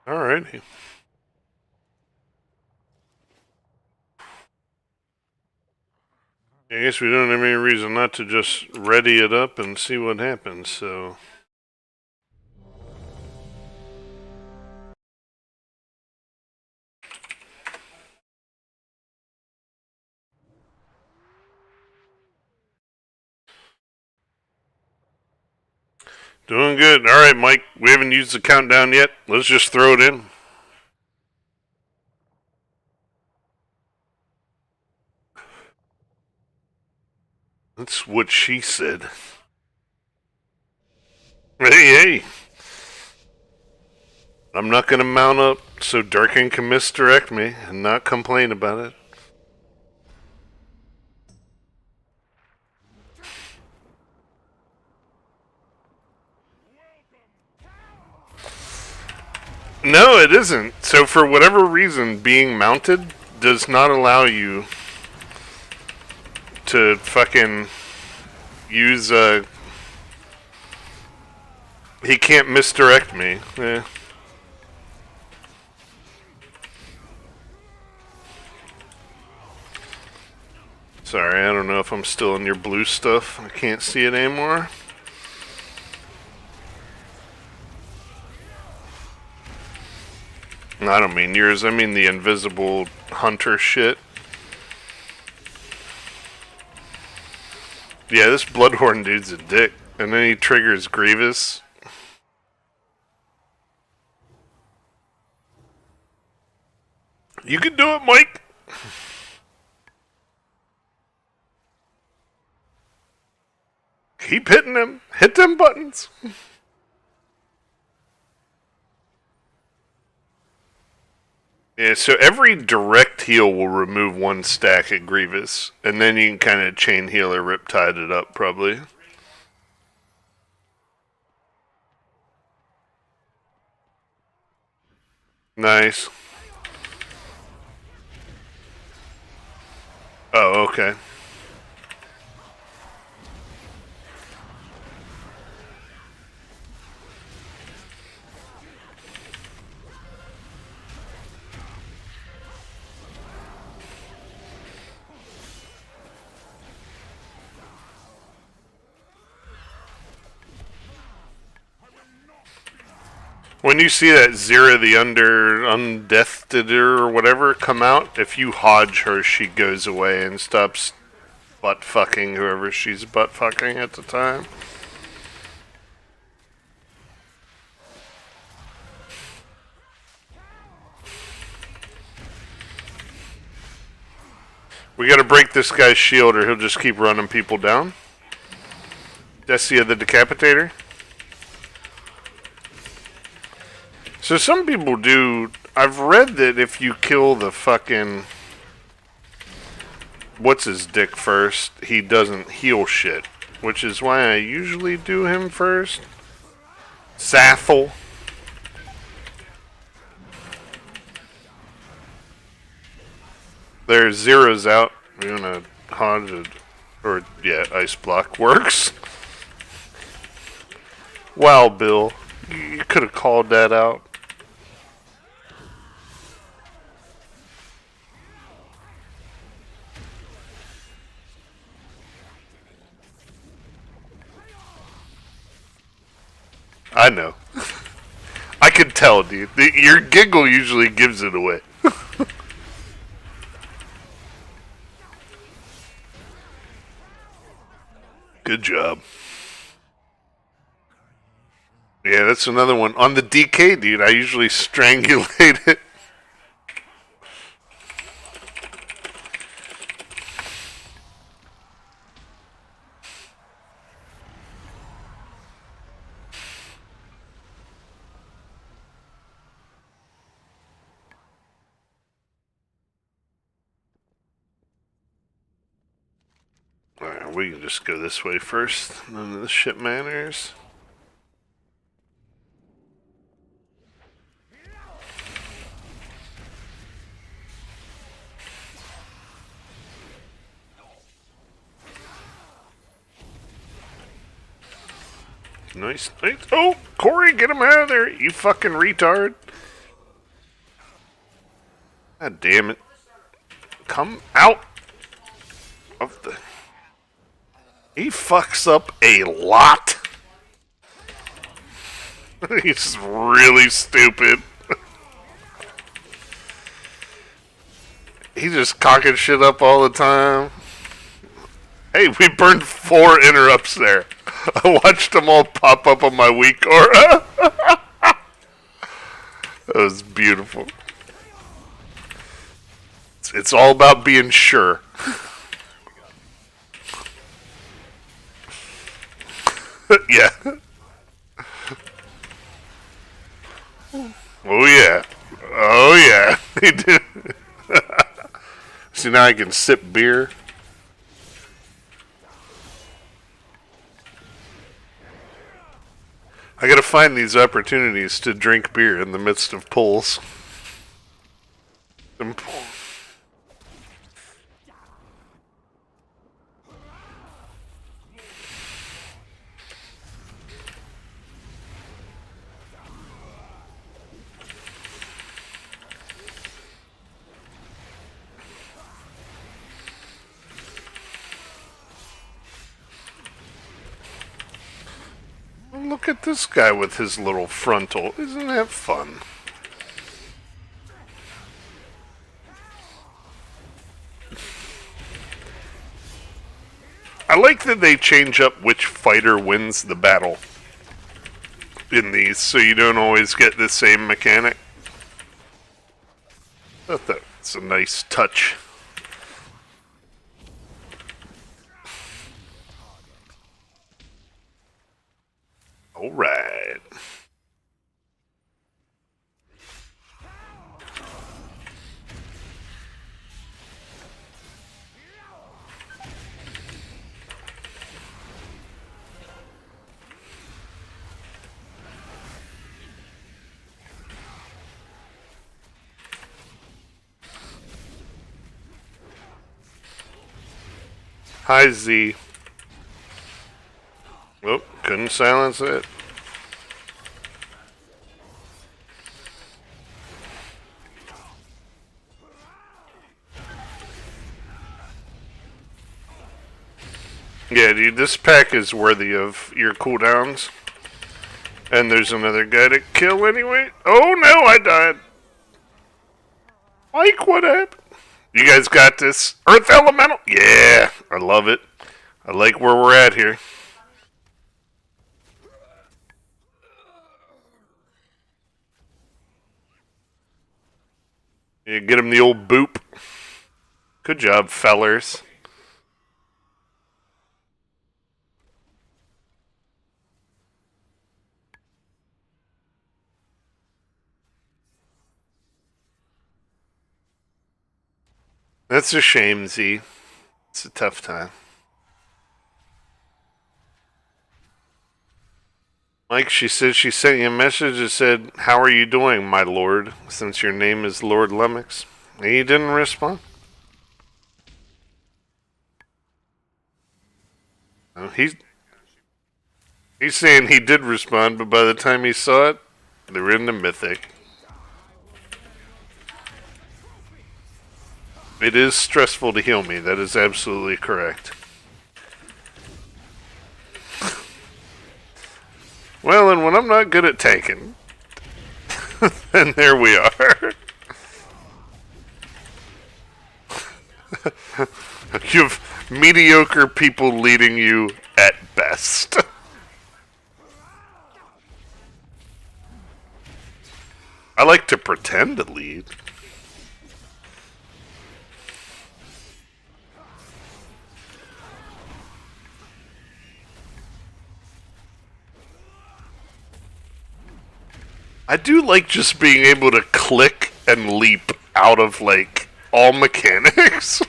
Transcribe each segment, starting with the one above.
Alrighty. I guess we don't have any reason not to just ready it up and see what happens, so... Doing good. Alright, Mike, we haven't used the countdown yet. Let's just throw it in. That's what she said. Hey, hey! I'm not gonna mount up so Darkin can misdirect me and not complain about it. No, it isn't. So for whatever reason, being mounted does not allow you to fucking use he can't misdirect me. Yeah. Sorry, I don't know if I'm still in your blue stuff. I can't see it anymore. I don't mean yours, I mean the invisible hunter shit. Yeah, this Bloodhorn dude's a dick. And then he triggers Grievous. You can do it, Mike! Keep hitting him. Hit them buttons. Yeah, so every direct heal will remove one stack at Grievous. And then you can kind of chain heal or Riptide it up, probably. Nice. Oh, okay. When you see that Zira the Undeathed or whatever come out, if you hodge her, she goes away and stops butt fucking whoever she's butt fucking at the time. We gotta break this guy's shield or he'll just keep running people down. Dessia the Decapitator. So some people do... I've read that if you kill the fucking... What's his dick first, he doesn't heal shit. Which is why I usually do him first. Sathel. There's zeros out. We're gonna hodge it. Or, yeah, ice block works. Wow, Bill. You could have called that out. I know. I could tell, dude. Your giggle usually gives it away. Good job. Yeah, that's another one. On the DK, dude, I usually strangulate it. Alright, we can just go this way first. None of this shit matters. Nice, nice. Oh, Corey, get him out of there, you fucking retard. God damn it. Come out of the... He fucks up a lot. He's really stupid. He's just cocking shit up all the time. Hey, we burned 4 interrupts there. I watched them all pop up on my weak aura. That was beautiful. It's all about being sure. Yeah. Oh yeah. Oh yeah. He did. See, now I can sip beer. I gotta find these opportunities to drink beer in the midst of pulls. Look at this guy with his little frontal. Isn't that fun? I like that they change up which fighter wins the battle in these, so you don't always get the same mechanic. I thought that's a nice touch. Alright. Hi, Z. Oh, couldn't silence it. Yeah, dude, this pack is worthy of your cooldowns. And there's another guy to kill anyway. Oh no, I died. Mike, what happened? You guys got this. Earth Elemental? Yeah, I love it. I like where we're at here. Yeah, get him the old boop. Good job, fellers. That's a shame, Z. It's a tough time. Mike, she said she sent you a message that said, "How are you doing, my lord?" Since your name is Lord Lemix. And he didn't respond. Oh, he's saying he did respond, but by the time he saw it, they were in the Mythic. It is stressful to heal me. That is absolutely correct. Well, and when I'm not good at tanking, then there we are. You have mediocre people leading you at best. I like to pretend to lead. I do like just being able to click and leap out of, like, all mechanics.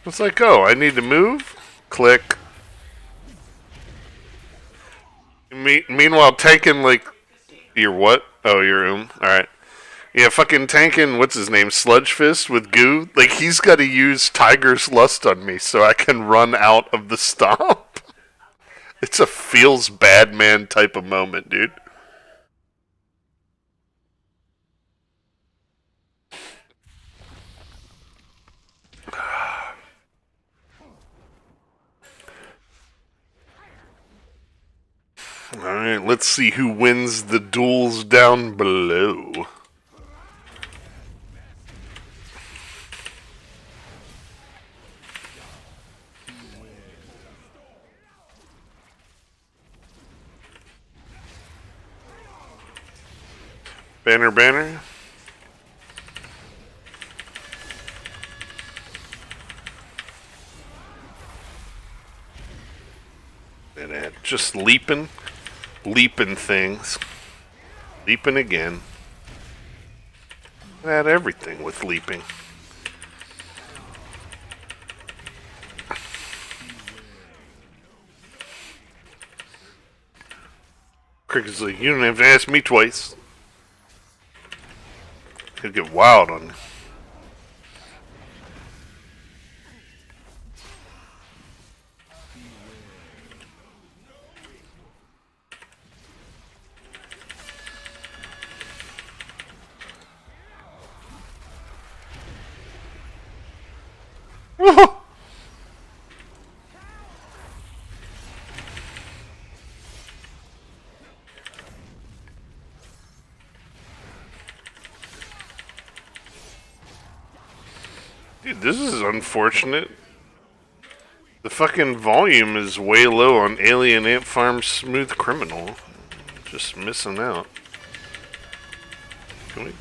It's like, oh, I need to move? Click. Meanwhile, tanking, like, your what? Oh, your alright. Yeah, fucking tanking, what's his name, Sludge Fist with goo? Like, he's got to use Tiger's Lust on me so I can run out of the stomp. It's a feels bad man type of moment, dude. Alright, let's see who wins the duels down below. Banner, banner. And just leaping things. Leaping again. Add everything with leaping. Cricket's like, you don't have to ask me twice. He'll get wild on you. Dude, this is unfortunate. The fucking volume is way low on Alien Ant Farm Smooth Criminal. Just missing out. Can we?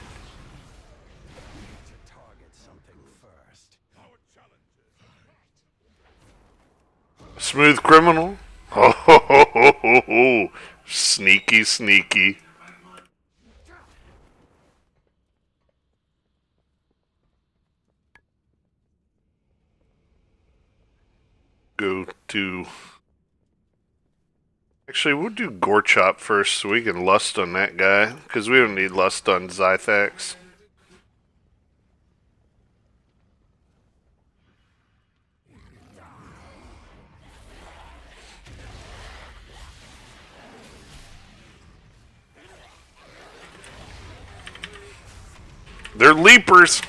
Smooth Criminal? Ho ho ho ho ho ho. Sneaky, sneaky. Go to... Actually, we'll do Gore Chop first so we can lust on that guy. Because we don't need lust on Zythax. They're leapers.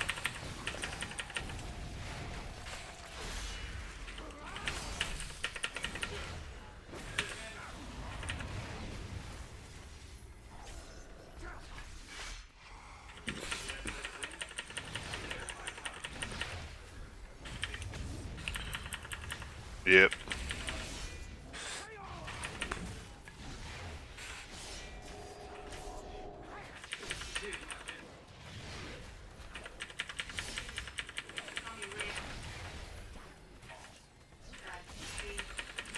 Yep.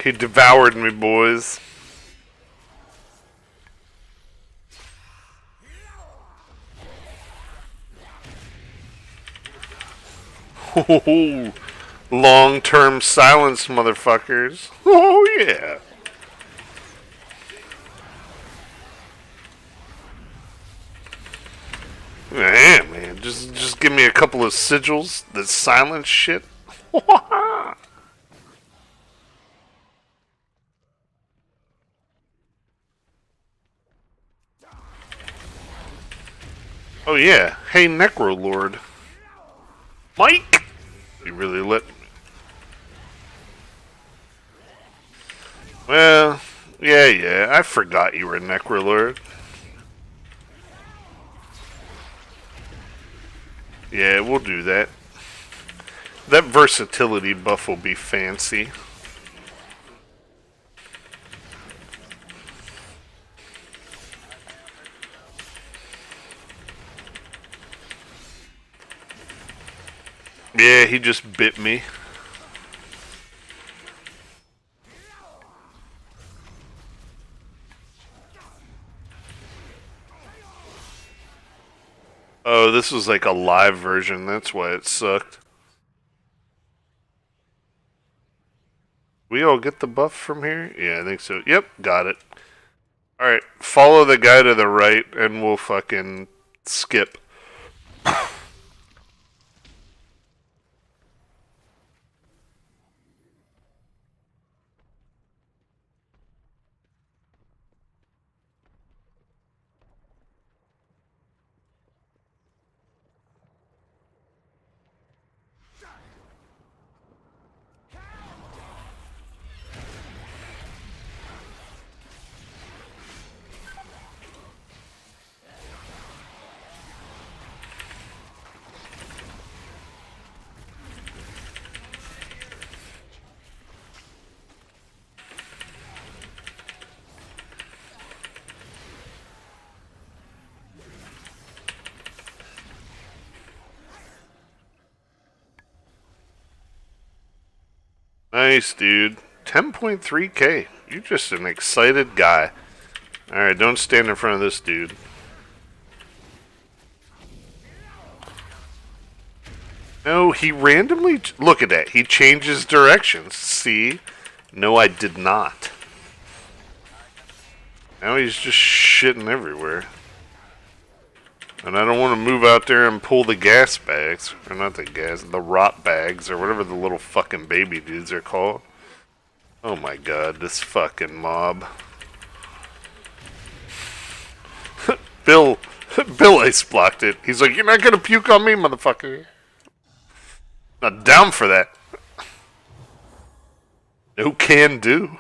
He devoured me, boys. Long-term silence, motherfuckers. Oh, yeah. Yeah, man. Just give me a couple of sigils that silence shit. Oh, yeah. Hey, Necrolord. Mike! You really lit me. Well, yeah. I forgot you were a Necrolord. Yeah, we'll do that. That versatility buff will be fancy. Yeah, he just bit me. Oh, this was like a live version. That's why it sucked. We all get the buff from here? Yeah, I think so. Yep, got it. Alright, follow the guy to the right and we'll fucking skip. Nice, dude. 10.3k. You're just an excited guy. Alright, don't stand in front of this dude. No, he randomly... Look at that. He changes directions. See? No, I did not. Now he's just shitting everywhere. And I don't want to move out there and pull the gas bags. Or not the gas, the rot bags, or whatever the little fucking baby dudes are called. Oh my god, this fucking mob. Bill ice blocked it. He's like, you're not gonna puke on me, motherfucker. Not down for that. No can do.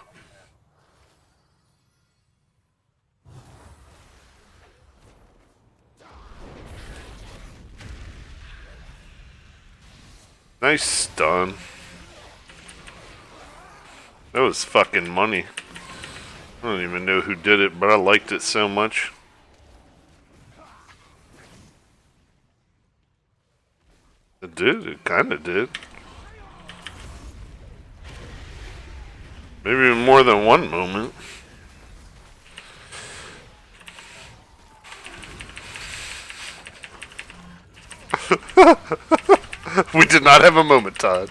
Nice stun. That was fucking money. I don't even know who did it, but I liked it so much. It did. It kind of did. Maybe in more than one moment. We did not have a moment, Todd.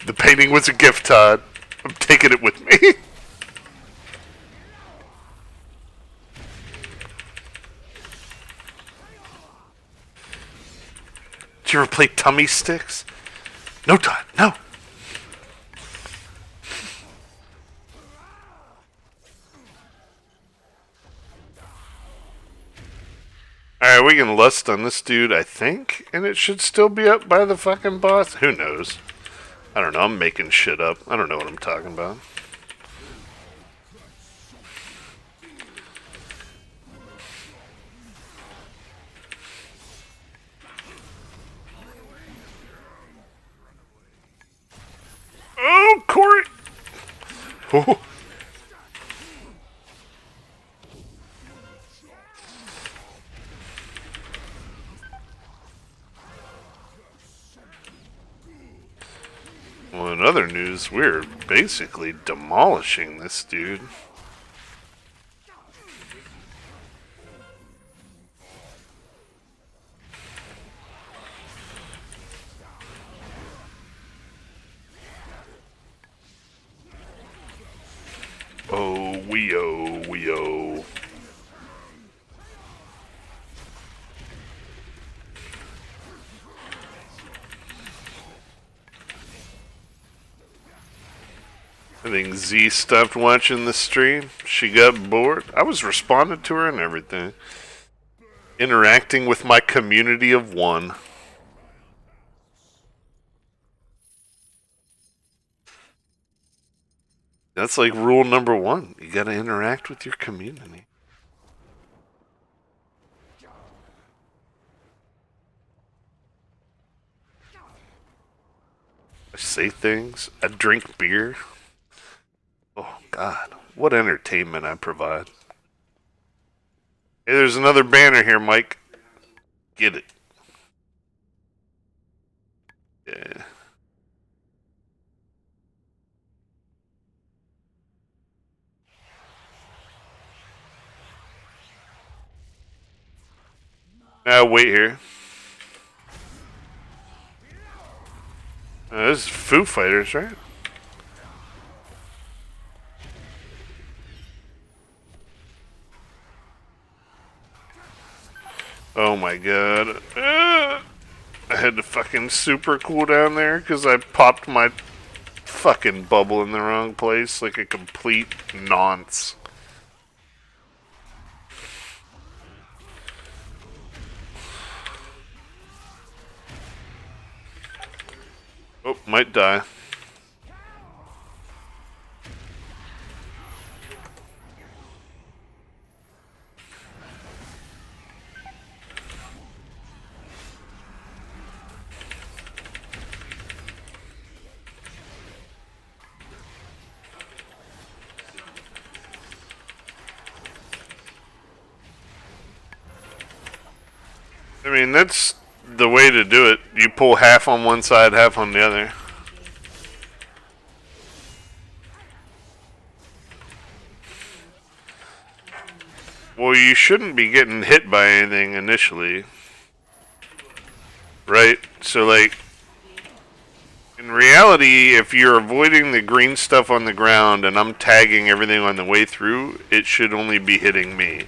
The painting was a gift, Todd. I'm taking it with me. Did you ever play tummy sticks? No, Todd, no. Alright, we can lust on this dude, I think, and it should still be up by the fucking boss. Who knows? I don't know, I'm making shit up. I don't know what I'm talking about. Oh, Corey! Oh. Well, in other news, we're basically demolishing this dude. Oh, wee-oh. I think Z stopped watching the stream. She got bored. I was responding to her and everything. Interacting with my community of one. That's like rule number one. You gotta interact with your community. I say things. I drink beer. Oh, God. What entertainment I provide. Hey, there's another banner here, Mike. Get it. Yeah. Now, wait here. This is Foo Fighters, right? Oh my god. I had to fucking super cool down there because I popped my fucking bubble in the wrong place like a complete nonce. Oh, might die. I mean, that's the way to do it. You pull half on one side, half on the other. Well, you shouldn't be getting hit by anything initially. Right? So, like, in reality, if you're avoiding the green stuff on the ground and I'm tagging everything on the way through, it should only be hitting me.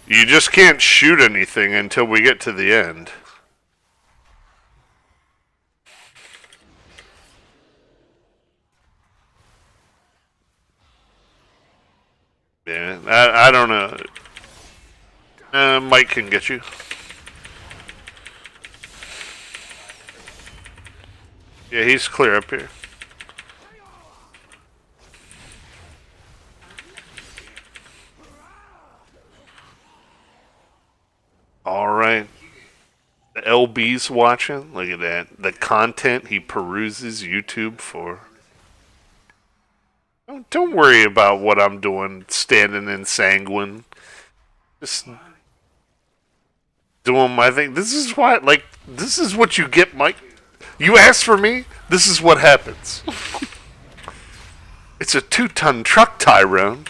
You just can't shoot anything until we get to the end. Yeah, I don't know. Mike can get you. Yeah, he's clear up here. Alright. The LB's watching. Look at that. The content he peruses YouTube for. Don't worry about what I'm doing standing in Sanguine. Just doing my thing. This is why, like, this is what you get, Mike. You ask for me, this is what happens. It's a 2-ton truck, Tyrone.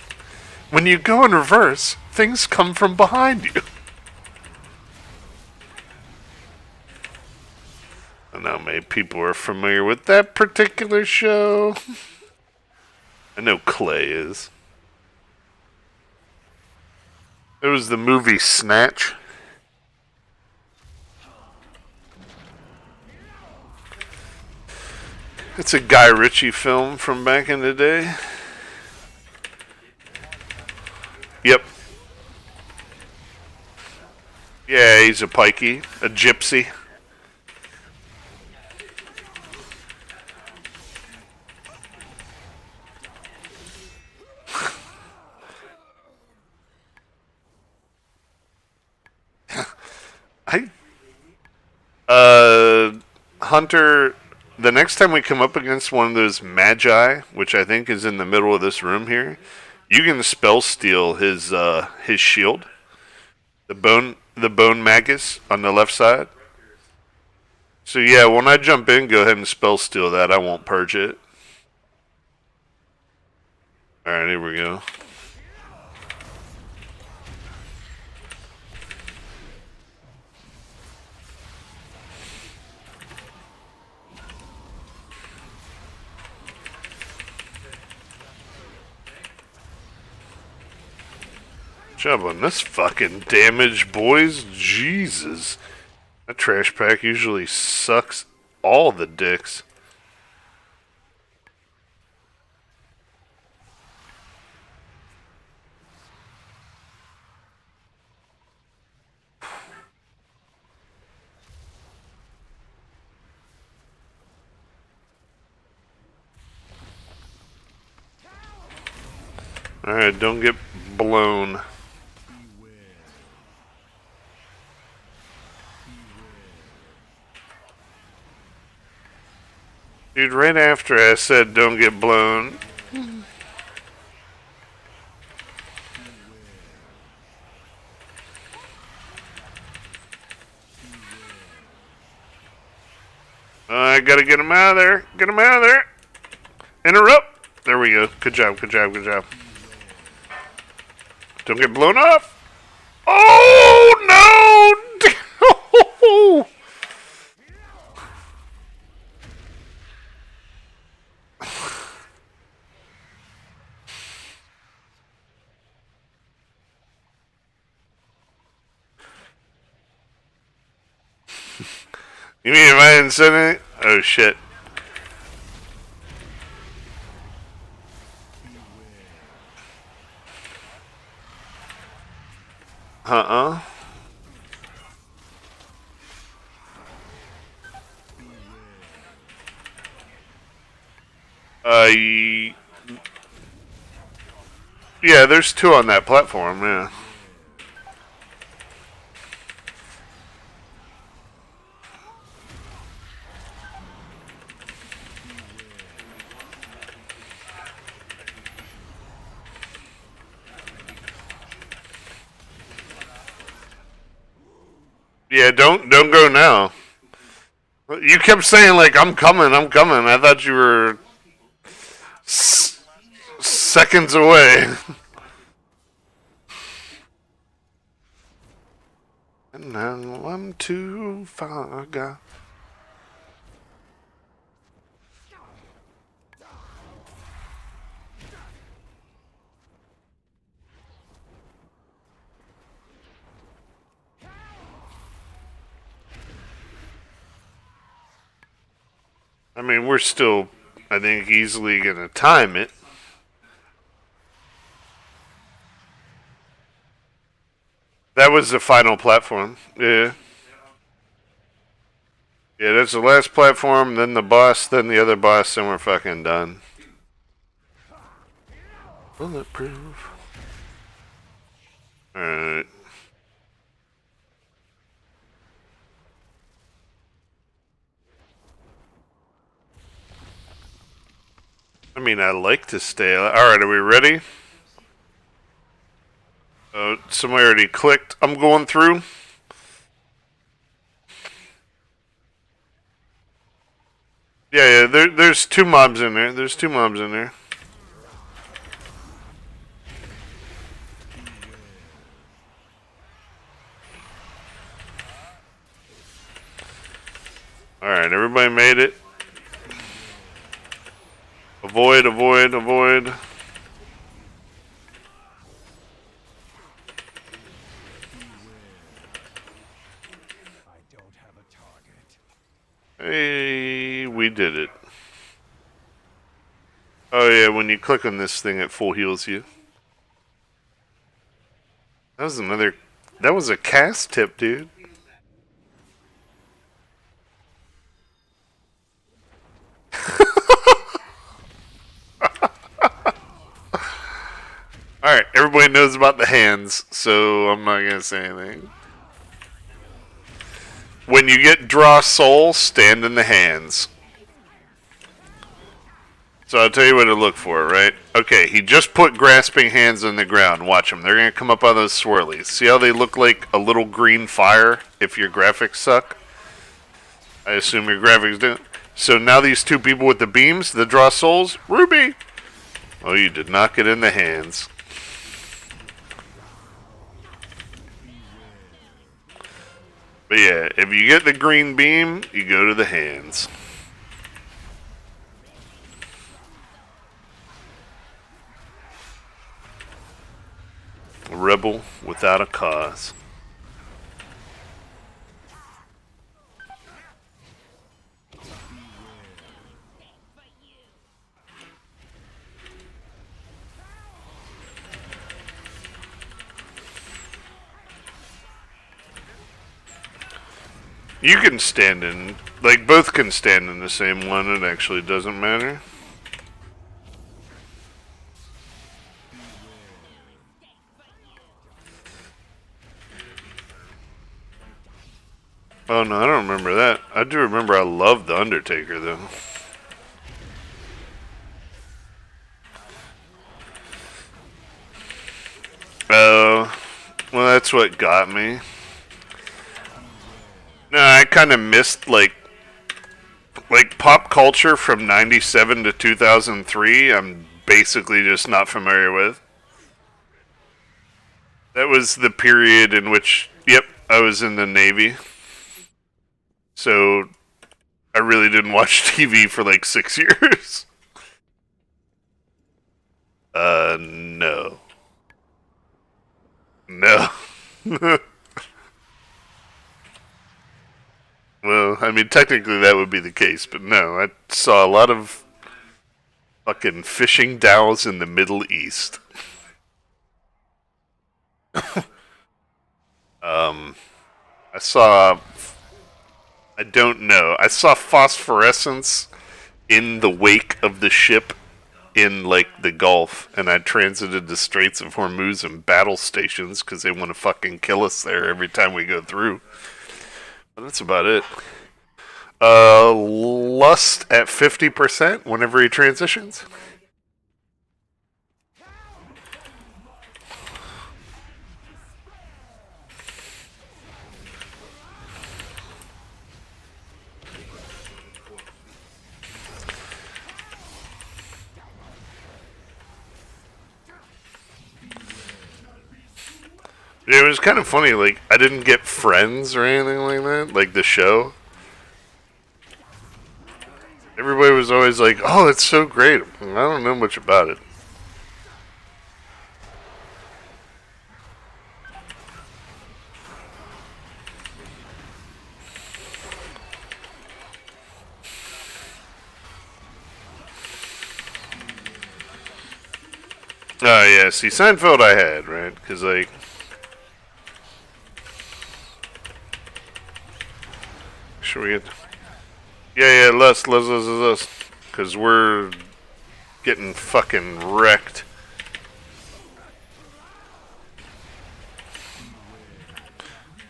When you go in reverse, things come from behind you. I know many people are familiar with that particular show. I know Clay is. There was the movie Snatch. It's a Guy Ritchie film from back in the day. Yep. Yeah, he's a pikey, a gypsy. Hunter, the next time we come up against one of those magi, which I think is in the middle of this room here, you can spell steal his shield, the bone magus on the left side. So yeah, when I jump in, go ahead and spell steal that. I won't purge it. All right, here we go. Job on this fucking damage, boys. Jesus. That trash pack usually sucks all the dicks. Alright, don't get blown. Dude, right after I said don't get blown. I gotta get him out of there. Get him out of there. Interrupt. There we go. Good job, good job, good job. Don't get blown off. Oh, no! You mean if I hadn't said anything? Oh, shit. Uh-uh. Yeah, there's two on that platform, yeah. Yeah, don't go now. You kept saying like I'm coming, I'm coming. I thought you were seconds away. And now I'm too far gone. I mean, we're still, I think, easily gonna time it. That was the final platform. Yeah. Yeah, that's the last platform, then the boss, then the other boss, and we're fucking done. Bulletproof. Alright. I mean, I like to stay. Alright, are we ready? Somebody already clicked. I'm going through. Yeah, there's two mobs in there. There's two mobs in there. Alright, everybody made it. Avoid, avoid, avoid. Hey, we did it. Oh yeah, when you click on this thing, it full heals you. That was another... That was a cast tip, dude. Alright, everybody knows about the hands, so I'm not gonna say anything. When you get draw soul, stand in the hands. So I'll tell you what to look for, right? Okay, he just put grasping hands on the ground. Watch them. They're gonna come up on those swirlies. See how they look like a little green fire if your graphics suck? I assume your graphics do. So now these two people with the beams, the draw souls, Ruby! Oh, you did not get in the hands. But yeah, if you get the green beam, you go to the hands. A rebel without a cause. You can stand in, like both can stand in the same one, it actually doesn't matter. Oh no, I don't remember that. I do remember I loved The Undertaker though. Oh, well that's what got me. No, I kind of missed like pop culture from 97 to 2003. I'm basically just not familiar with. That was the period in which, yep, I was in the Navy. So I really didn't watch TV for like 6 years. No. No. Well, I mean, technically that would be the case, but no. I saw a lot of fucking fishing dhows in the Middle East. I saw... I don't know. I saw phosphorescence in the wake of the ship in, like, the Gulf, and I transited the Straits of Hormuz and battle stations because they want to fucking kill us there every time we go through. But that's about it. Lust at 50% whenever he transitions. It was kind of funny. Like I didn't get Friends or anything like that. Like the show. Everybody was always like, "Oh, it's so great." I don't know much about it. Oh yeah, see Seinfeld I had right because like should we get yeah let's because we're getting fucking wrecked.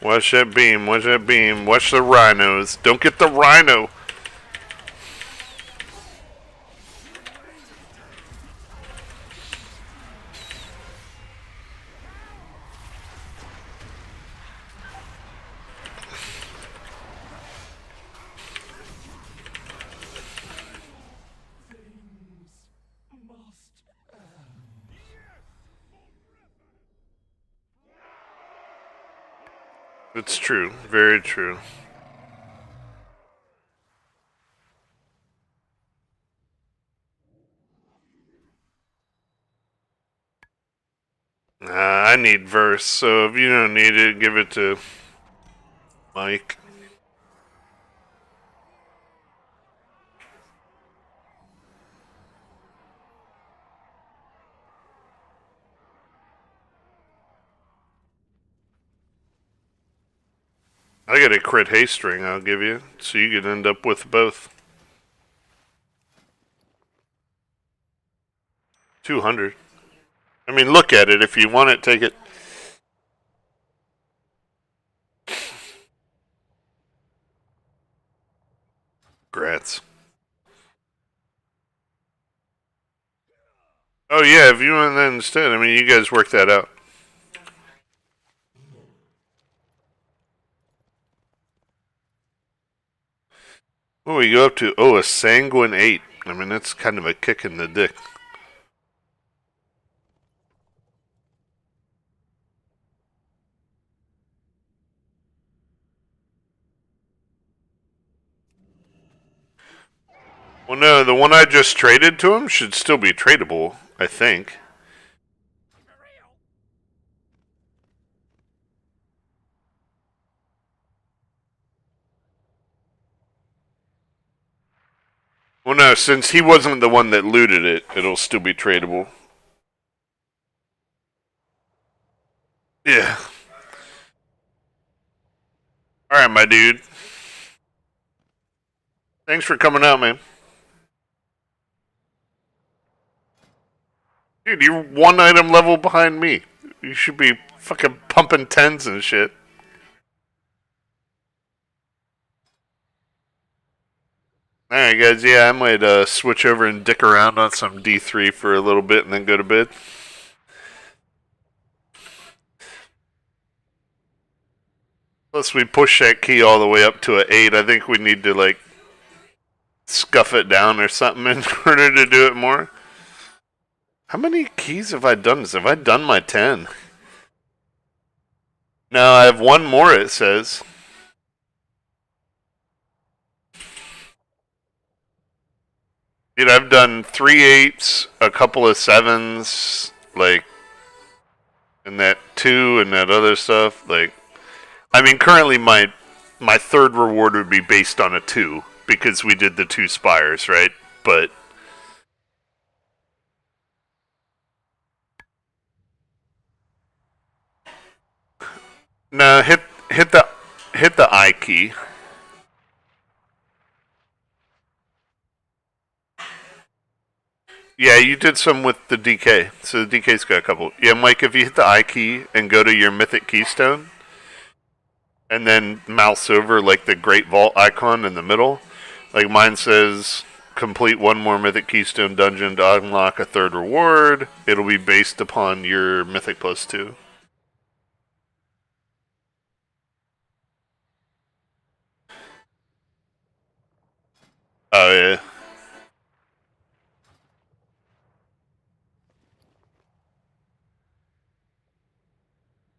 Watch that beam, watch that beam, watch the rhinos. Don't get the rhino. It's true, very true. I need verse, so if you don't need it, give it to Mike. I got a crit haste ring I'll give you, so you could end up with both. 200. I mean, look at it. If you want it, take it. Grats. Oh, yeah, if you want that instead, I mean, you guys work that out. What we go up to? Oh, a sanguine 8. I mean, that's kind of a kick in the dick. Well, no, the one I just traded to him should still be tradable, I think. Well, no, since he wasn't the one that looted it, it'll still be tradable. Yeah. Alright, my dude. Thanks for coming out, man. Dude, you're one item level behind me. You should be fucking pumping tens and shit. Alright, guys, yeah, I might switch over and dick around on some D3 for a little bit and then go to bed. Plus, we push that key all the way up to an 8. I think we need to, like, scuff it down or something in order to do it more. How many keys have I done this? Have I done my 10? No, I have one more, it says. Dude, I've done 3 8s, a couple of 7s, like, and that 2 and that other stuff. Like, I mean, currently my third reward would be based on a 2 because we did the 2 spires, right? But no, hit the I key. Yeah, you did some with the DK. So the DK's got a couple. Yeah, Mike, if you hit the I key and go to your Mythic Keystone, and then mouse over like the Great Vault icon in the middle, like mine says, complete one more Mythic Keystone dungeon to unlock a third reward. It'll be based upon your Mythic Plus 2. Oh, yeah.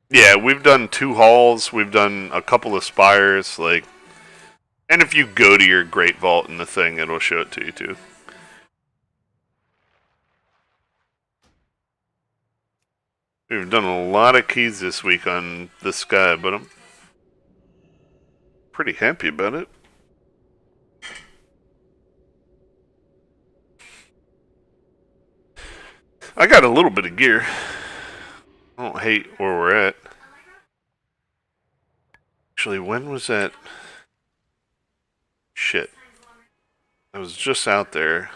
Yeah, we've done 2 halls. We've done a couple of spires. Like, and if you go to your Great Vault in the thing, it'll show it to you too. We've done a lot of keys this week on this guy, but I'm pretty happy about it. I got a little bit of gear. I don't hate where we're at. Actually, when was that? Shit. I was just out there.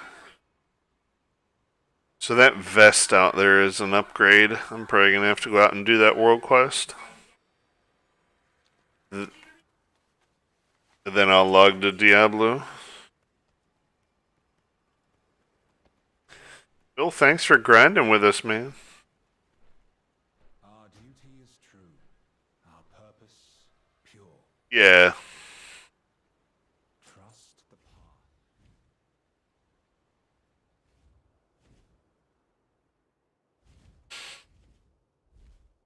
So that vest out there is an upgrade. I'm probably going to have to go out and do that world quest. And then I'll log to Diablo. Bill, thanks for grinding with us, man. Our duty is true, our purpose pure. Yeah. Trust the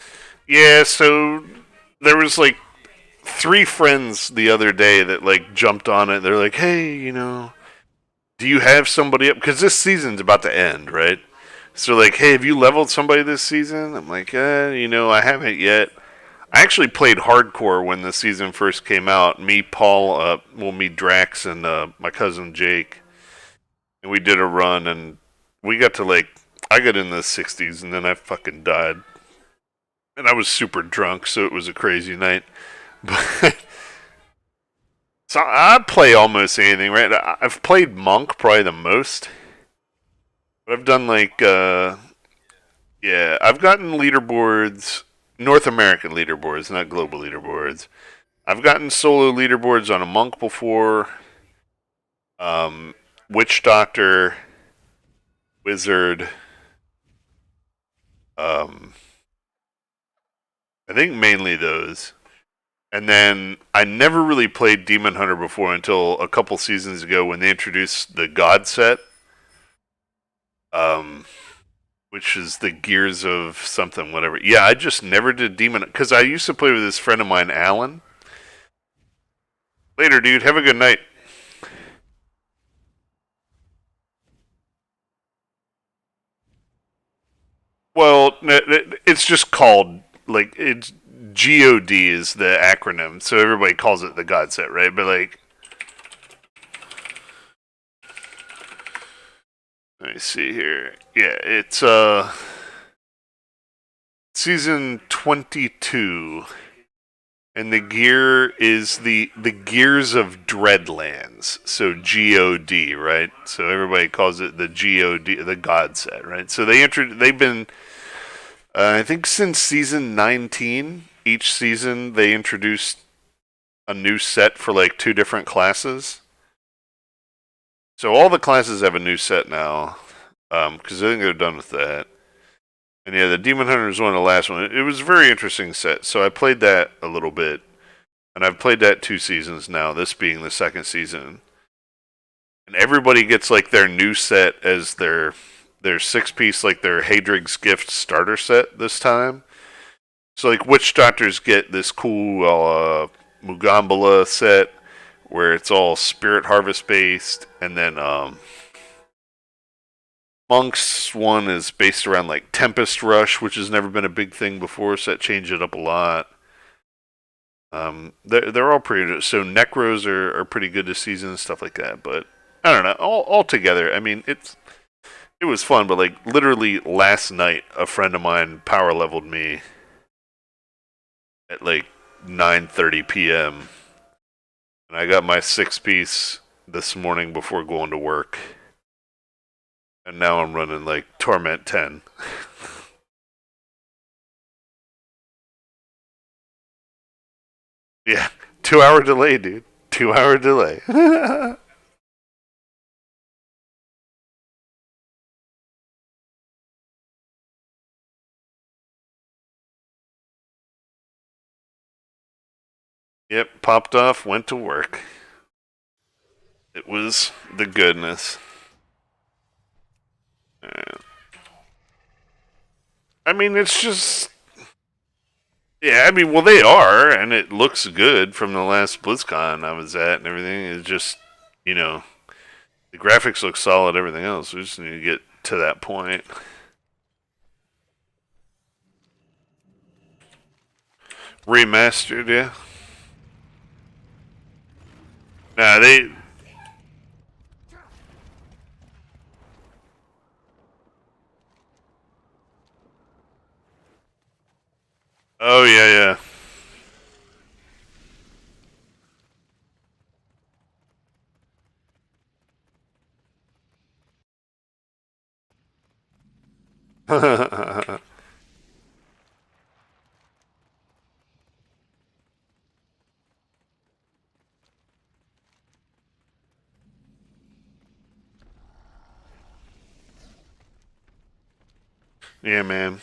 path. Yeah, so there was like 3 friends the other day that like jumped on it. They're like, "Hey, do you have somebody up? Because this season's about to end, right?" So like, "Hey, have you leveled somebody this season?" I'm like, I haven't yet." I actually played hardcore when the season first came out. Me, Paul, me, Drax, and my cousin Jake, and we did a run, and we got to like, I got in the 60s, and then I fucking died, and I was super drunk, so it was a crazy night. But so I play almost anything, right? I've played Monk probably the most, but I've done like, yeah, I've gotten leaderboards, North American leaderboards, not global leaderboards. I've gotten solo leaderboards on a Monk before, um, Witch Doctor, Wizard. Um, I think mainly those. And then I never really played Demon Hunter before until a couple seasons ago when they introduced the God set, um, which is the Gears of something, whatever. Yeah, I just never did Demon because I used to play with this friend of mine, Alan. Later, dude. Have a good night. Well, it's just called like it's God is the acronym, so everybody calls it the God set, right? But like, let me see here. Yeah, it's season 22, and the gear is the Gears of Dreadlands. So God, right? So everybody calls it the God, the God set, right? So they've been I think since season 19, each season they introduced a new set for like 2 different classes. So all the classes have a new set now, because I think they're done with that. And yeah, the Demon Hunter is one of the last one. It was a very interesting set. So I played that a little bit, and I've played that 2 seasons now. This being the second season, and everybody gets like their new set as their 6 piece, like their Hadrig's Gift starter set this time. So like Witch Doctors get this cool Mugambala set where it's all Spirit Harvest based, and then Monk's one is based around like Tempest Rush, which has never been a big thing before, so that changed it up a lot. They're all pretty good. So Necros are pretty good this season and stuff like that. But I don't know. All together, I mean, it was fun. But like literally last night, a friend of mine power leveled me at like 9:30 p.m. and I got my 6 piece this morning before going to work, and now I'm running like Torment 10. Yeah, 2 hour delay, dude. 2 hour delay. Yep, popped off, went to work. It was the goodness. I mean, it's just Yeah, I mean, well, they are, and it looks good from the last BlizzCon I was at and everything. It's just, you know, the graphics look solid, everything else. We just need to get to that point. Remastered, yeah. Nah, they. Oh, yeah, yeah. Yeah, man.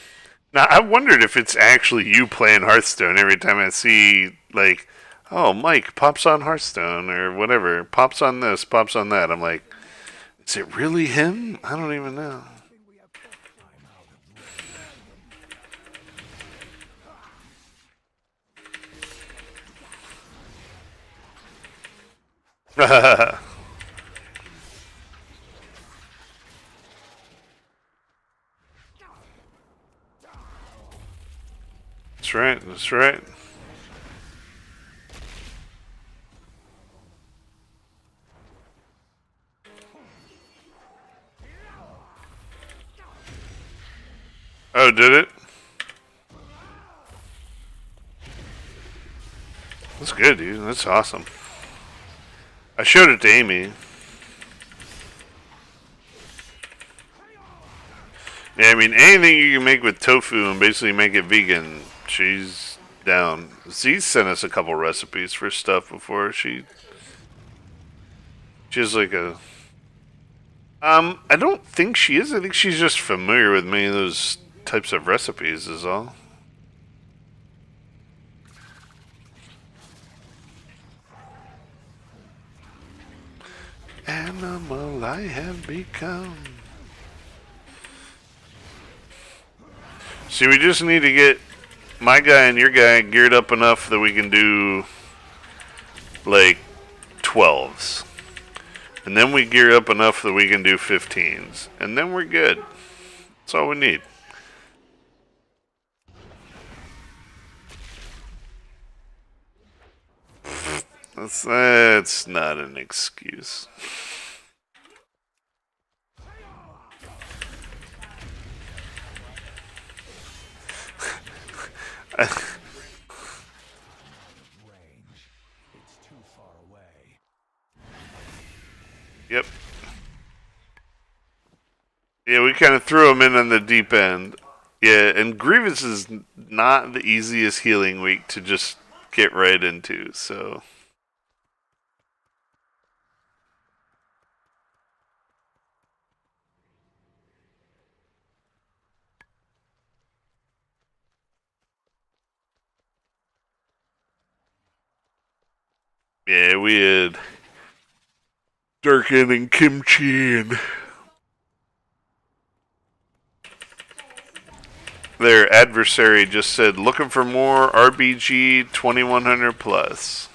Now, I wondered if it's actually you playing Hearthstone every time I see, like, oh, Mike pops on Hearthstone or whatever, pops on this, pops on that. I'm like, is it really him? I don't even know. That's right, that's right. Oh, did it? That's good, dude. That's awesome. I showed it to Amy. Yeah, I mean, anything you can make with tofu and basically make it vegan, she's down. Z sent us a couple recipes for stuff before. She has like a. I don't think she is. I think she's just familiar with many of those types of recipes, is all. Animal I have become. See, we just need to get my guy and your guy geared up enough that we can do like 12s. And then we gear up enough that we can do 15s. And then we're good. That's all we need. That's not an excuse. Range. It's too far away. Yep. Yeah, we kind of threw him in on the deep end. Yeah, and Grievous is not the easiest healing week to just get right into, so. Yeah, we had Durkin and Kimchi and their adversary just said, looking for more RBG 2100 plus.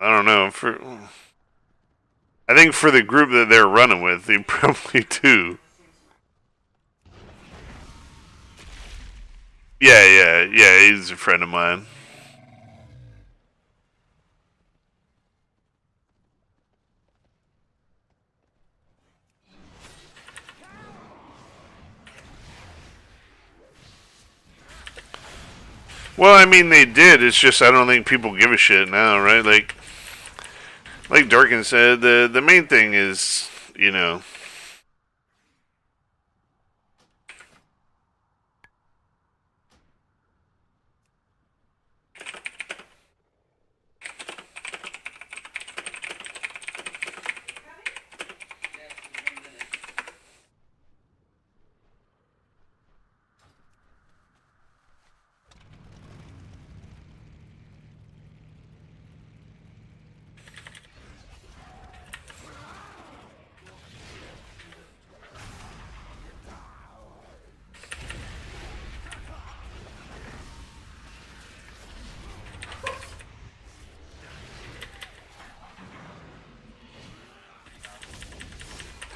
I don't know. I think for the group that they're running with, they probably do. Yeah. He's a friend of mine. Well, I mean, they did. It's just I don't think people give a shit now, right? Like Dorkin said, the main thing is, you know.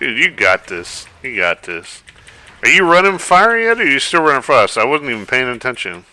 Dude, you got this. You got this. Are you running fire yet, or are you still running frost? I wasn't even paying attention.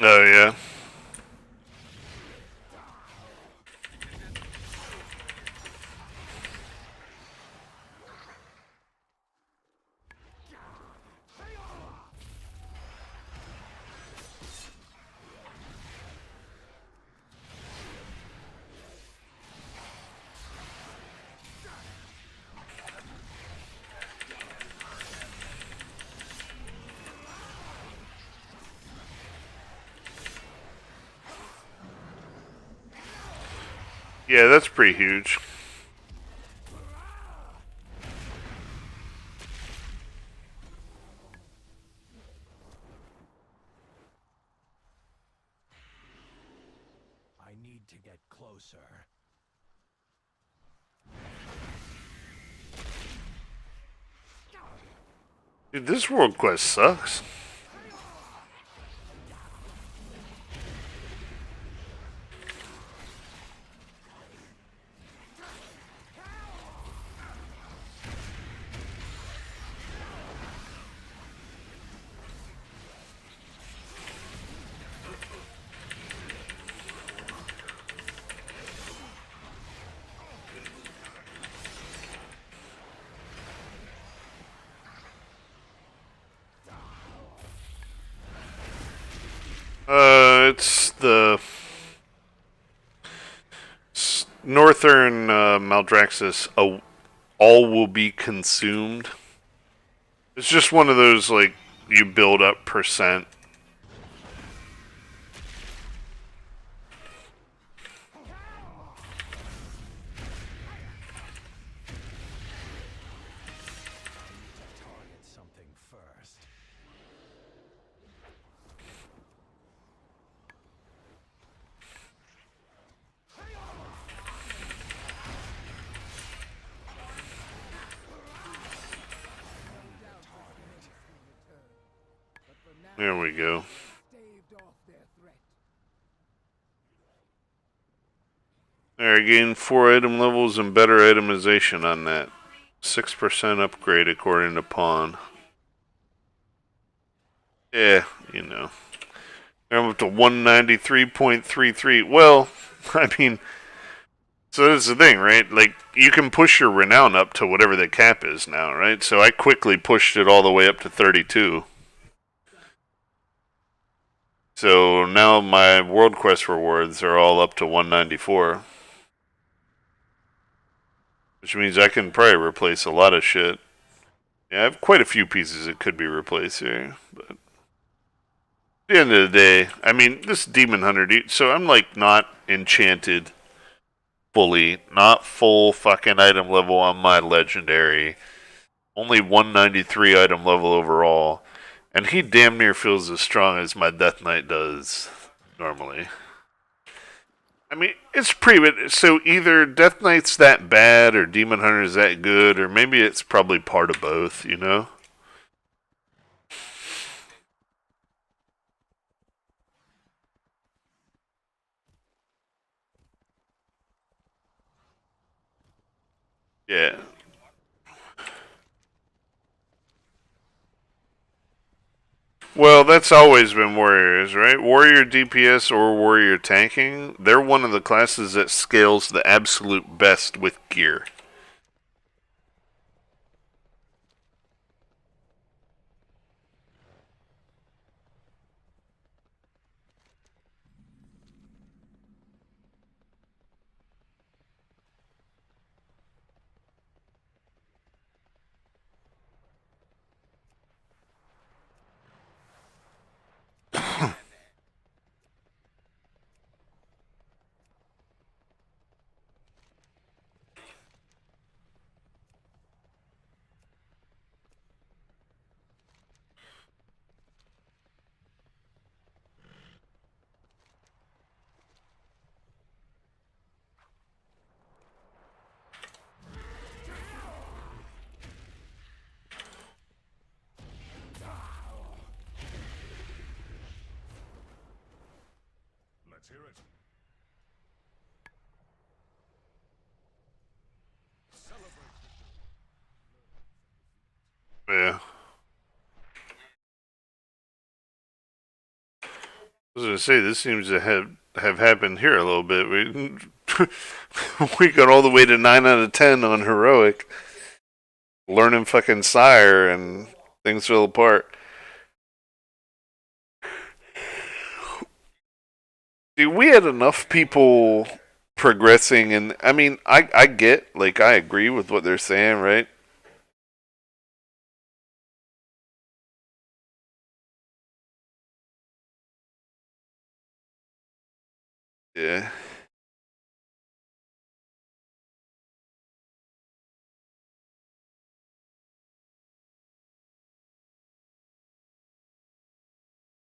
Oh, yeah. Yeah, that's pretty huge. I need to get closer. Dude, this world quest sucks. It's the Northern Maldraxxus. All will be consumed. It's just one of those, like, you build up percent. Target something first. There we go. There, gain 4 item levels and better itemization on that. 6% upgrade according to Pawn. Yeah, you know. I'm up to 193.33. Well, I mean, so that's the thing, right? Like, you can push your renown up to whatever the cap is now, right? So I quickly pushed it all the way up to 32. So now my World Quest rewards are all up to 194. Which means I can probably replace a lot of shit. Yeah, I have quite a few pieces that could be replaced here. But at the end of the day, I mean, this Demon Hunter, so I'm like not enchanted fully, not full fucking item level on my legendary. Only 193 item level overall. And he damn near feels as strong as my Death Knight does normally. I mean, it's pretty. So either Death Knight's that bad, or Demon Hunter's that good, or maybe it's probably part of both. You know? Yeah. Well, that's always been warriors, right? Warrior DPS or warrior tanking. They're one of the classes that scales the absolute best with gear. Let's hear it. Celebrate victory. Yeah. I was gonna say this seems to have happened here a little bit. We we got all the way to 9 out of 10 on heroic, learning fucking sire, and things fell apart. Dude, we had enough people progressing, and I mean, I get, like, I agree with what they're saying, right? Yeah.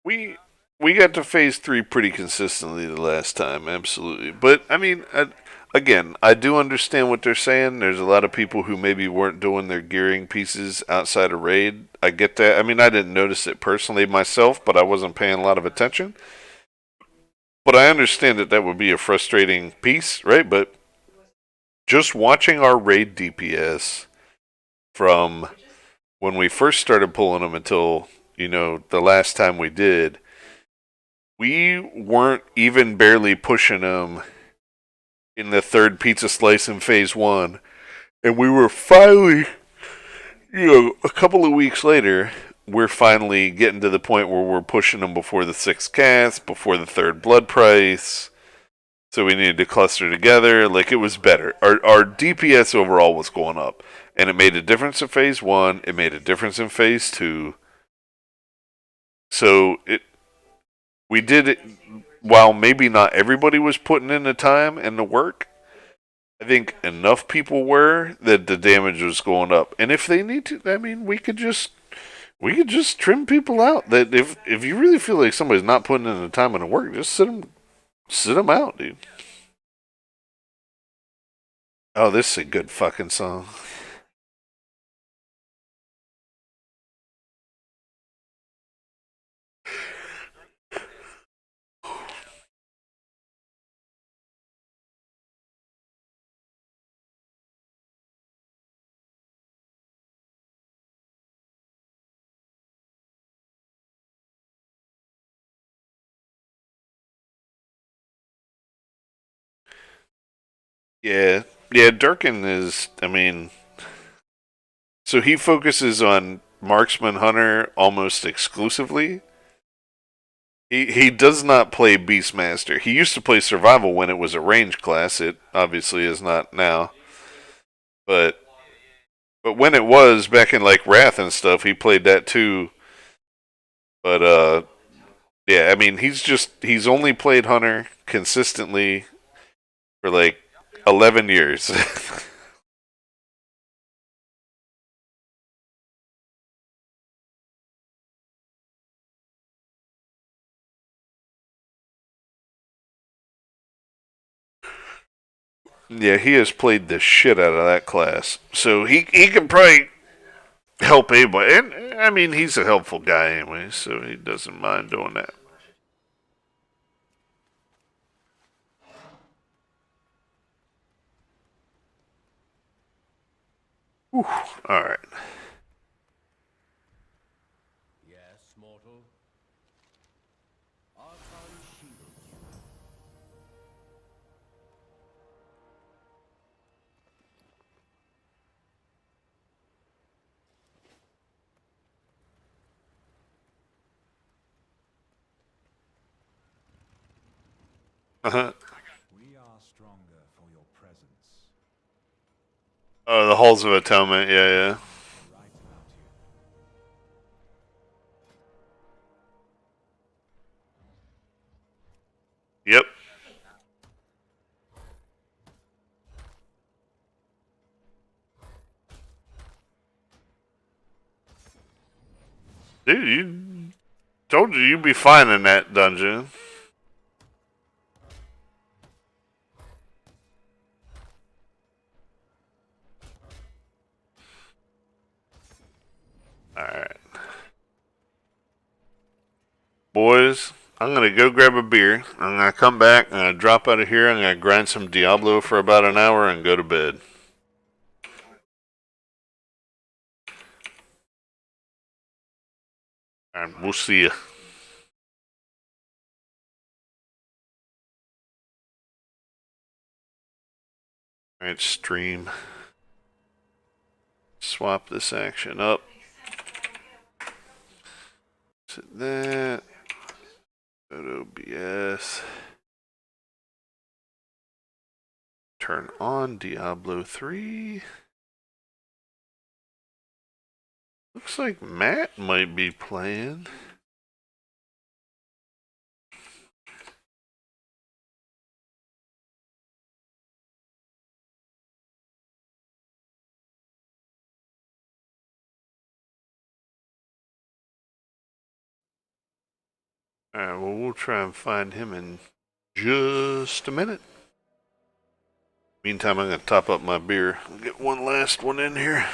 We we got to phase 3 pretty consistently the last time, absolutely. But I mean, again, I do understand what they're saying. There's a lot of people who maybe weren't doing their gearing pieces outside of raid. I get that. I mean, I didn't notice it personally myself, but I wasn't paying a lot of attention. But I understand that that would be a frustrating piece, right? But just watching our raid DPS from when we first started pulling them until, the last time we did, we weren't even barely pushing them in the third pizza slice in phase 1. And we were finally, a couple of weeks later, we're finally getting to the point where we're pushing them before the 6th cast, before the 3rd blood price. So we needed to cluster together. Like, it was better. Our DPS overall was going up. And it made a difference in phase 1. It made a difference in phase 2. So we did it while maybe not everybody was putting in the time and the work. I think enough people were that the damage was going up. And if they need to, I mean, we could just trim people out. That if you really feel like somebody's not putting in the time and the work, just sit them out, dude. Oh, this is a good fucking song. Yeah, yeah. Durkin is. I mean, so he focuses on marksman hunter almost exclusively. He does not play Beastmaster. He used to play survival when it was a range class. It obviously is not now. But when it was back in like Wrath and stuff, he played that too. But yeah, I mean he's only played Hunter consistently for like 11 years. Yeah, he has played the shit out of that class. So he can probably help anybody. And I mean, he's a helpful guy anyway, so he doesn't mind doing that. Whew. All right. Yes, mortal. Archon shields you. Uh-huh. We are stronger for your presence. Oh, the Halls of Atonement. Yeah, yeah. Right about Yep. Dude, you told you you'd be fine in that dungeon. All right, boys. I'm gonna go grab a beer. I'm gonna come back. I'm gonna drop out of here. I'm gonna grind some Diablo for about an hour and go to bed. And we'll see you. Alright, stream. Swap this action up. Set that. Go to OBS. Turn on Diablo 3. Looks like Matt might be playing. Alright, well, we'll try and find him in just a minute. Meantime, I'm going to top up my beer. I'll get one last one in here.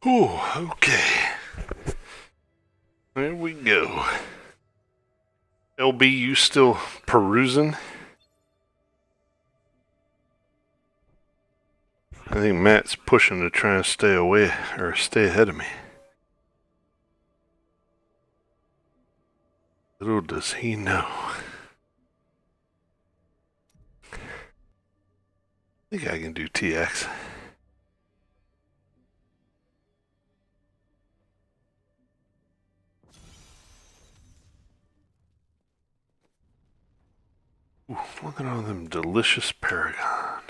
Ooh, okay. There we go. LB, you still perusing? I think Matt's pushing to try and stay away or stay ahead of me. Little does he know. I think I can do TX. Ooh, look at all them delicious Paragon.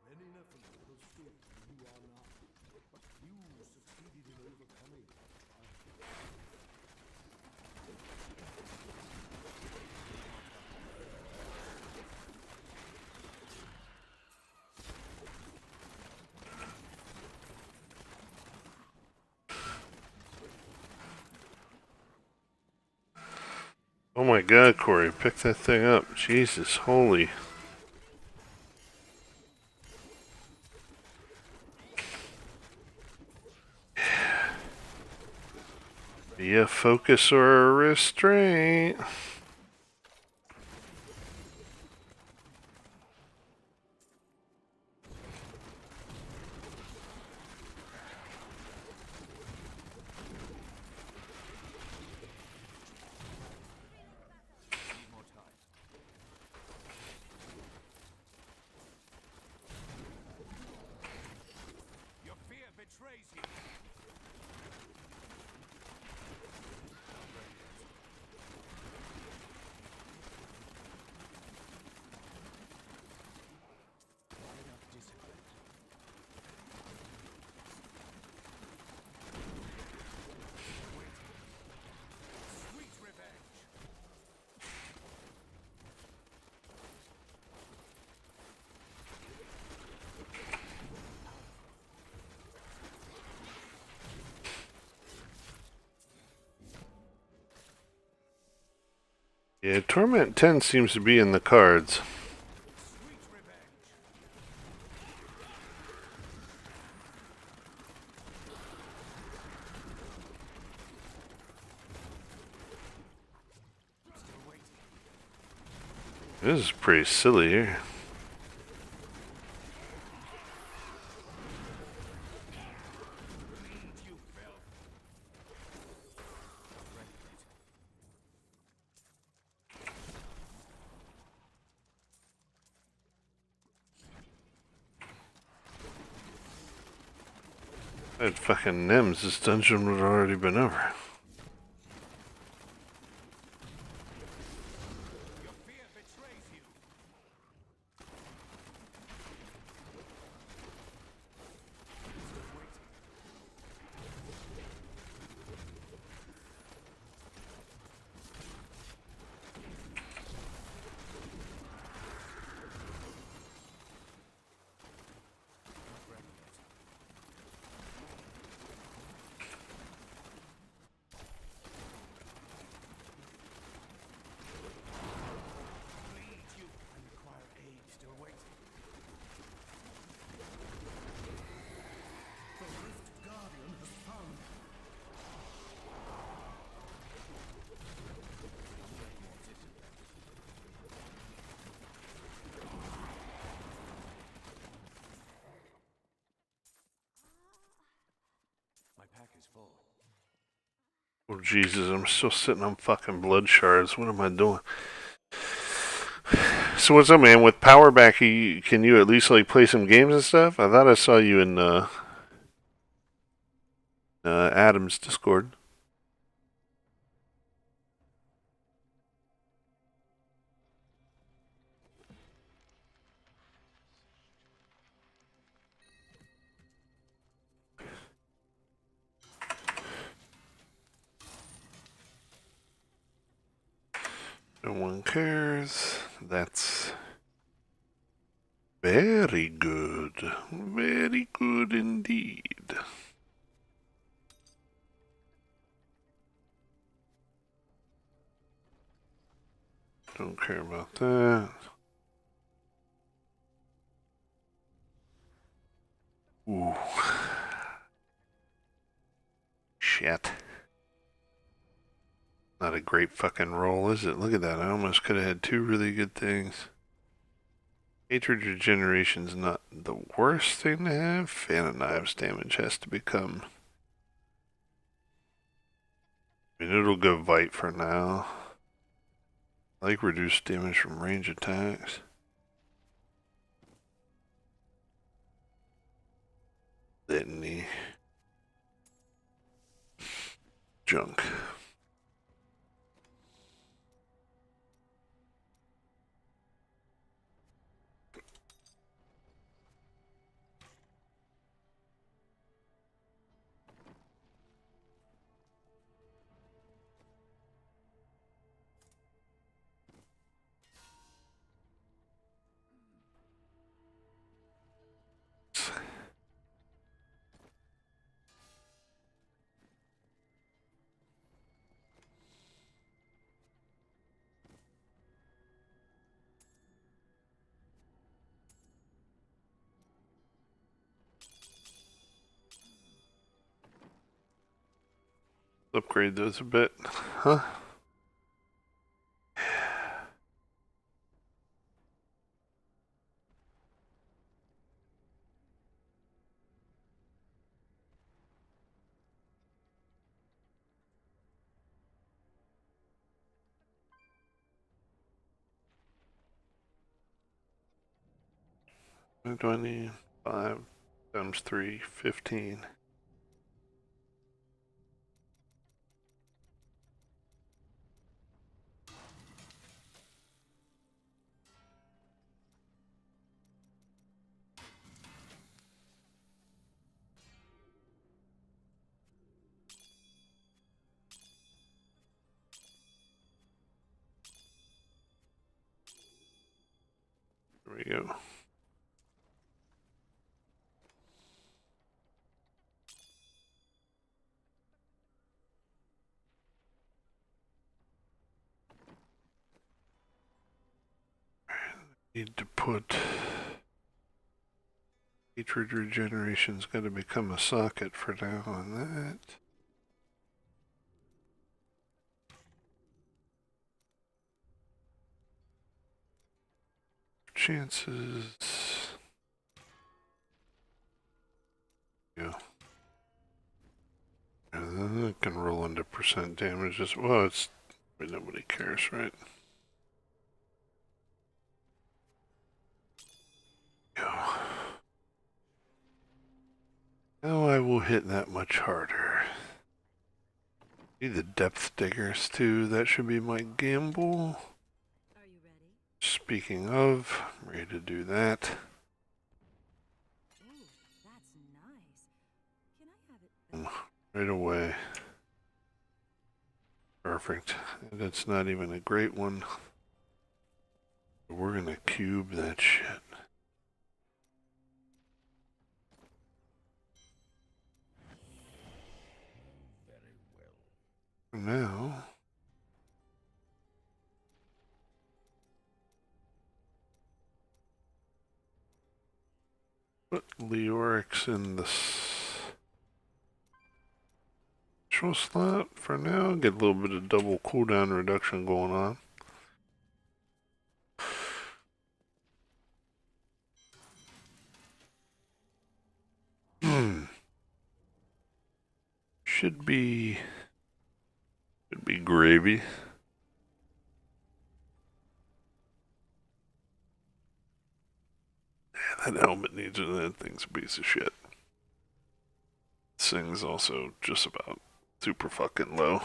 Many nephews will stood who you are now, but few succeeded in overcoming our Oh my god, Corey, pick that thing up. Jesus, holy. Be a focus or a restraint. Your fear betrays you. Sweet revenge. Yeah, Torment 10 seems to be in the cards. Sweet revenge. Still waiting. This is pretty silly here. You fell. If I had fucking Nims, this dungeon would have already been over. Your fear betrays you. Still waiting. Bleed you and require aid. Still waiting. The Rift Guardian has found. My pack is full. Oh Jesus, I'm still sitting on fucking blood shards. What am I doing? So what's up, man? With power back, can you at least like play some games and stuff? I thought I saw you in Adam's Discord. No one cares. That's very good. Very good indeed. Don't care about that. Ooh. Shit. Not a great fucking roll, is it? Look at that. I almost could have had two really good things. Hatred Regeneration's not the worst thing to have. Fan of Knives damage has to become... I mean, it'll go Vite for now. I like reduced damage from range attacks. Litany. Junk. upgrade those a bit. Huh? $25 times 3, 15. There we go. Need to put hatred regeneration's got to become a socket for now on that. Chances. Yeah. And then it can roll into percent damage as well. It's nobody cares, right? Go. Now I will hit that much harder. Need the depth diggers too. That should be my gamble. Are you ready? Speaking of, I'm ready to do that. Ooh, that's nice. Can I have it? Right away. Perfect. And it's not even a great one. We're gonna cube that shit. Very well. For now. Put Leorix in the special slot for now. Get a little bit of double cooldown reduction going on. Should be gravy. Yeah, that helmet needs it. That thing's a piece of shit. This thing's also just about super fucking low.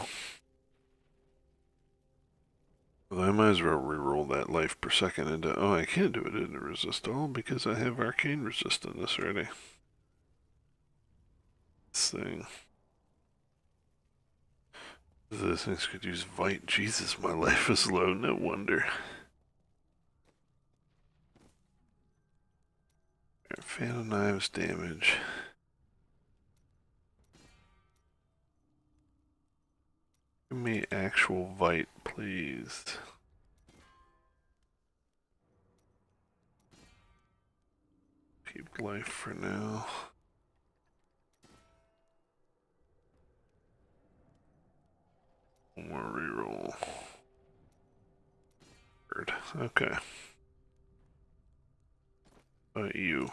Well, I might as well reroll that life per second into. Oh, I can't do it into resist all because I have arcane resist in this already. This thing. Those things could use Vite. Jesus, my life is low. No wonder. Fan of Knives damage. Give me actual Vite, please. Keep life for now. One more reroll. Okay. You.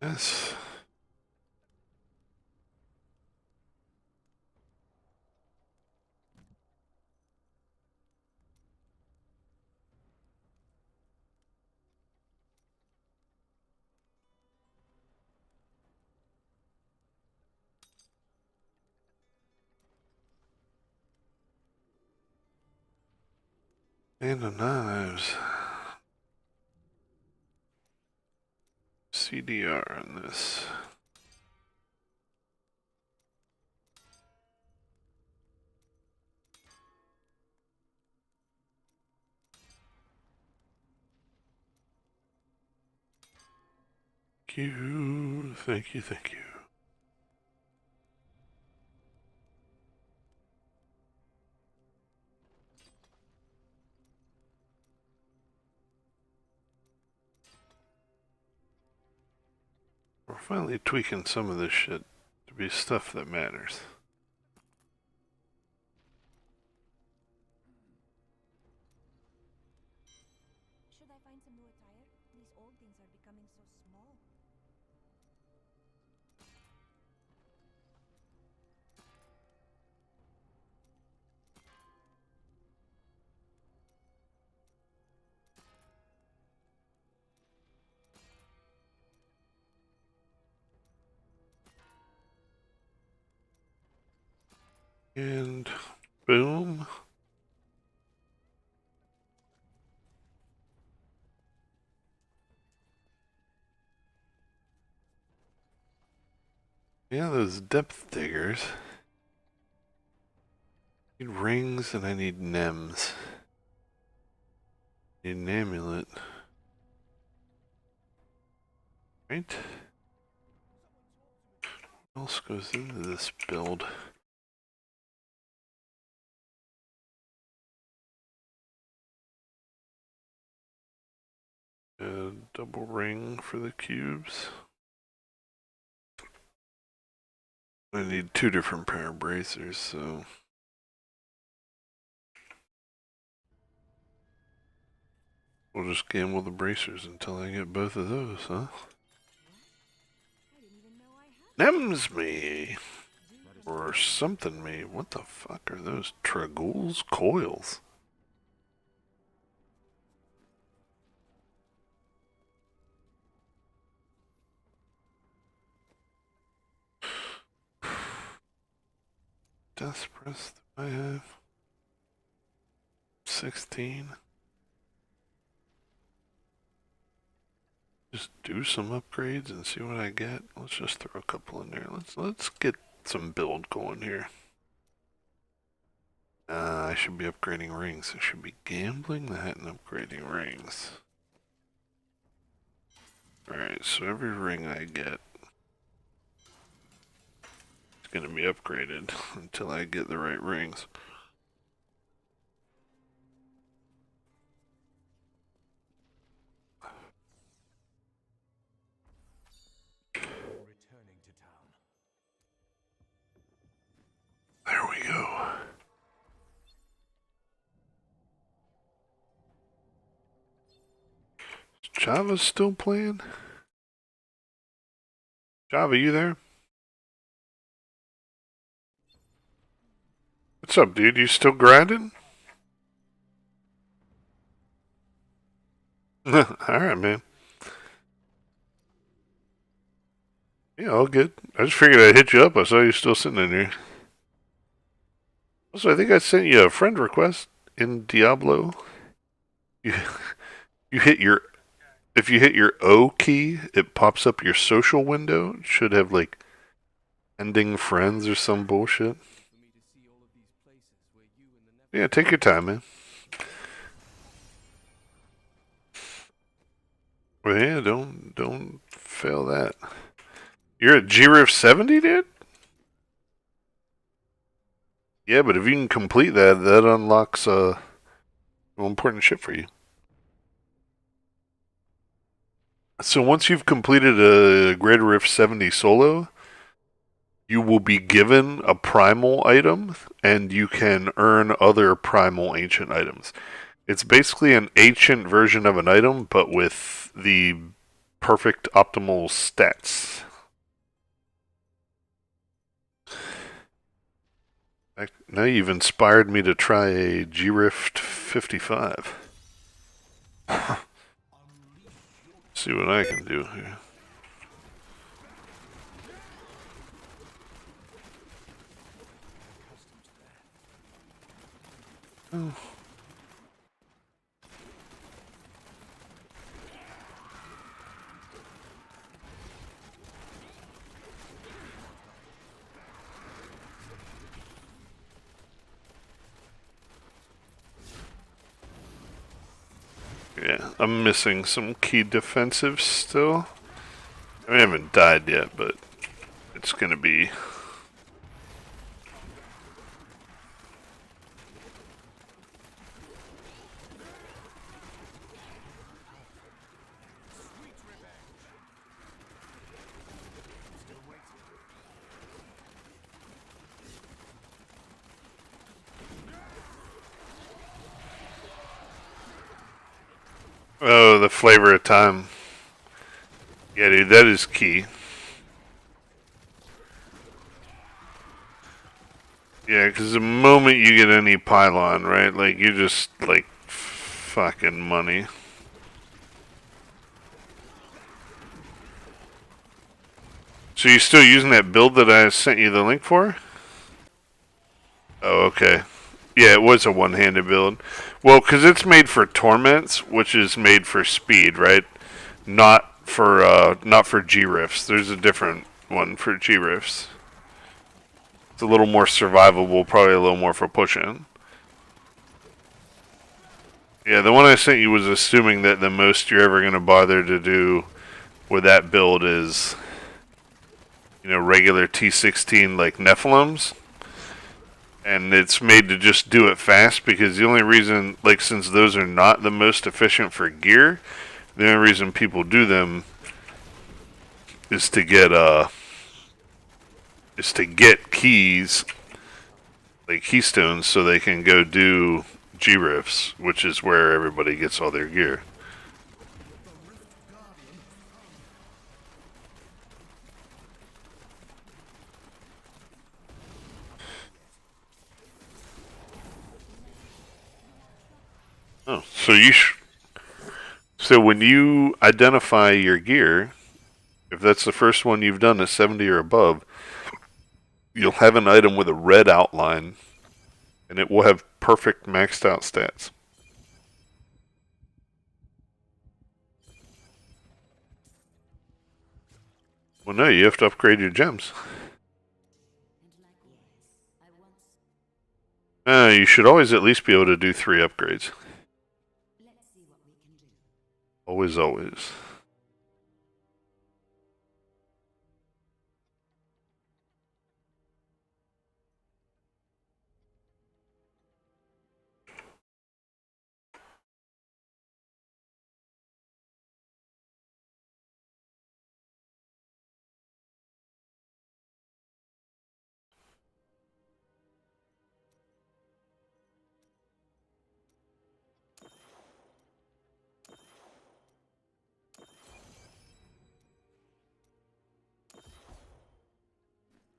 Yes. And the knives. CDR on this. Thank you. Thank you, thank you. We're finally tweaking some of this shit to be stuff that matters. Should I find some new attire? These old things are becoming so small. And boom. Yeah, those depth diggers. I need rings and I need nems. Need an amulet. Right? What else goes into this build? A double ring for the cubes. I need 2 different pair of bracers, so we'll just gamble the bracers until I get both of those, huh? I didn't even know I had. Nems me! Or something me. What the fuck are those? Tragul's coils? Death press do I have? 16. Just do some upgrades and see what I get. Let's just throw a couple in there. Let's get some build going here. I should be upgrading rings. I should be gambling that and upgrading rings. Alright, so every ring I get is going to be upgraded until I get the right rings. Returning to town. There we go. Is Java still playing? Java, you there? What's up, dude? You still grinding? Alright, man. Yeah, all good. I just figured I'd hit you up. I saw you still sitting in here. Also, I think I sent you a friend request in Diablo. You, you hit your... If you hit your O key, it pops up your social window. It should have, like, ending friends or some bullshit. Yeah, take your time, man. Well, yeah, don't fail that. You're at GRIF 70, dude? Yeah, but if you can complete that, that unlocks important shit for you. So once you've completed a Greater Rift 70 solo, you will be given a primal item, and you can earn other primal ancient items. It's basically an ancient version of an item, but with the perfect optimal stats. Now you've inspired me to try a G-Rift 55. See what I can do here. Oh. Yeah, I'm missing some key defensives still. I haven't died yet, but it's gonna be... the flavor of time. Yeah, dude, that is key. Yeah, because the moment you get any pylon, right, like, you just, like, fucking money. So you still using that build that I sent you the link for? Oh, okay. Yeah, it was a one-handed build. Well, because it's made for torments, which is made for speed, right? Not for G rifts. There's a different one for G rifts. It's a little more survivable, probably a little more for pushing. Yeah, the one I sent you was assuming that the most you're ever going to bother to do with that build is, you know, regular T16 like Nephilims. And it's made to just do it fast because the only reason, like, since those are not the most efficient for gear, the only reason people do them is to get keys, like keystones, so they can go do G rifts, which is where everybody gets all their gear. Oh, so when you identify your gear, if that's the first one you've done at 70 or above, you'll have an item with a red outline, and it will have perfect maxed out stats. Well, no, you have to upgrade your gems. You should always at least be able to do 3 upgrades. Always, always.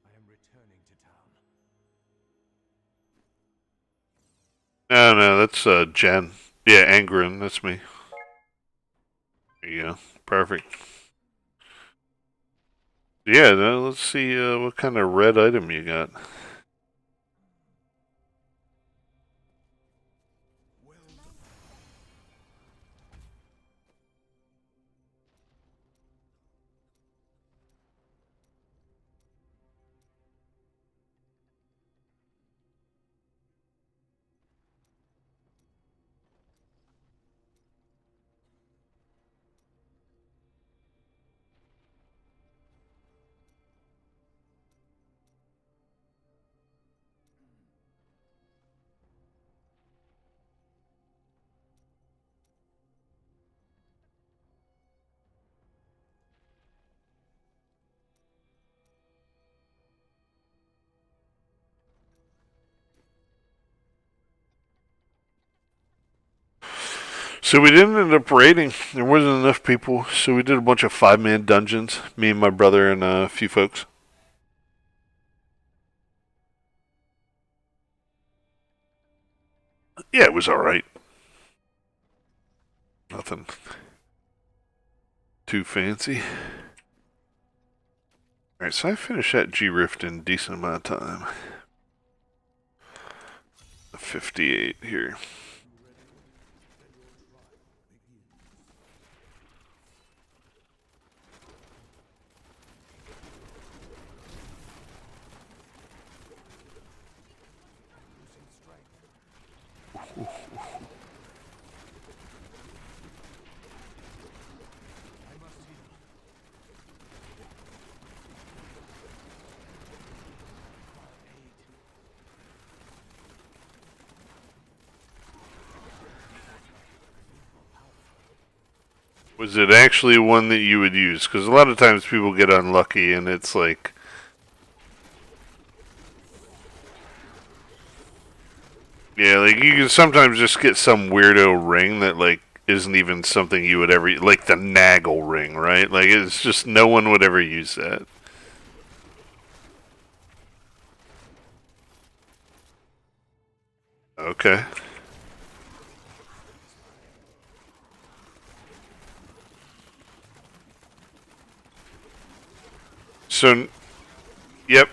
I am returning to town. No, that's Jen. Yeah, Angren, that's me. There you go. Perfect. Yeah, now let's see what kind of red item you got. So we didn't end up raiding. There wasn't enough people, so we did a bunch of 5-man dungeons. Me and my brother and a few folks. Yeah, it was alright. Nothing too fancy. Alright, so I finished that G Rift in a decent amount of time. 58 here. Was it actually one that you would use? Because a lot of times people get unlucky and it's like... Yeah, like you can sometimes just get some weirdo ring that like isn't even something you would ever like the Naggle ring, right? Like it's just no one would ever use that. Okay. So, yep.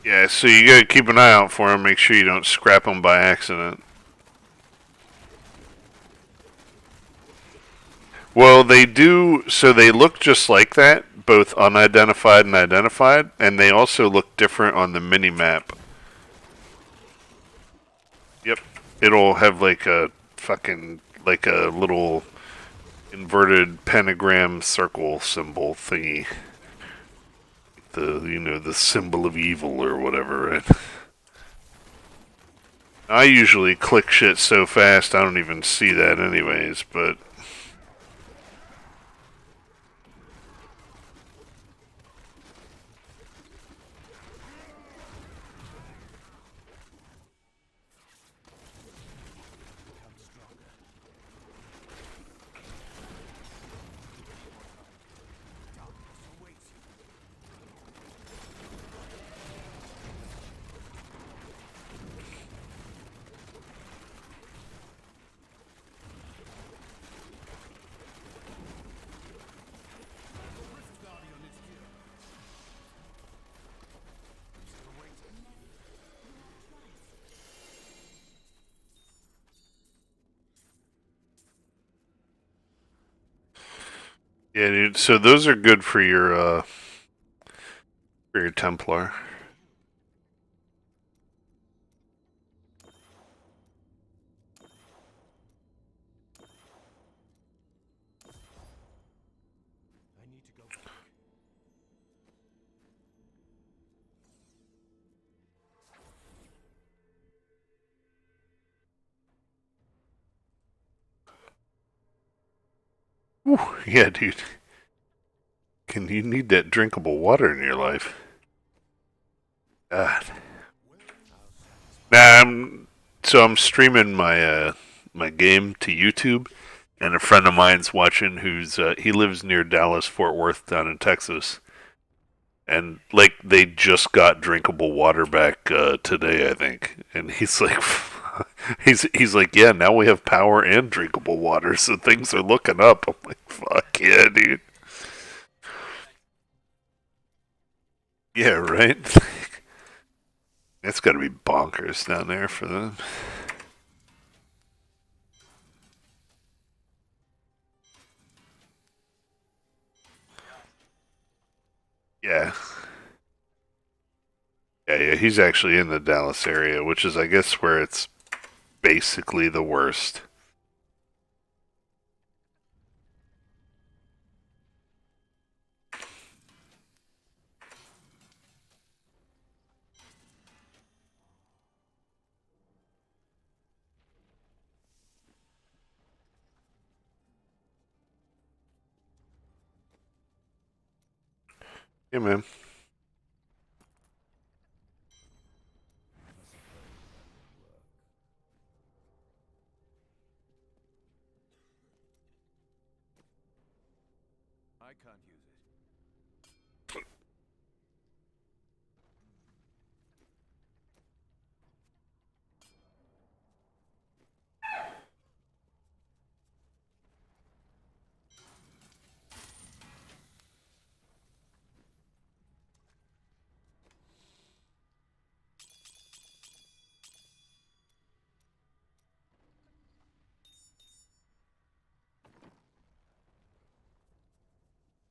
Yeah, so you gotta keep an eye out for them. Make sure you don't scrap them by accident. Well, they do. So they look just like that, both unidentified and identified, and they also look different on the mini map. Yep. It'll have like a fucking like a little inverted pentagram circle symbol thingy. The symbol of evil or whatever, right? I usually click shit so fast I don't even see that anyways, but yeah, dude. So those are good for your Templar. I need to go back. Whew, yeah, dude. Can you need that drinkable water in your life? God. Nah, I'm streaming my game to YouTube, and a friend of mine's watching. Who's he lives near Dallas Fort Worth down in Texas, and like they just got drinkable water back today, I think. And he's like, he's like, yeah, now we have power and drinkable water, so things are looking up. I'm like, fuck yeah, dude. Yeah, right. That's got to be bonkers down there for them. Yeah. Yeah, he's actually in the Dallas area, which is, I guess, where it's basically the worst. Yeah, man. I can't use it.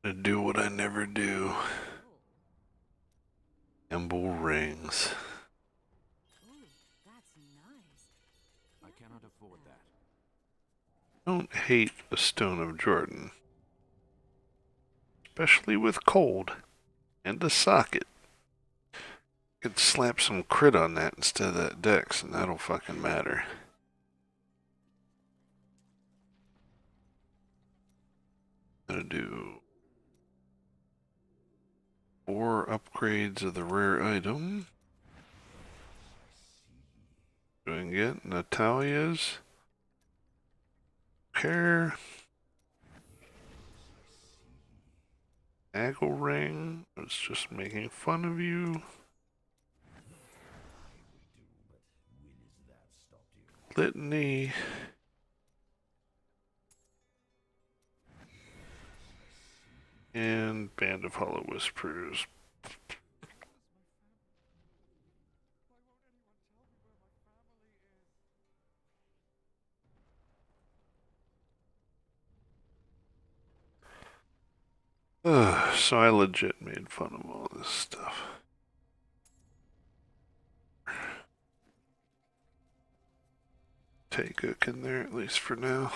To do what I never do. Emble rings. Ooh, that's nice. I cannot afford that. Don't hate a Stone of Jordan. Especially with cold. And a socket. Could slap some crit on that instead of that dex, and that'll fucking matter. Gonna do 4 upgrades of the rare item. Go and get Natalia's. care. Haggle ring. I was just making fun of you. Litany. And Band of Hollow Whispers. So I legit made fun of all this stuff. Take Ook in there, at least for now.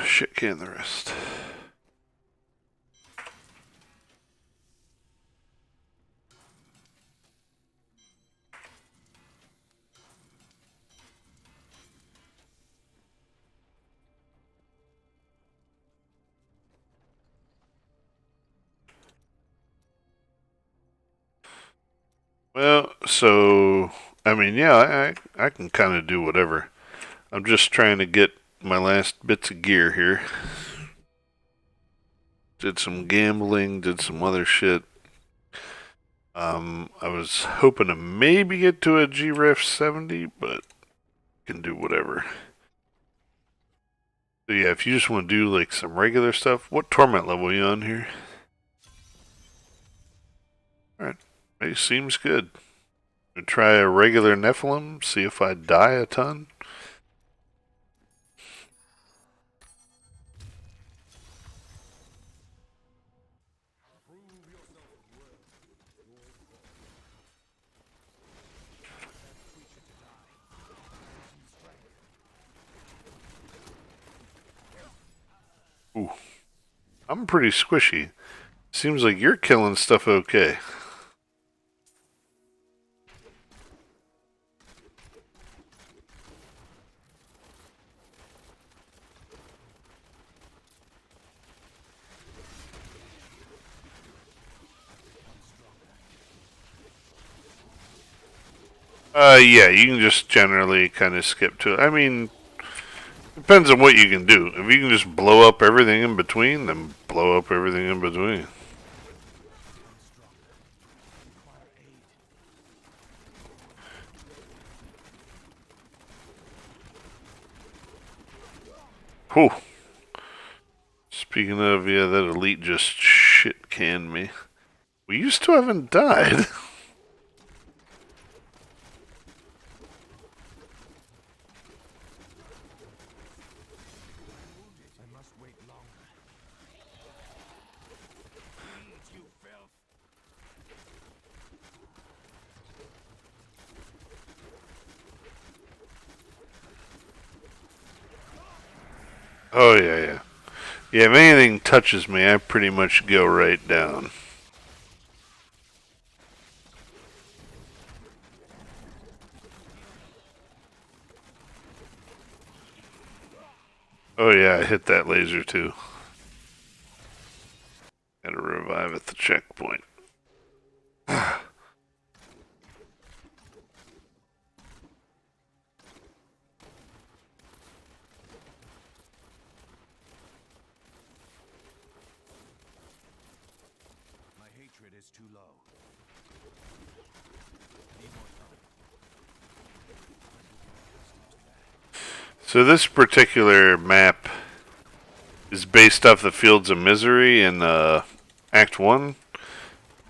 Shit can the rest. Well, so I mean, yeah, I can kind of do whatever. I'm just trying to get my last bits of gear here. Did some gambling, did some other shit. I was hoping to maybe get to a GREF 70, but can do whatever. So yeah, if you just want to do like some regular stuff, what torment level are you on here? Alright, it seems good. I'll try a regular Nephilim, see if I die a ton. Ooh. I'm pretty squishy. Seems like you're killing stuff okay. Yeah, you can just generally kind of skip to it. I mean, depends on what you can do. If you can just blow up everything in between, then blow up everything in between. Whew. Speaking of, yeah, that elite just shit canned me. We used to haven't died. Oh, yeah, yeah. Yeah, if anything touches me, I pretty much go right down. Oh, yeah, I hit that laser too. Gotta revive at the checkpoint. My hatred is too low. So this particular map is based off the Fields of Misery in Act 1.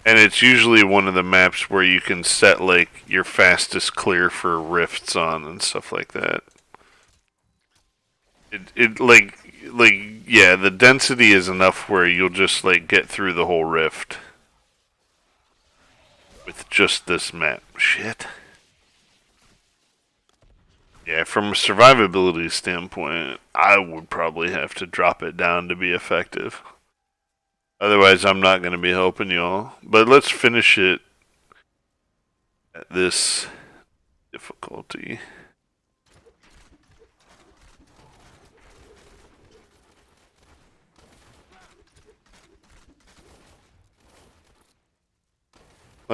And it's usually one of the maps where you can set like your fastest clear for rifts on and stuff like that. It like yeah, the density is enough where you'll just like get through the whole rift with just this map. Shit. Yeah, from a survivability standpoint, I would probably have to drop it down to be effective. Otherwise, I'm not going to be helping y'all. But let's finish it at this difficulty.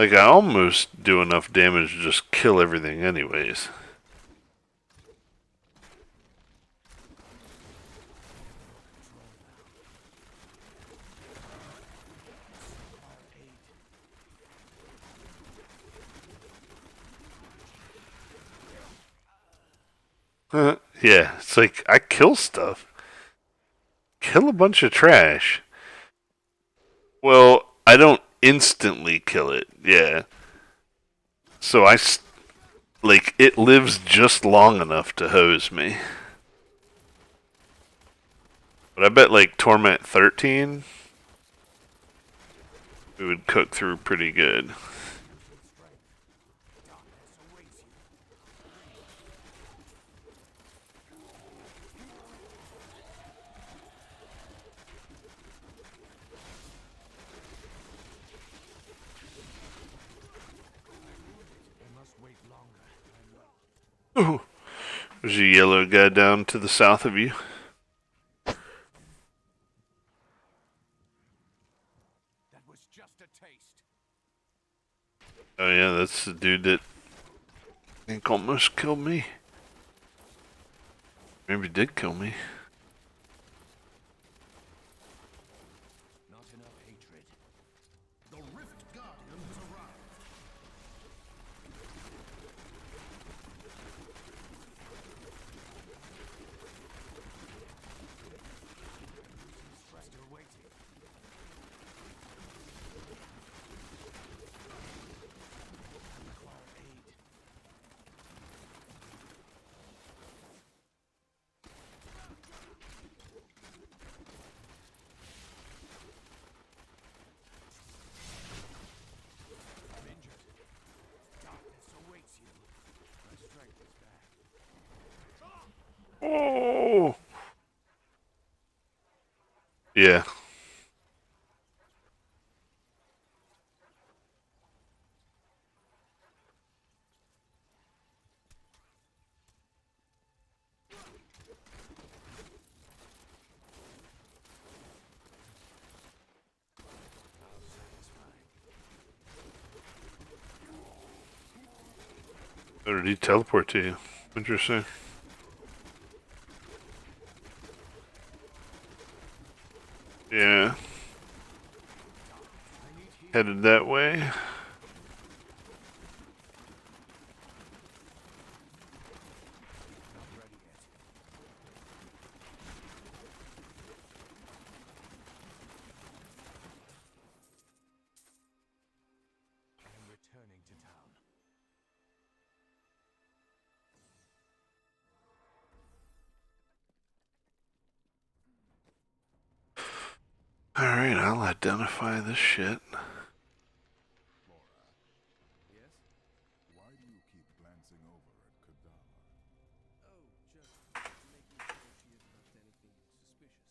Like, I almost do enough damage to just kill everything anyways. Yeah, it's like, I kill stuff. Kill a bunch of trash. Well, I don't instantly kill it, yeah. So like, it lives just long enough to hose me. But I bet, like, Torment 13, we would cook through pretty good. Ooh. There's a yellow guy down to the south of you. That was just a taste. Oh yeah, that's the dude that I think almost killed me. Maybe did kill me. Not enough hatred. The Rift Guardian has arrived. Still waiting. Require aid. I'm injured. Darkness awaits you. My strength is back. Oh. Yeah. Or did he teleport to you? Interesting. Yeah. Headed that way. Not ready yet. I am returning to town. Alright, I'll identify this shit. Yes? Why do you keep glancing over at Kadama? Oh, just making sure she isn't up to anything suspicious.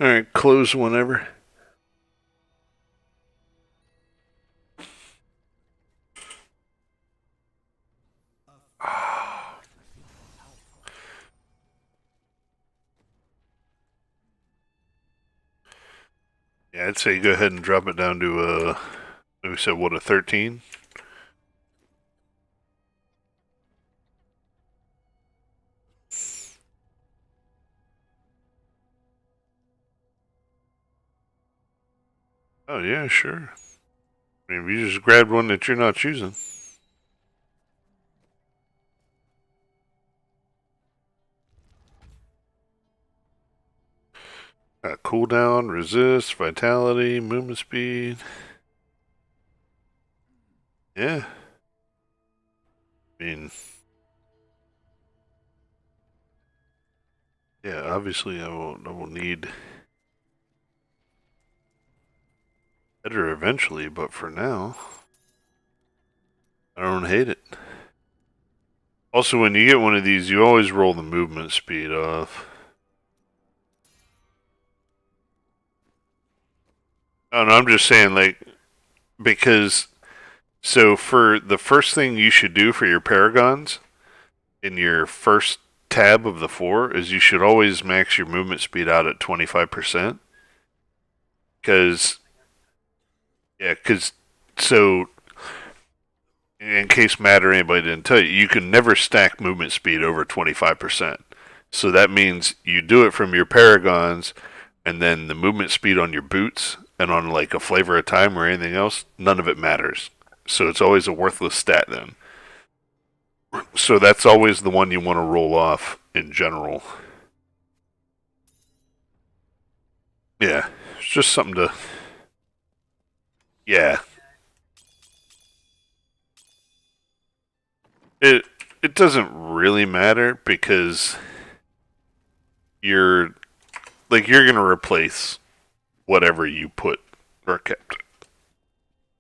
Alright, close whenever. Yeah, I'd say go ahead and drop it down to we said what, a 13? Oh yeah, sure. I mean, you just grabbed one that you're not using. Cooldown, resist, vitality, movement speed. Yeah. I mean, yeah, obviously I will need Better eventually, but for now, I don't hate it. Also, when you get one of these, you always roll the movement speed off. Oh, no, I'm just saying, like, because, so for the first thing you should do for your paragons in your first tab of the 4 is you should always max your movement speed out at 25%. Because, yeah, because, so, in case Matt or anybody didn't tell you, you can never stack movement speed over 25%. So that means you do it from your paragons, and then the movement speed on your boots and on like a flavor of time or anything else, none of it matters. So it's always a worthless stat then. So that's always the one you want to roll off in general. Yeah, it's just something to. Yeah, it it doesn't really matter because you're you're gonna replace whatever you put or kept.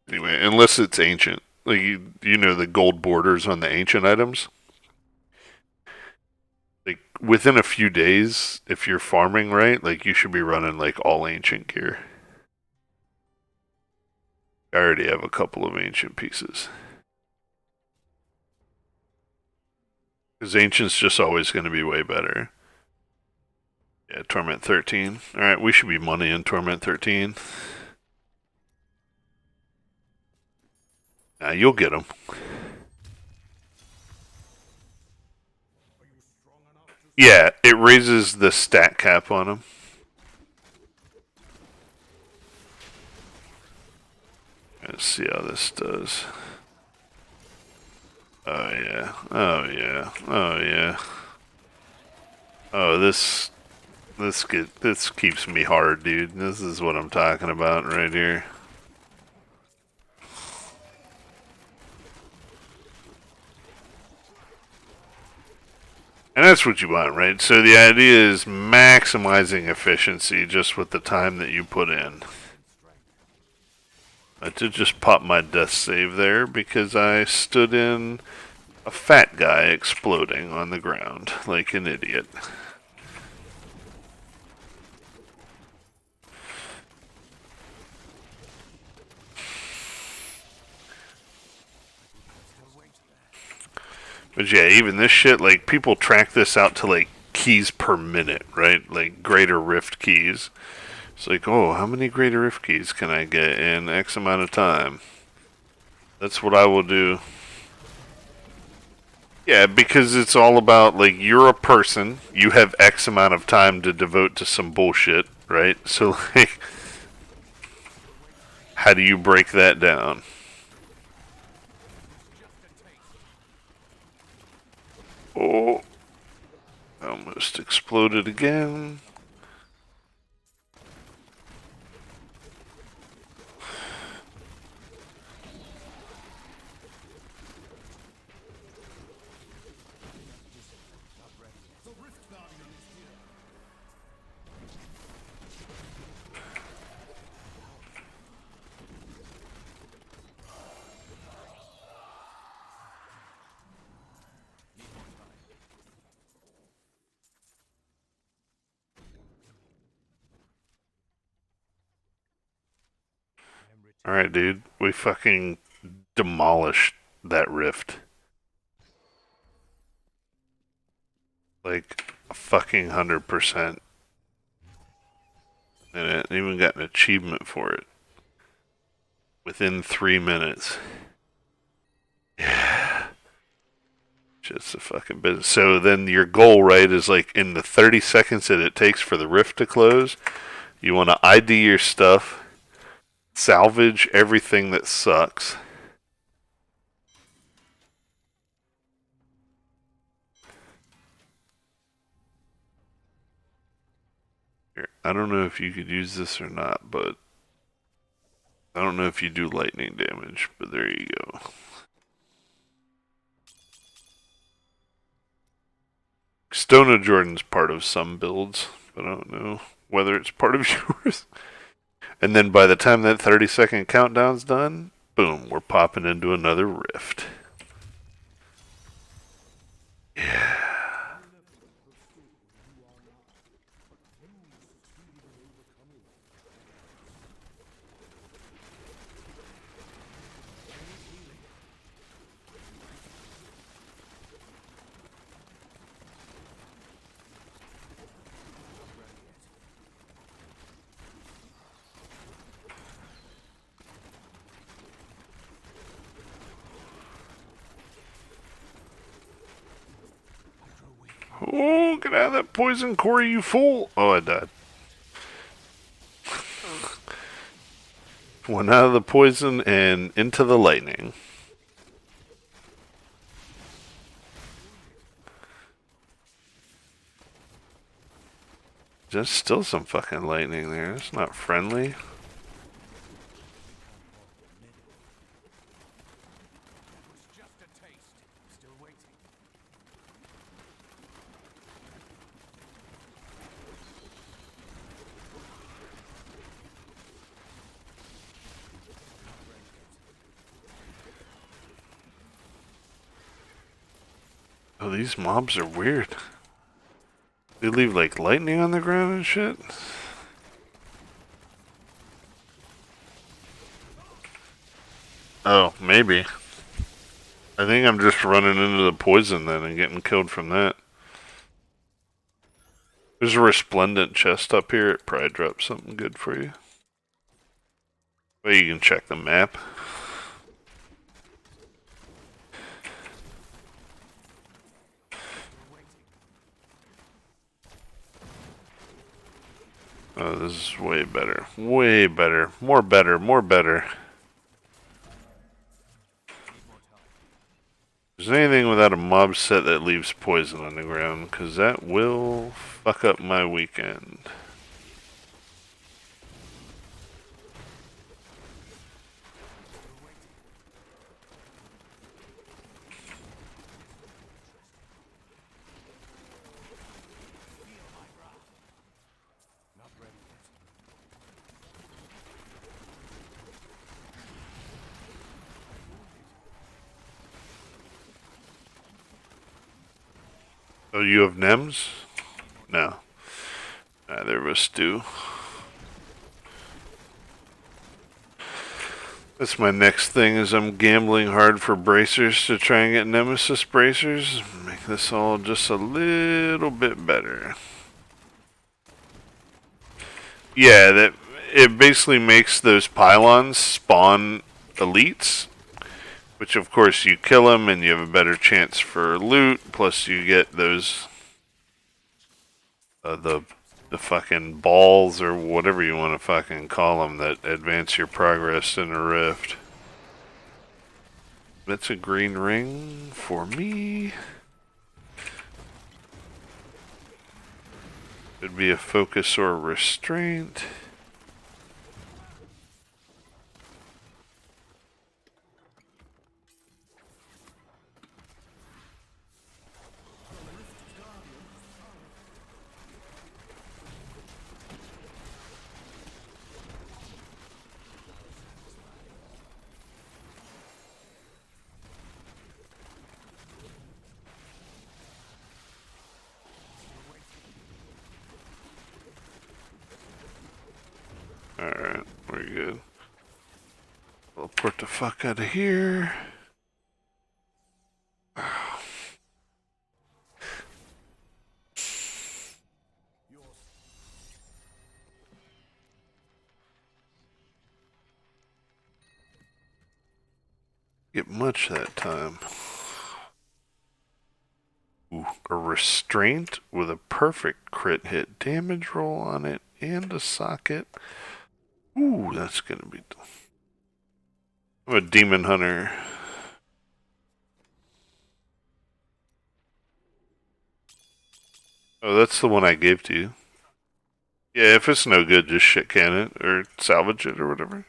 Anyway, unless it's ancient. Like you know the gold borders on the ancient items. Like within a few days, if you're farming right, like you should be running like all ancient gear. I already have a couple of ancient pieces. Because ancient's just always going to be way better. Yeah, Torment 13. Alright, we should be money in Torment 13. Nah, you'll get them. Yeah, it raises the stat cap on them. Let's see how this does. Oh yeah. Oh yeah. Oh yeah. Oh, this keeps me hard, dude. This is what I'm talking about right here. And that's what you want, right? So the idea is maximizing efficiency just with the time that you put in. I did just pop my death save there because I stood in a fat guy exploding on the ground like an idiot. But yeah, even this shit, like, people track this out to, like, keys per minute, right? Like, greater rift keys. It's like, oh, how many greater rift keys can I get in X amount of time? That's what I will do. Yeah, because it's all about, like, you're a person, you have X amount of time to devote to some bullshit, right? So, like, how do you break that down? Oh, almost exploded again. Alright, dude. We fucking demolished that rift. Like, a fucking 100%. And it even got an achievement for it. Within 3 minutes. Yeah. Just a fucking business. So then your goal, right, is like in the 30 seconds that it takes for the rift to close, you want to ID your stuff, salvage everything that sucks. Here, I don't know if you could use this or not, but I don't know if you do lightning damage, but there you go. Stone of Jordan's part of some builds, but I don't know whether it's part of yours. And then by the time that 30-second countdown's done, boom, we're popping into another rift. Yeah. Oh, get out of that poison, Corey, you fool! Oh, I died. Went out of the poison and into the lightning. There's still some fucking lightning there. It's not friendly. Oh, these mobs are weird. They leave like lightning on the ground and shit. Oh, maybe. I think I'm just running into the poison then and getting killed from that. There's a resplendent chest up here. It probably drops something good for you. Well, you can check the map. Oh, this is way better. Way better. More better. More better. If there's anything without a mob set that leaves poison on the ground, because that will fuck up my weekend. Oh, you have NEMs? No. Neither of us do. That's my next thing is I'm gambling hard for bracers to try and get Nemesis bracers. Make this all just a little bit better. Yeah, that it basically makes those pylons spawn elites. Which of course you kill them and you have a better chance for loot. Plus you get those the fucking balls or whatever you want to fucking call them that advance your progress in a rift. That's a green ring for me. Could be a focus or a restraint. Alright, we're good. Teleport the fuck out of here. Get much that time. Ooh, a restraint with a perfect crit hit damage roll on it and a socket. Ooh, that's gonna be. I'm a demon hunter. Oh, that's the one I gave to you. Yeah, if it's no good, just shit can it or salvage it or whatever.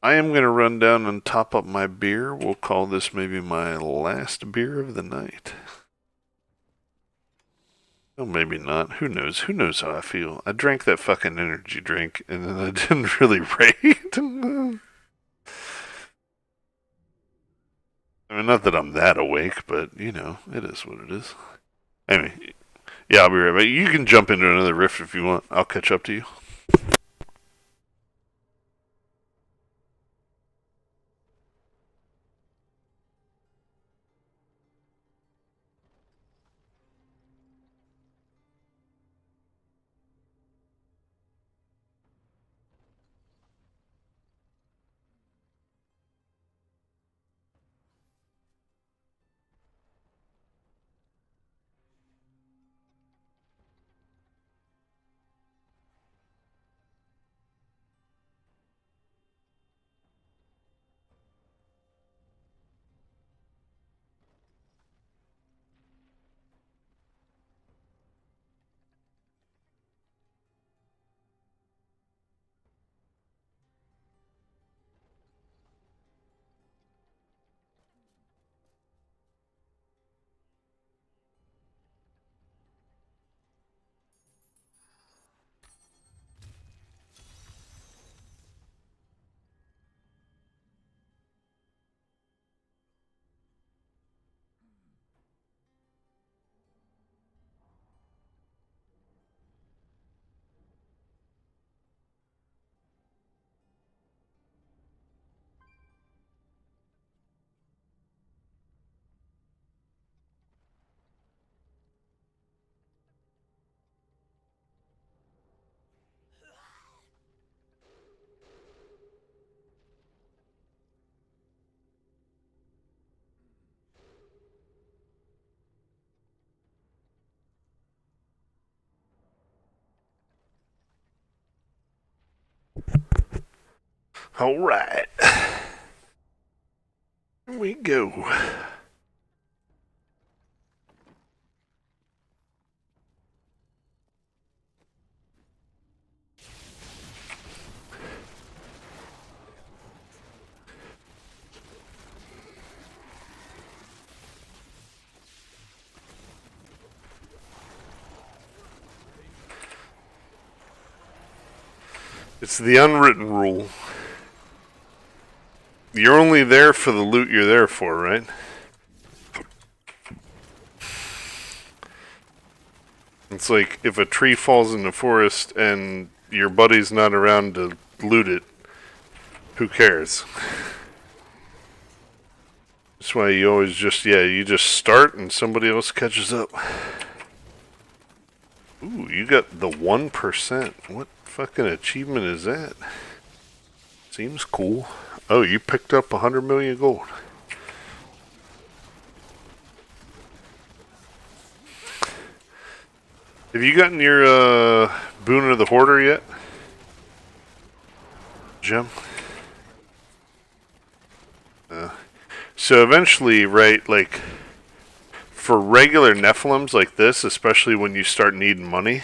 I am gonna run down and top up my beer. We'll call this maybe my last beer of the night. Oh, maybe not. Who knows? Who knows how I feel? I drank that fucking energy drink and then I didn't really rate. I mean, not that I'm that awake, but you know, it is what it is. Anyway, yeah, I'll be right back. You can jump into another rift if you want. I'll catch up to you. All right. Here we go. It's the unwritten rule. You're only there for the loot you're there for, right? It's like if a tree falls in the forest and your buddy's not around to loot it, who cares? That's why you always you just start and somebody else catches up. Ooh, you got the 1%. What fucking achievement is that? Seems cool. Oh, you picked up 100 million gold. Have you gotten your Boon of the Hoarder yet, Jim? So eventually, right, like, for regular Nephilims like this, especially when you start needing money,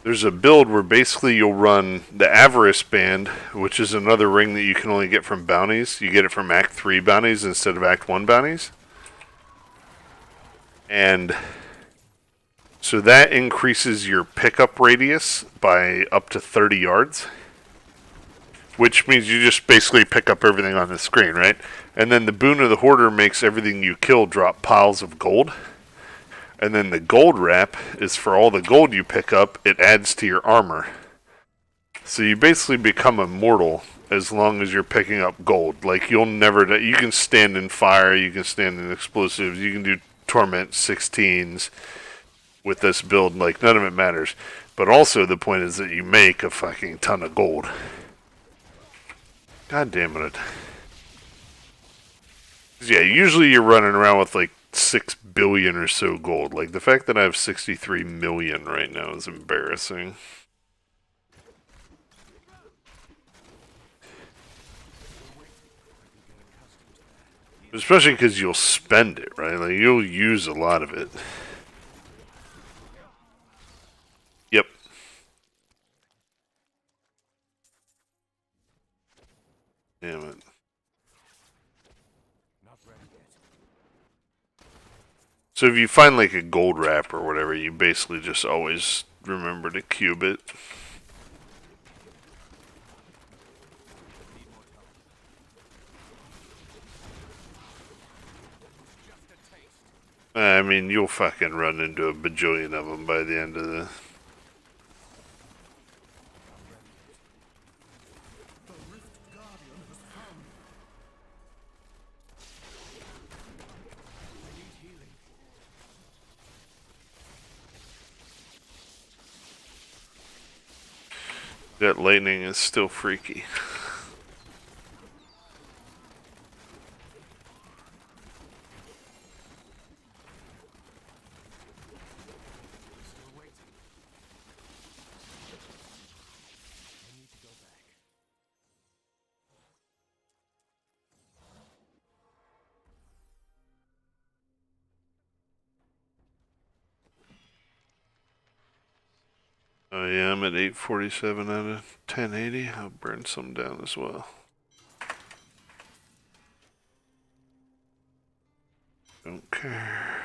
there's a build where basically you'll run the Avarice Band, which is another ring that you can only get from bounties. You get it from Act 3 bounties instead of Act 1 bounties. And so that increases your pickup radius by up to 30 yards. Which means you just basically pick up everything on the screen, right? And then the Boon of the Hoarder makes everything you kill drop piles of gold. And then the gold wrap is for all the gold you pick up, it adds to your armor. So you basically become immortal as long as you're picking up gold. Like, you'll never die. You can stand in fire, you can stand in explosives, you can do Torment 16s with this build. Like, none of it matters. But also the point is that you make a fucking ton of gold. God damn it. Yeah, usually you're running around with like 6 billion or so gold. Like, the fact that I have 63 million right now is embarrassing. Especially because you'll spend it, right? Like, you'll use a lot of it. Yep. Damn it. Not ready yet. So if you find like a gold wrap or whatever, you basically just always remember to cube it. I mean, you'll fucking run into a bajillion of them by the end of the... The Rift Guardian has come. I need healing. That lightning is still freaky. Still waiting. I need to go back. Oh yeah, I'm at 847 out of 1080. I'll burn some down as well. Don't care.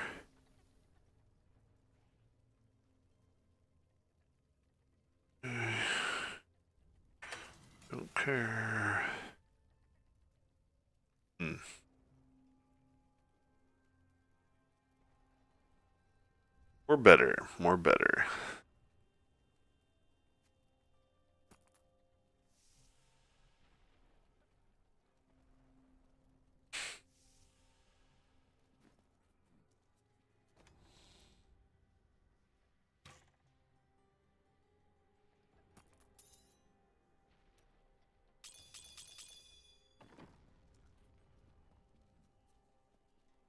Don't care. More better. More better.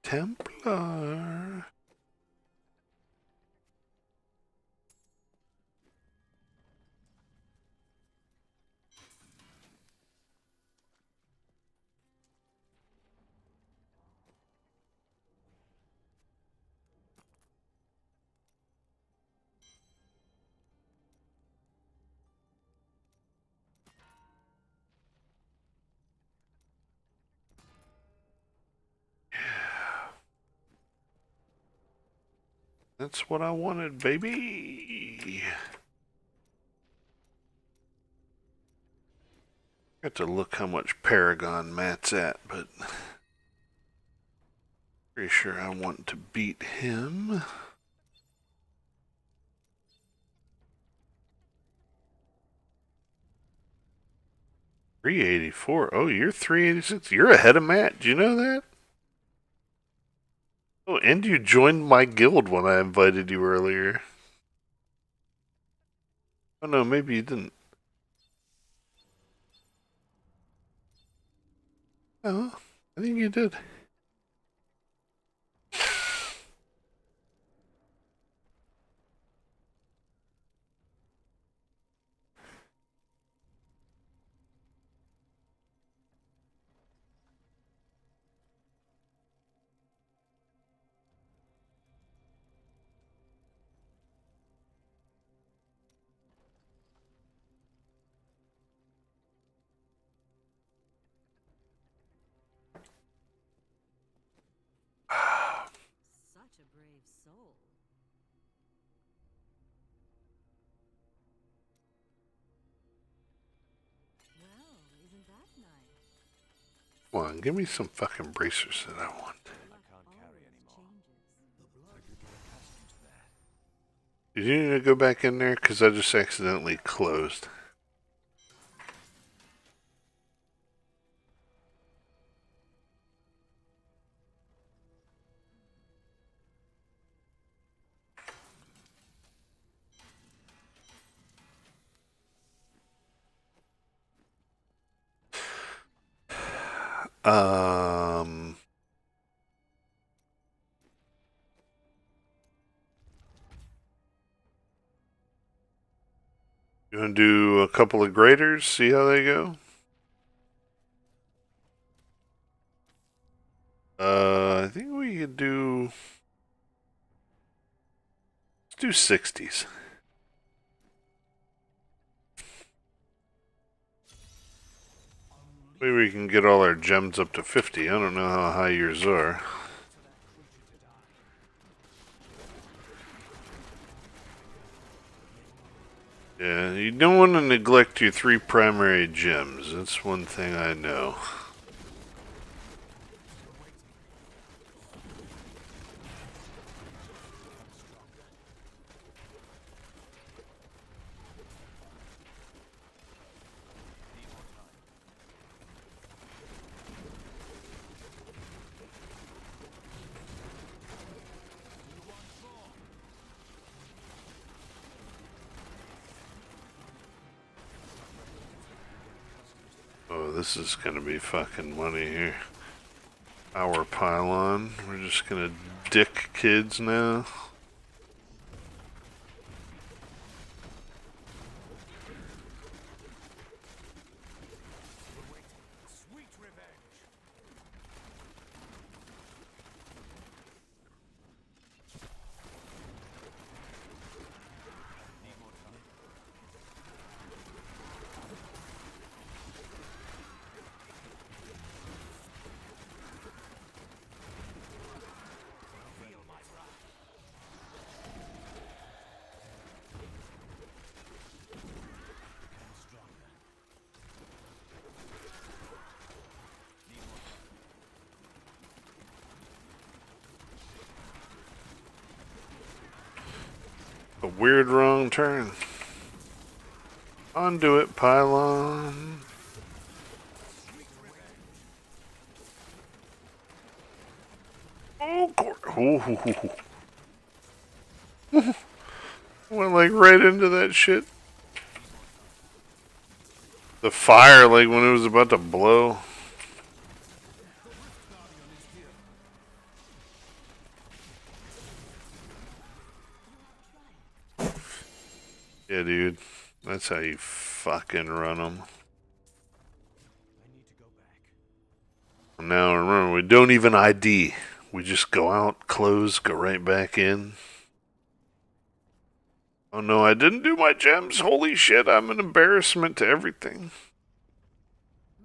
Templar. That's what I wanted, baby. Got to look how much Paragon Matt's at, but pretty sure I want to beat him. $384. Oh, you're $386. You're ahead of Matt. Do you know that? Oh, and you joined my guild when I invited you earlier. Oh no, maybe you didn't. Oh, I think you did. Such a brave soul. Well, isn't that nice? Come on, give me some fucking bracers that I want. Luck always changes. Did you need to go back in there? Because I just accidentally closed. Um, you want to do a couple of graders, see how they go? I think we could do. Let's do 60s. Maybe we can get all our gems up to 50. I don't know how high yours are. Yeah, you don't want to neglect your 3 primary gems. That's one thing I know. Oh, this is gonna be fucking money here. Power pylon. We're just gonna dick kids now. Sweet revenge. Feel my wrath. Become stronger. A weird wrong turn. Undo it, pylon. Oh, ooh. Went like right into that shit. The fire, like when it was about to blow. Yeah, dude. That's how you fucking run them. I need to go back. Now remember, we don't even ID. We just go out, close, go right back in. Oh no, I didn't do my gems. Holy shit, I'm an embarrassment to everything.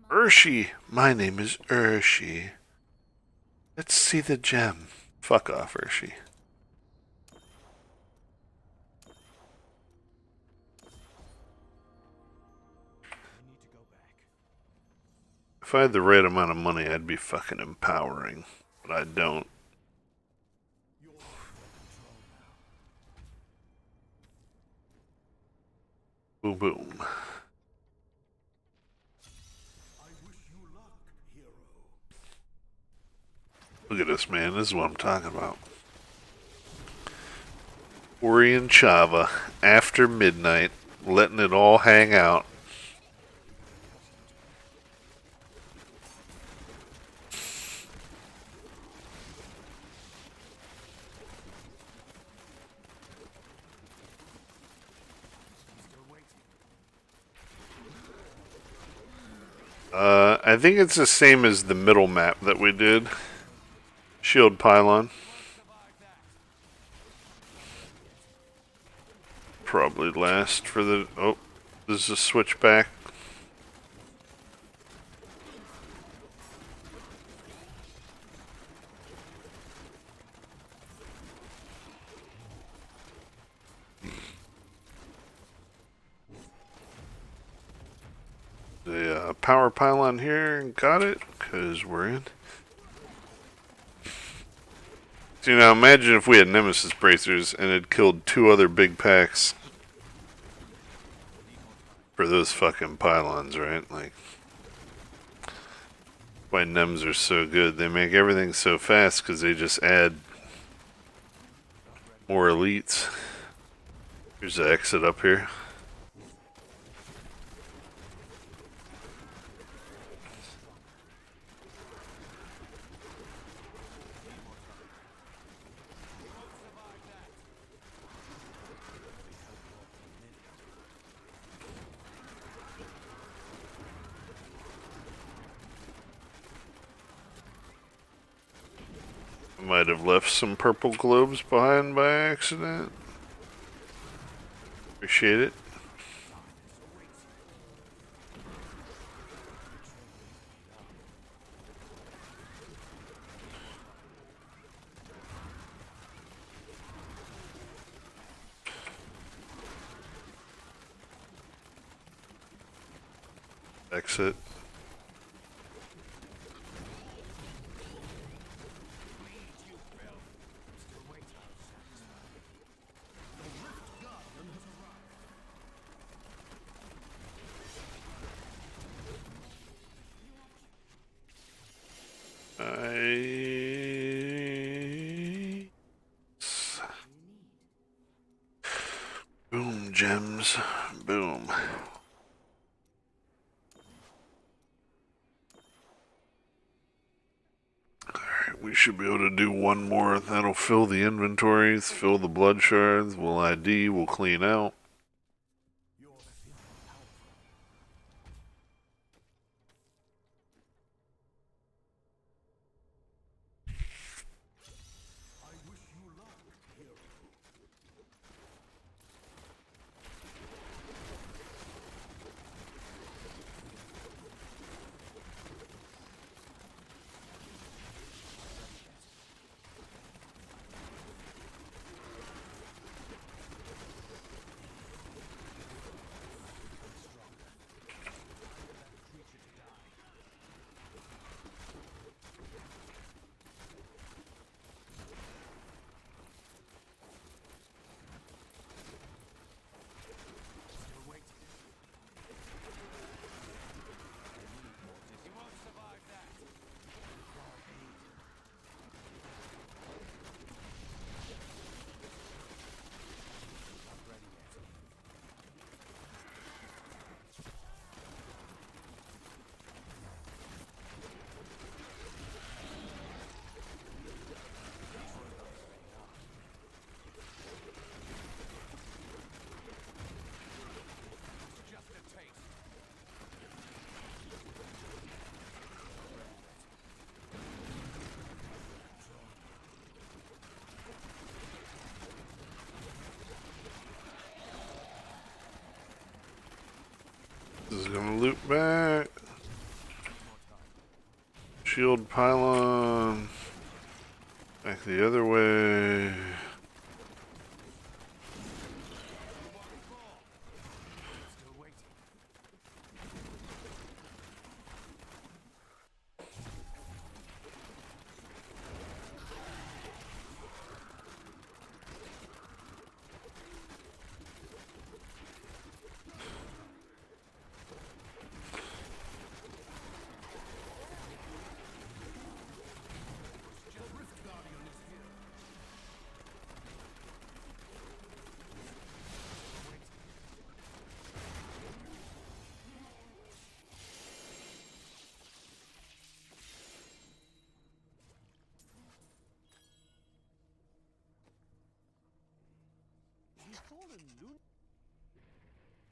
Urshi. My name is Urshi. Let's see the gem. Fuck off, Urshi. I need to go back. If I had the right amount of money, I'd be fucking empowering. But I don't. You're under control now. Boom, boom. I wish you luck, hero. Look at this, man. This is what I'm talking about. Ori and Chava, after midnight, letting it all hang out. I think it's the same as the middle map that we did. Shield pylon. Probably last for the... Oh, this is a switchback. The power pylon here, got it, because we're in. So now imagine if we had Nemesis bracers and it killed 2 other big packs for those fucking pylons, right? Like, why Nems are so good. They make everything so fast because they just add more elites. Here's the exit up here. Might have left some purple globes behind by accident. Appreciate it. Exit. Boom, gems. Boom. Alright, we should be able to do one more. That'll fill the inventories, fill the blood shards, we'll ID, we'll clean out. This is gonna loop back. Shield pylon. Back the other way.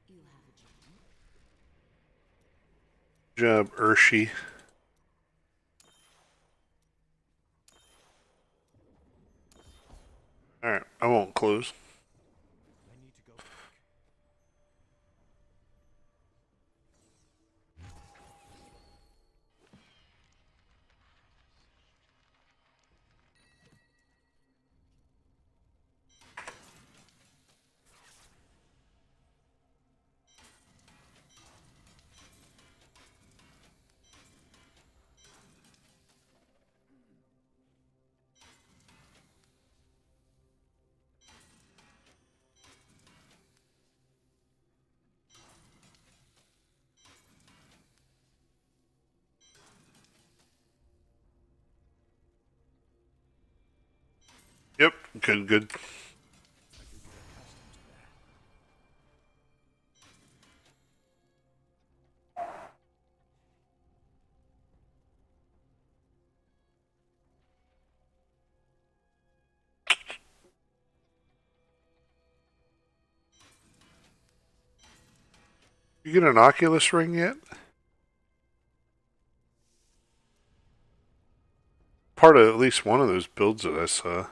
You have a gem. Good job, Urshi. Alright, I won't close. I need to go back. Yep, good, good. You get an Oculus ring yet? Part of at least one of those builds that I saw.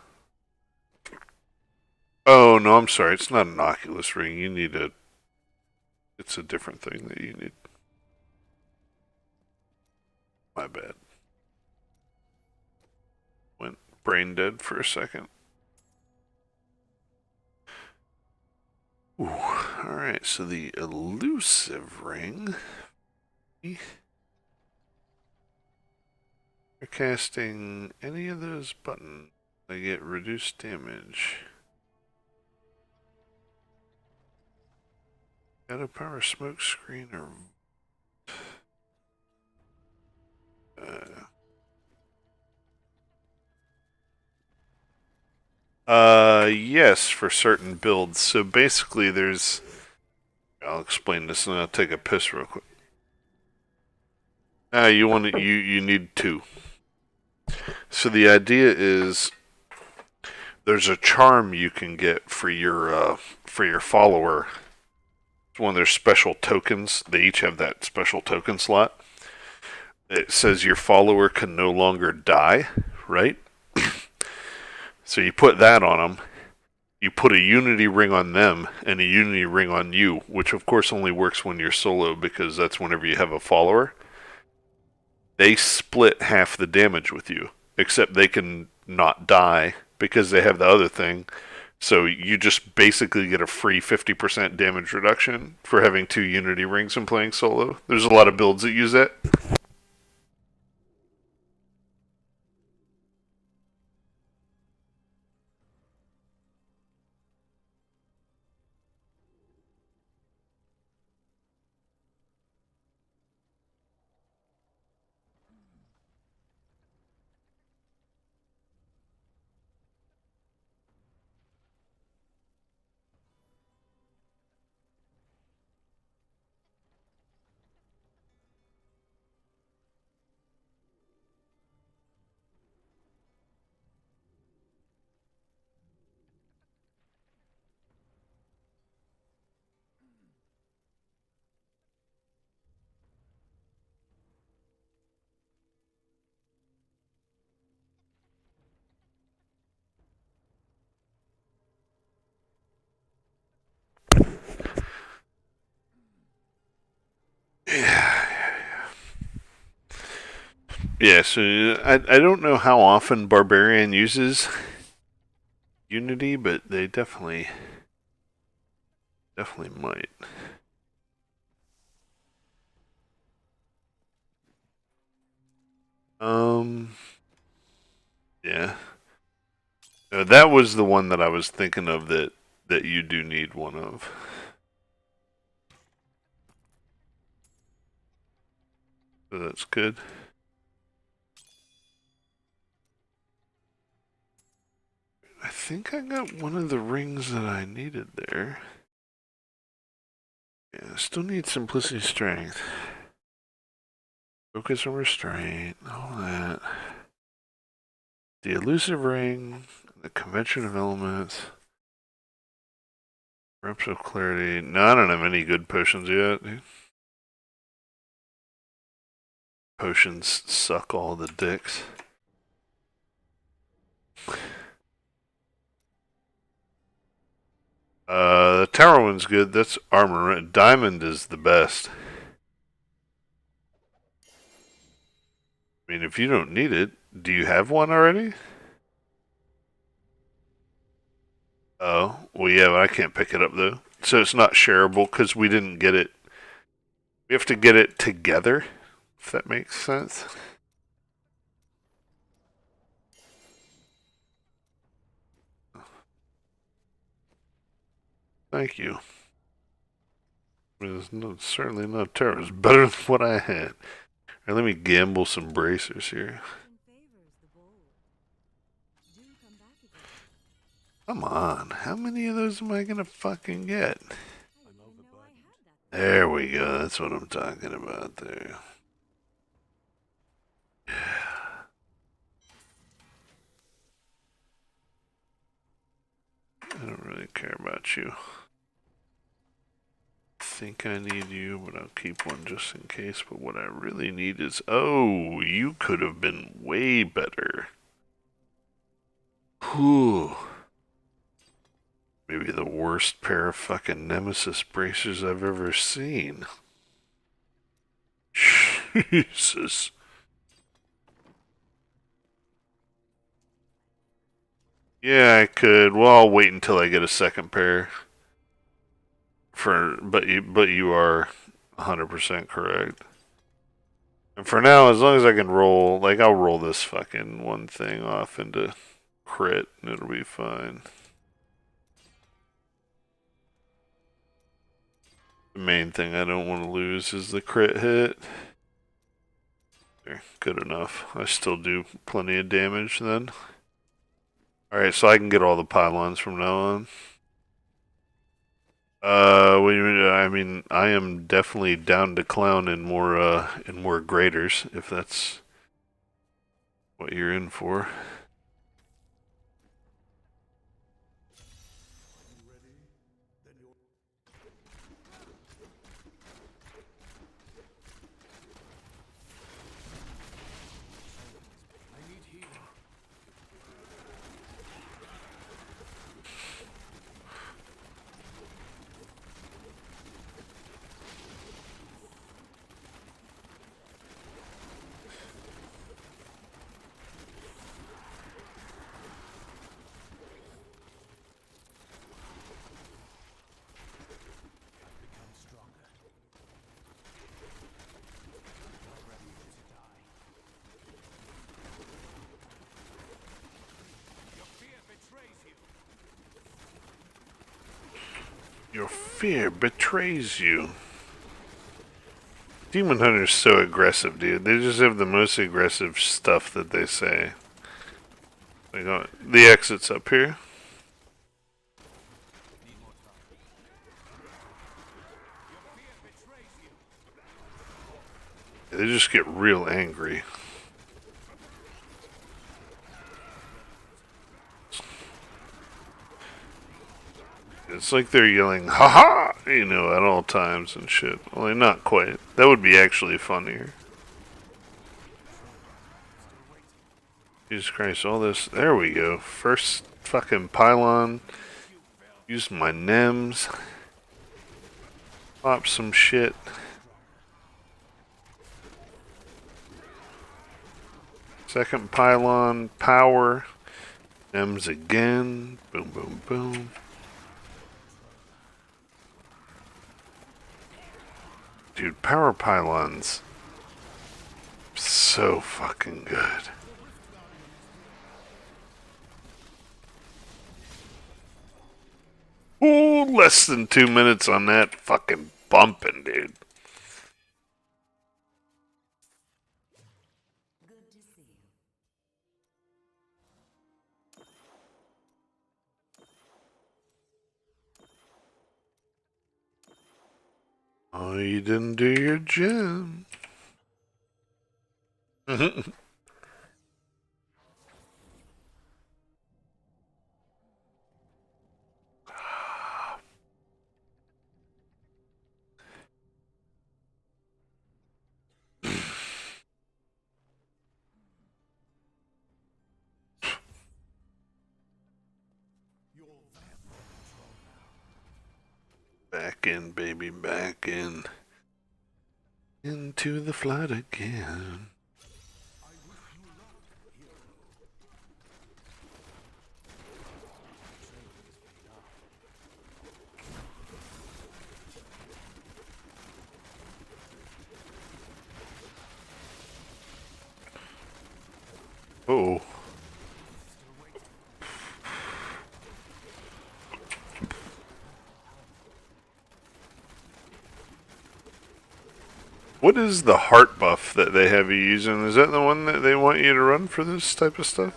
Oh, no, I'm sorry. It's not an Oculus ring. You need a... It's a different thing that you need. My bad. Went brain dead for a second. Ooh, alright, so the elusive ring You're casting any of those buttons, they get reduced damage. Got a power smoke screen or yes, for certain builds. So basically I'll explain this and I'll take a piss real quick. You need two. So the idea is there's a charm you can get for your follower. It's one of their special tokens. They each have that special token slot. It says your follower can no longer die, right? So you put that on them. You put a unity ring on them and a unity ring on you, which of course only works when you're solo because that's whenever you have a follower. They split half the damage with you, except they can not die because they have the other thing. So you just basically get a free 50% damage reduction for having two unity rings and playing solo. There's a lot of builds that use that. Yeah, so I don't know how often Barbarian uses Unity, but they definitely might. Yeah. No, that was the one that I was thinking of that you do need one of. So that's good. I think I got one of the rings that I needed there. Yeah, still need Simplicity Strength. Focus and Restraint, all that. The Elusive Ring, the Convention of Elements. Reps of Clarity. No, I don't have any good potions yet, dude. Potions suck all the dicks. The tower one's good. That's armor. Diamond is the best. I mean, if you don't need it, do you have one already? Oh, well, yeah, but I can't pick it up though. So it's not shareable because we didn't get it. We have to get it together, if that makes sense. Thank you. It's certainly not terrible. It's better than what I had. Right, let me gamble some bracers here. Come on, how many of those am I gonna fucking get? There we go, that's what I'm talking about there. I don't really care about you. I think I need you, but I'll keep one just in case. But what I really need is... Oh, you could have been way better. Whew. Maybe the worst pair of fucking Nemesis bracers I've ever seen. Jesus. Yeah, I could. Well, I'll wait until I get a second pair. But you are 100% correct. And for now, as long as I can roll, like, I'll roll this fucking one thing off into crit and it'll be fine. The main thing I don't want to lose is the crit hit. There, good enough. I still do plenty of damage then. Alright, so I can get all the pylons from now on. Wait a minute, I mean, I am definitely down to clown in more graders, if that's what you're in for. Your fear betrays you. Demon Hunter's so aggressive, dude. They just have the most aggressive stuff that they say. Like, the exit's up here. They just get real angry. It's like they're yelling, "Ha ha!" you know, at all times and shit. Only not quite. That would be actually funnier. Jesus Christ, all this. There we go. First fucking pylon. Use my NEMs. Pop some shit. Second pylon, power. NEMs again. Boom, boom, boom. Dude, power pylons. So fucking good. Ooh, less than 2 minutes on that fucking bumping, dude. Good to see you. Oh, you didn't do your gym. Back in, baby, back in. Into the flight again. Oh. What is the heart buff that they have you using? Is that the one that they want you to run for this type of stuff?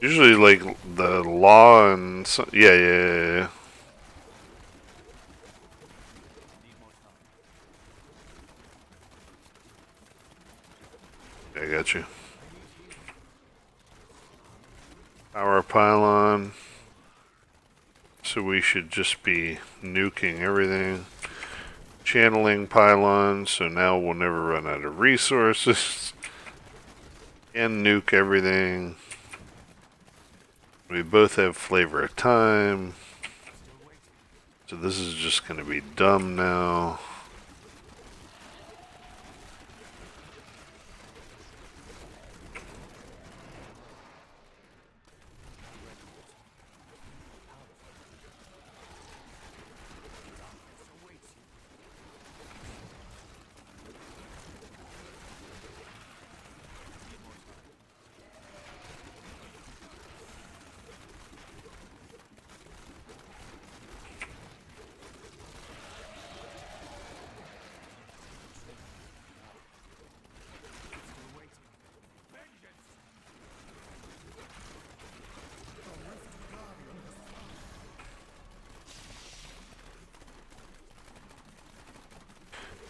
Usually, like, the law and... yeah. I got you. Power pylon. So we should just be nuking everything. Channeling pylon, so now we'll never run out of resources. And nuke everything. We both have flavor of time. So this is just going to be dumb now.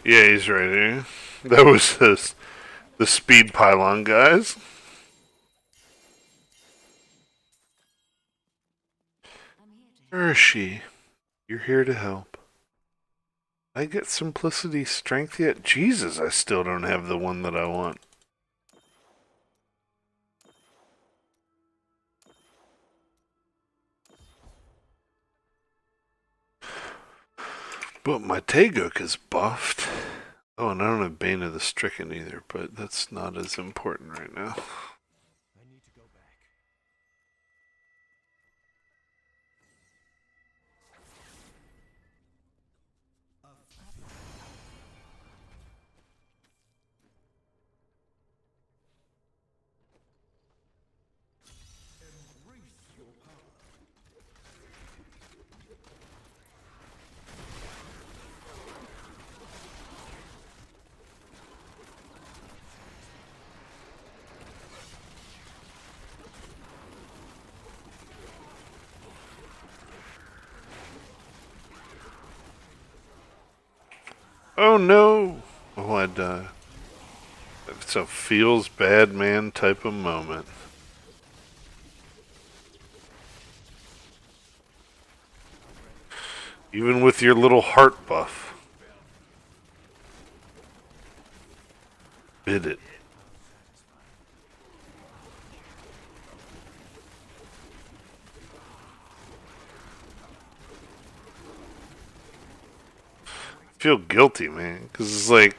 Yeah, he's right here. That was the speed pylon guys. I'm here to help. Where is she? You're here to help. I get simplicity strength yet? Jesus, I still don't have the one that I want. But my Taeguk is buffed. Oh, and I don't have Bane of the Stricken either, but that's not as important right now. I need to go back. Embrace your power. Oh no! Oh, I died. It's a feels bad man type of moment. Even with your little heart buff. Bid it. I feel guilty, man, because it's like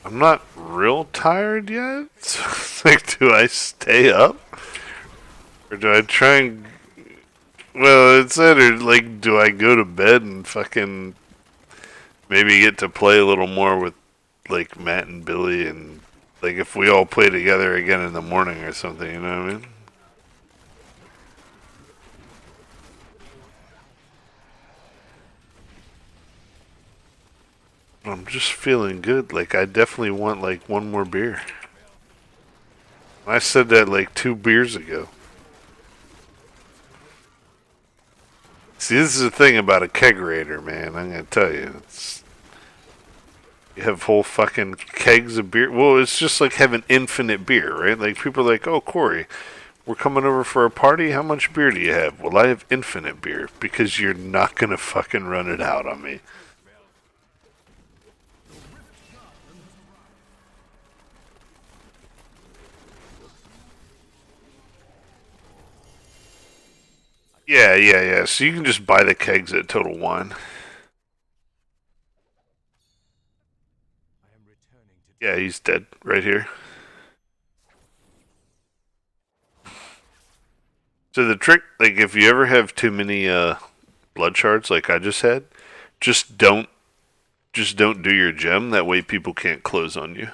I'm not real tired yet. So it's like, do I stay up or do I try and? Well, it's either like, do I go to bed and fucking maybe get to play a little more with like Matt and Billy and like if we all play together again in the morning or something, you know what I mean? I'm just feeling good. Like I definitely want like one more beer. I said that like 2 beers ago. See, this is the thing about a kegerator, man. I'm gonna tell you, you have whole fucking kegs of beer. Well, it's just like having infinite beer, right? Like people are like, "Oh, Corey, we're coming over for a party. How much beer do you have?" Well, I have infinite beer because you're not gonna fucking run it out on me. Yeah, yeah, yeah. So you can just buy the kegs at Total Wine. I am returning to Yeah, he's dead right here. So the trick, like, if you ever have too many blood shards, like I just had, just don't, just don't do your gem. That way, people can't close on you.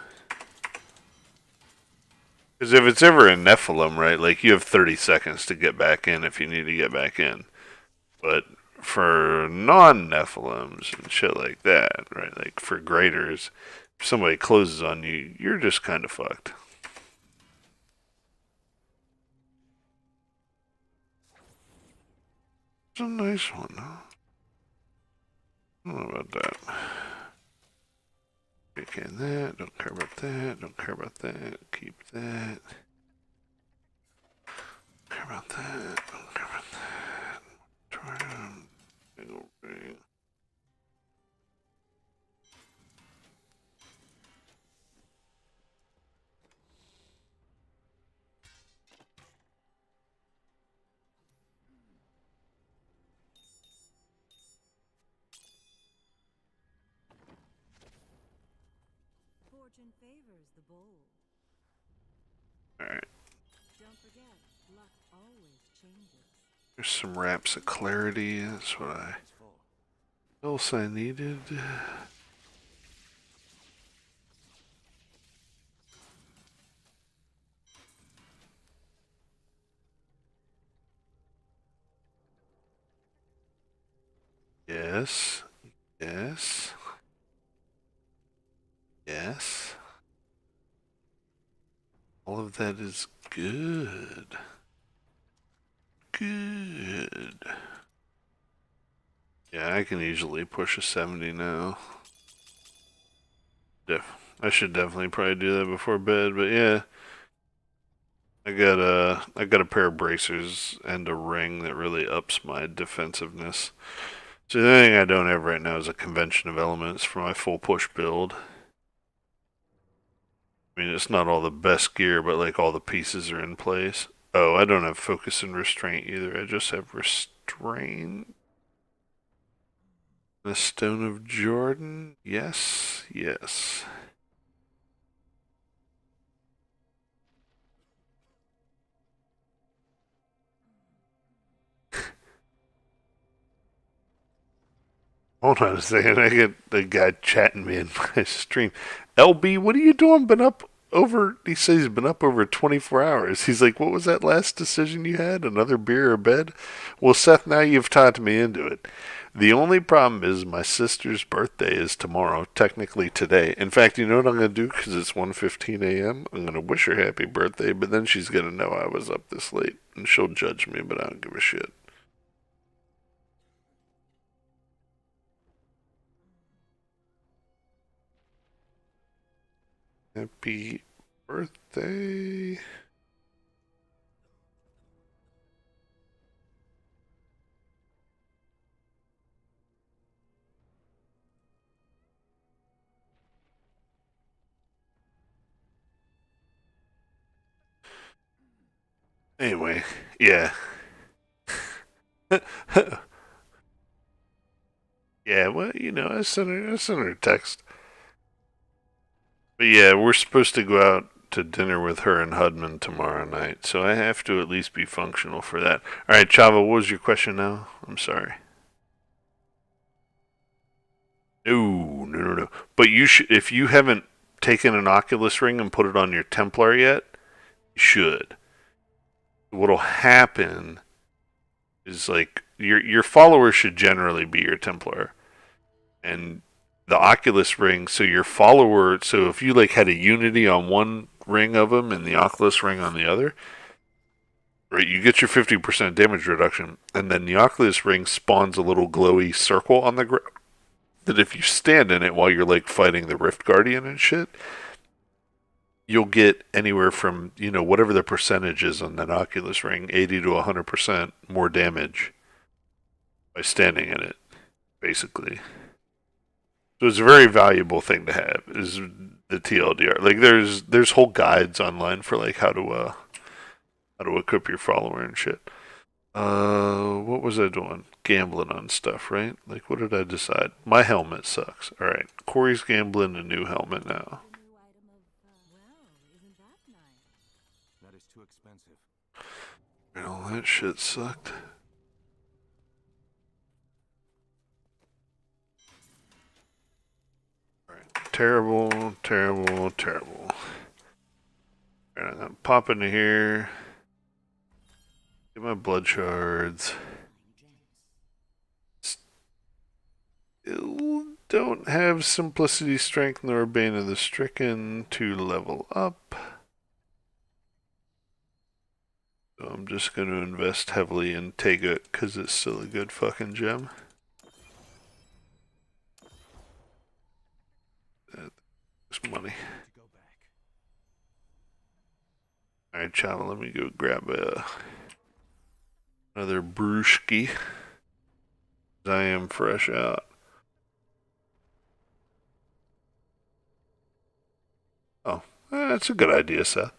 Because if it's ever a Nephilim, right, like you have 30 seconds to get back in if you need to get back in. But for non-Nephilims and shit like that, right, like for graders, if somebody closes on you, you're just kind of fucked. It's a nice one, huh? I don't know about that. Take in that. Don't care about that. Don't care about that. Keep that. Don't care about that. Don't care about that. Try on. Single ring. Fortune favors the bold. Alright. Don't forget, luck always changes. There's some wraps of clarity. That's what I else I needed. Yes. Yes. Yes. All of that is good. Good. Yeah, I can easily push a 70 now. I should definitely probably do that before bed, but yeah. I got a pair of bracers and a ring that really ups my defensiveness. So the only thing I don't have right now is a convention of elements for my full push build. I mean, it's not all the best gear, but like all the pieces are in place. Oh, I don't have focus and restraint either. I just have restraint. The Stone of Jordan? Yes, yes. Hold on a second. I get the guy chatting me in my stream. LB, what are you doing? Been up over, he says he's been up over 24 hours. He's like, what was that last decision you had? Another beer or bed? Well, Seth, now you've talked me into it. The only problem is my sister's birthday is tomorrow, technically today. In fact, you know what I'm going to do? Because it's 1:15 a.m. I'm going to wish her happy birthday, but then she's going to know I was up this late, and she'll judge me, but I don't give a shit. Happy birthday. Anyway, yeah. Yeah, well, I sent her a text. But yeah, we're supposed to go out to dinner with her and Hudman tomorrow night, so I have to at least be functional for that. All right, Chava, what was your question now? I'm sorry. No, no, no, no. But you should, if you haven't taken an Oculus ring and put it on your Templar yet, you should. What'll happen is like your followers should generally be your Templar, and the Oculus ring. So your follower. So if you like had a Unity on one ring of them and the Oculus ring on the other, right? You get your 50% damage reduction, and then the Oculus ring spawns a little glowy circle on the ground. That if you stand in it while you're like fighting the Rift Guardian and shit, you'll get anywhere from whatever the percentage is on that Oculus ring, 80 to 100% more damage by standing in it, basically. So it's a very valuable thing to have. Is the TLDR. Like there's whole guides online for like how to equip your follower and shit. What was I doing? Gambling on stuff, right? Like, what did I decide? My helmet sucks. All right, Corey's gambling a new helmet now. New item of, Well, isn't that nice? That is too expensive. And all that shit sucked. All right, terrible, terrible, terrible. All right, I'm gonna pop into here. Get my blood shards. Fine gems. Still don't have Simplicity, Strength, nor Bane of the Stricken to level up. So I'm just going to invest heavily in Tegut because it's still a good fucking gem. That's money. To go back. Alright, Chava, let me go grab another brewski. I am fresh out. Oh, that's a good idea, Seth.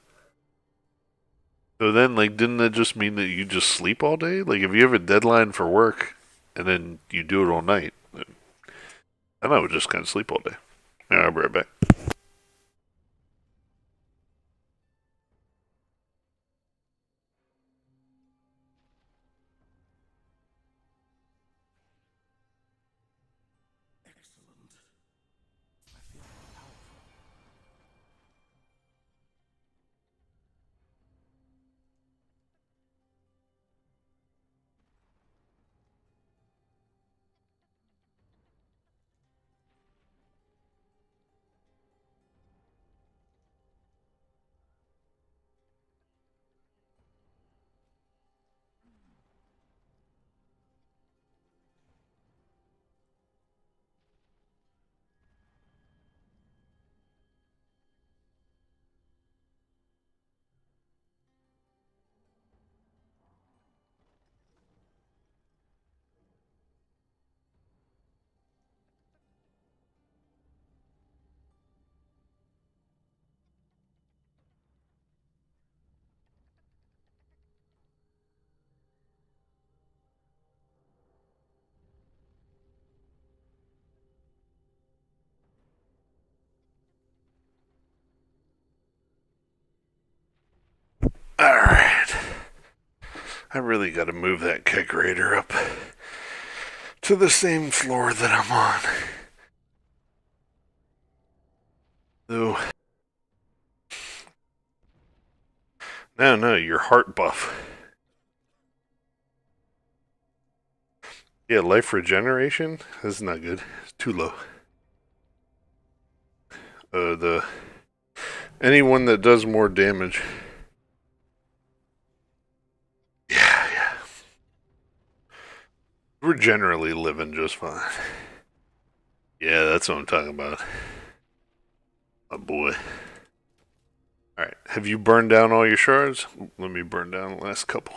So then, like, didn't that just mean that you just sleep all day? Like, if you have a deadline for work and then you do it all night, then I would just kind of sleep all day. I'll be right back. Excellent. I feel more powerful. I really gotta move that kegerator up to the same floor that I'm on. Though. No, your heart buff. Yeah, life regeneration? That's not good. It's too low. The anyone that does more damage. Yeah. We're generally living just fine. Yeah, that's what I'm talking about. My boy. Alright, have you burned down all your shards? Let me burn down the last couple.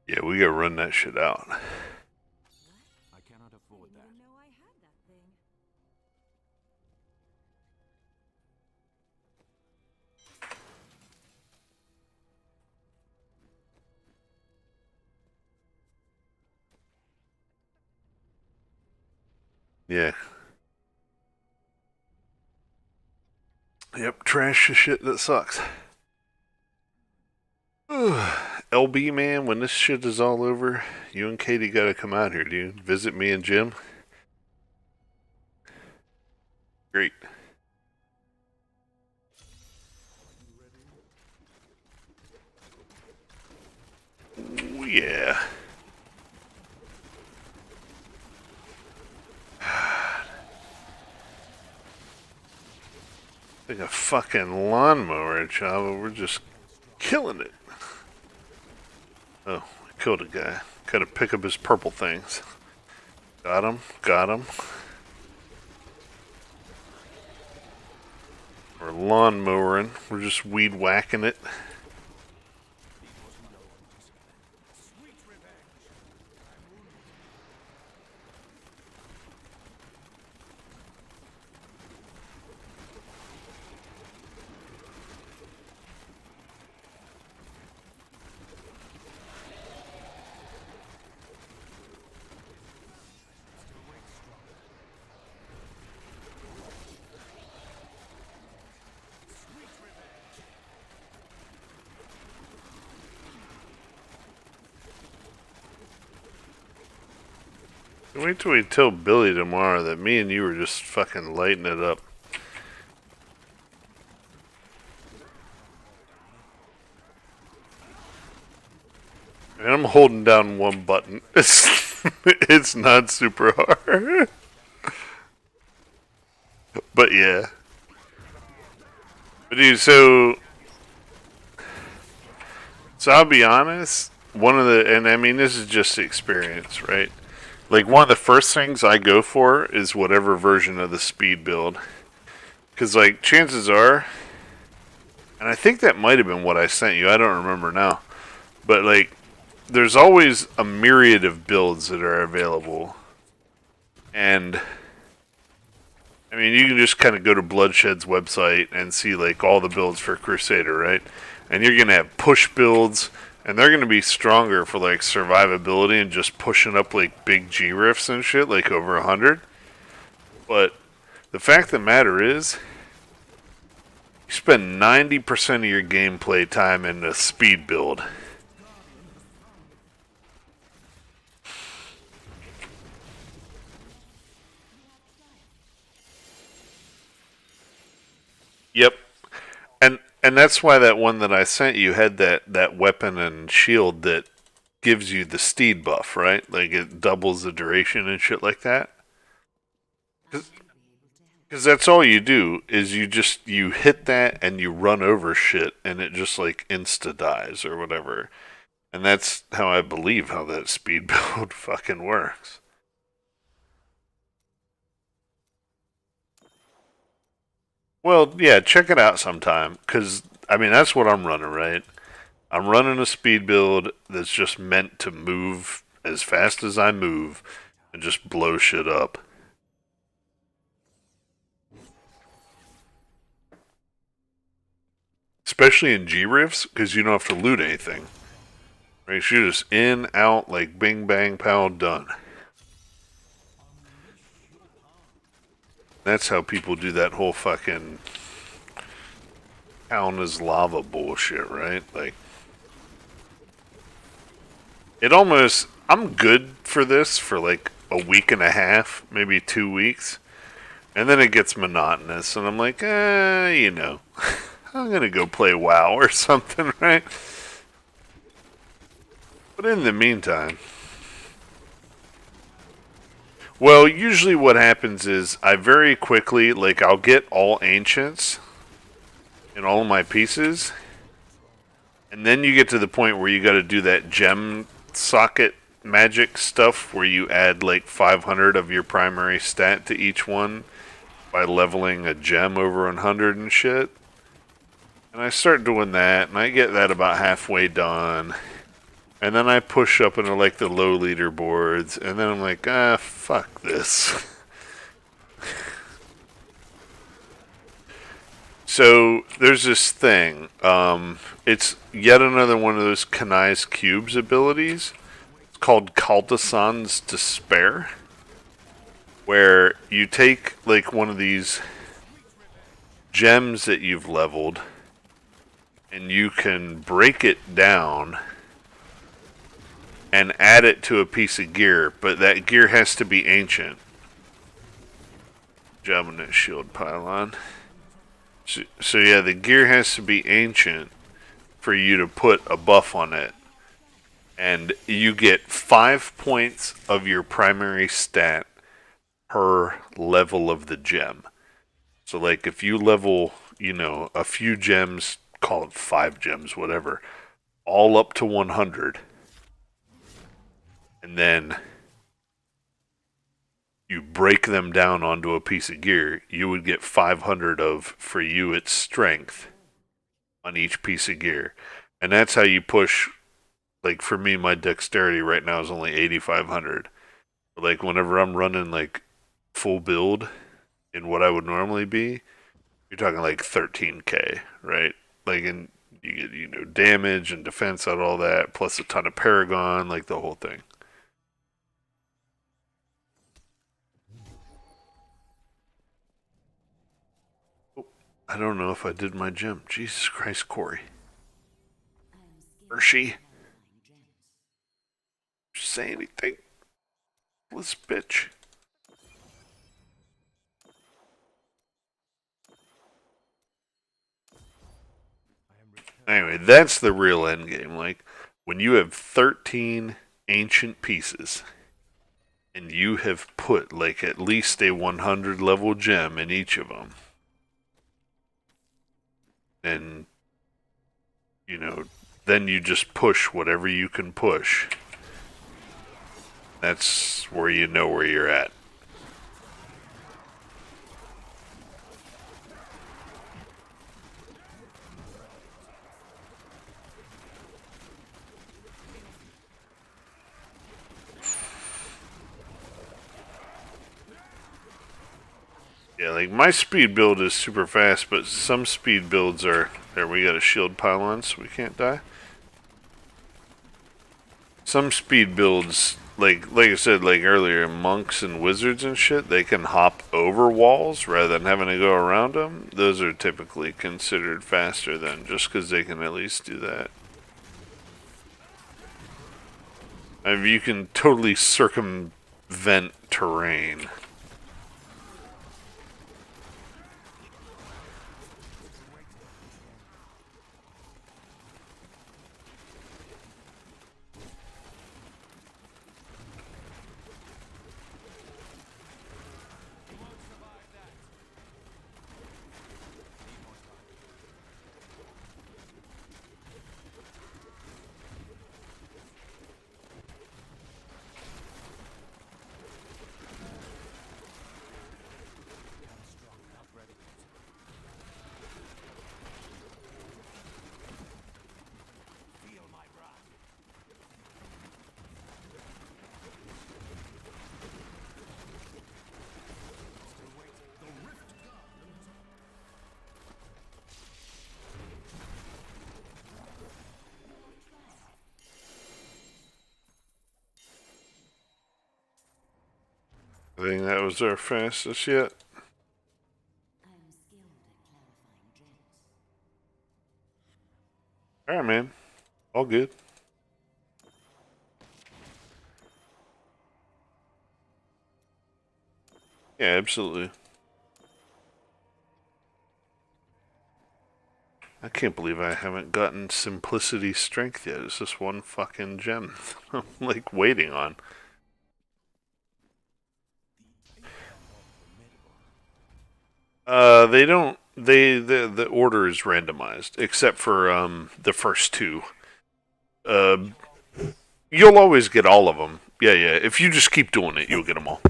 Yeah, we gotta run that shit out. I cannot afford Didn't that. even know I had that thing. Yeah. Yep, trash the shit that sucks. LB, man, when this shit is all over, you and Katie gotta come out here, dude. Visit me and Jim. Great. Ooh, yeah. Like a fucking lawnmower, Chava. We're just killing it. Oh, I killed a guy. Gotta pick up his purple things. Got him. We're lawnmowering. We're just weed whacking it. Wait till we tell Billy tomorrow that me and you were just fucking lighting it up. And I'm holding down one button. It's not super hard. But yeah. But dude, so I'll be honest, and I mean this is just experience, right? Like one of the first things I go for is whatever version of the speed build. Cause like chances are, and I think that might have been what I sent you, I don't remember now. But like there's always a myriad of builds that are available. And I mean, you can just kind of go to Bloodshed's website and see like all the builds for Crusader, right? And you're gonna have push builds, and they're gonna be stronger for like survivability and just pushing up like big G riffs and shit, like over 100. But the fact of the matter is, you spend 90% of your gameplay time in a speed build. Yep. And that's why that one that I sent you had that weapon and shield that gives you the steed buff, right? Like it doubles the duration and shit like that. Because that's all you do is you hit that and you run over shit and it just like insta dies or whatever. And that's how I believe how that speed build fucking works. Well, yeah, check it out sometime. Because, I mean, that's what I'm running, right? I'm running a speed build that's just meant to move as fast as I move and just blow shit up. Especially in G-Riffs, because you don't have to loot anything. Right? You're just in, out, like bing, bang, pow, done. That's how people do that whole fucking count as lava bullshit, right? Like, it almost. I'm good for this for like a week and a half, maybe 2 weeks. And then it gets monotonous, and I'm like, you know, I'm gonna go play WoW or something, right? But in the meantime, well, usually what happens is I very quickly, like, I'll get all ancients in all of my pieces, and then you get to the point where you gotta do that gem socket magic stuff where you add like 500 of your primary stat to each one by leveling a gem over 100 and shit. And I start doing that, and I get that about halfway done. And then I push up into like the low leaderboards, and then I'm like, fuck this. So there's this thing. It's yet another one of those Kanai's Cubes abilities. It's called Kaldasan's Despair, where you take like one of these gems that you've leveled, and you can break it down and add it to a piece of gear, but that gear has to be ancient. Jobbing that shield pylon. So yeah, the gear has to be ancient for you to put a buff on it. And you get 5 points of your primary stat per level of the gem. So like if you level, you know, a few gems, call it 5 gems, whatever, all up to 100. And then you break them down onto a piece of gear, you would get 500 of, for you, its strength on each piece of gear. And that's how you push, like for me, my dexterity right now is only 8,500. Like whenever I'm running like full build in what I would normally be, you're talking like 13k, right? Like, and you get, you know, damage and defense out of all that, plus a ton of Paragon, like the whole thing. I don't know if I did my gem. Jesus Christ, Corey. Hershey. Say anything. This bitch. Anyway, that's the real end game. Like, when you have 13 ancient pieces, and you have put, like, at least a 100 level gem in each of them, and, you know, then you just push whatever you can push. That's where you know where you're at. Yeah, like my speed build is super fast, but some speed builds are... There, we got a shield pylon so we can't die. Some speed builds, like I said, like earlier, monks and wizards and shit, they can hop over walls rather than having to go around them. Those are typically considered faster than just because they can at least do that. I mean, you can totally circumvent terrain. I think that was our fastest yet. I am skilled at clarifying gems. man. All good. Yeah, absolutely. I can't believe I haven't gotten Simplicity Strength yet. It's just one fucking gem I'm like waiting on. They don't. The order is randomized except for the first two. Uh, you'll always get all of them. Yeah, yeah. If you just keep doing it, you'll get them all.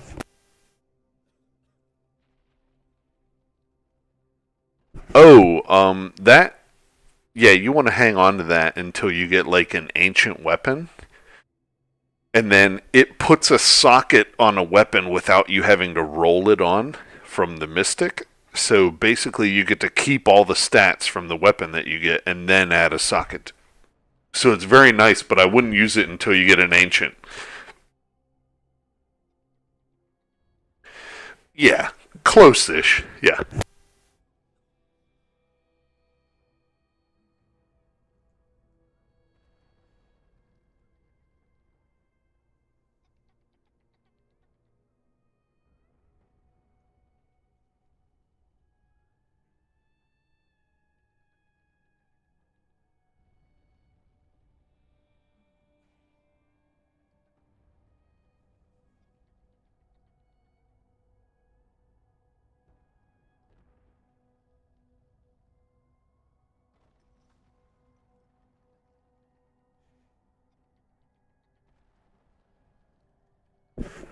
Oh, that. Yeah, you want to hang on to that until you get like an ancient weapon, and then it puts a socket on a weapon without you having to roll it on from the Mystic. So basically, you get to keep all the stats from the weapon that you get, and then add a socket. So it's very nice, but I wouldn't use it until you get an ancient. Yeah, close-ish. Yeah.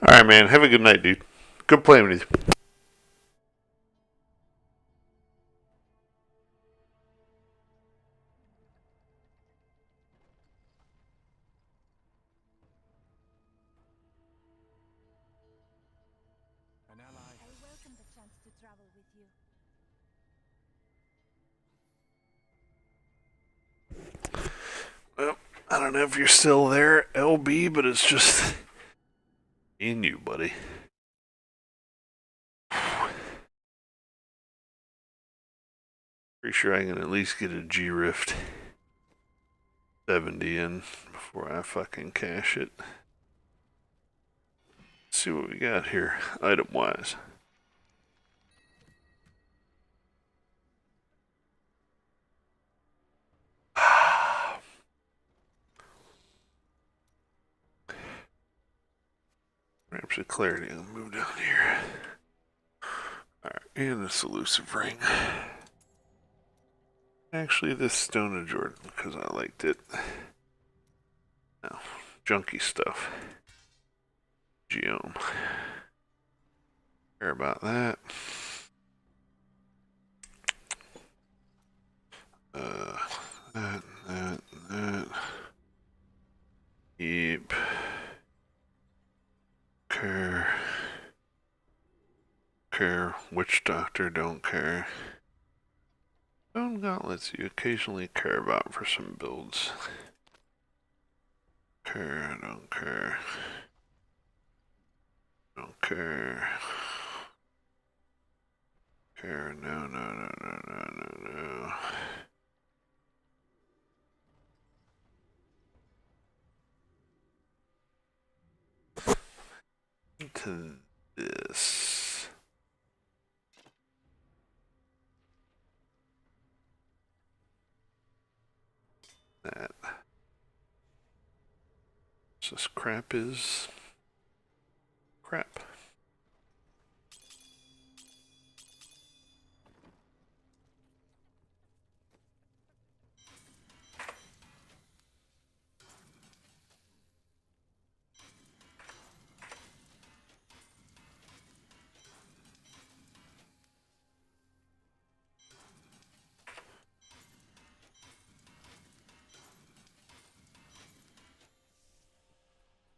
All right, man. Have a good night, dude. Good playing with you. An ally. I welcome the chance to travel with you. Well, I don't know if you're still there, LB, but it's just in you, buddy. Pretty sure I can at least get a G Rift 70 in before I fucking cash it. Let's see what we got here, item wise. Ramps of Clarity. I'll move down here. Alright, and this elusive ring. Actually, this Stone of Jordan, because I liked it. No, junky stuff. Geome. Care about that. That. Keep. Care. Care. Witch Doctor, don't care. Stone Gauntlets you occasionally care about for some builds. Care, don't care. Don't care. Care, no. To this. That. So this crap is crap.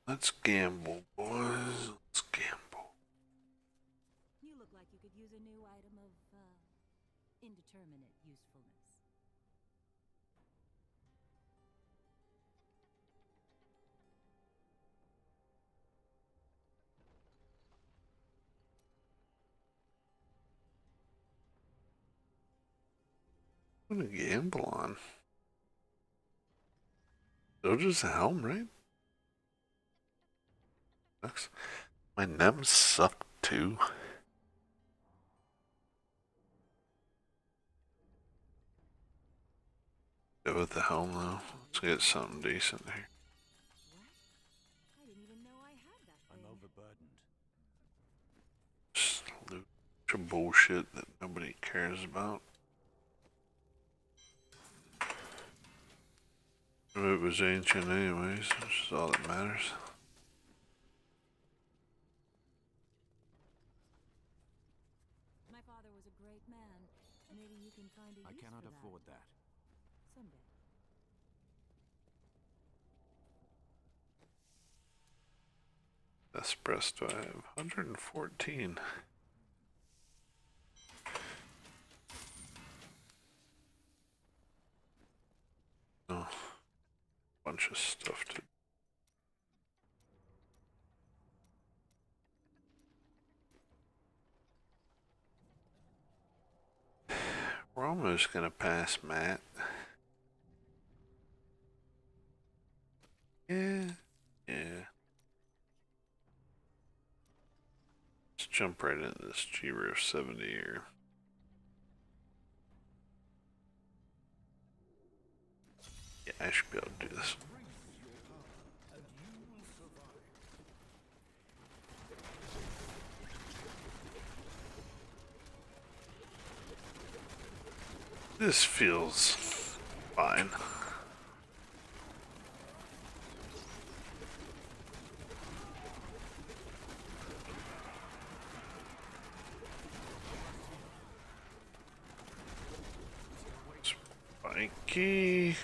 Let's gamble, boys. Let's gamble. You look like you could use a new item of, indeterminate usefulness. What to gamble on? Doja's a helm, right? Sucks. My nems suck too. Go with the helm though. Let's get something decent here. What? I didn't even know I had that I'm thing. overburdened. Just loot of bullshit that nobody cares about. It was ancient anyways, which is all that matters. My father was a great man. Maybe you can find a I use cannot for that. afford that. Someday. Best breast do I have? 114. Oh, bunch of stuff to. We're almost gonna pass Matt. Yeah, yeah. Let's jump right into this G-Roof 70 here. Yeah, I should be able to do this. This feels fine. Spiky.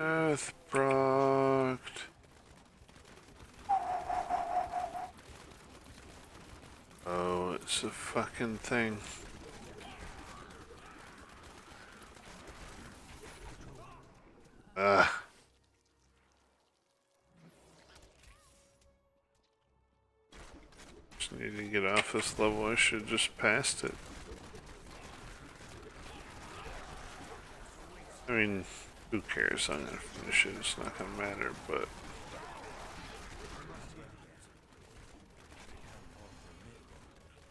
Earth proct. Oh, it's a fucking thing. Ah. Just need to get off this level. I should have just passed it. I mean, who cares? I'm gonna finish it. It's not gonna matter, but.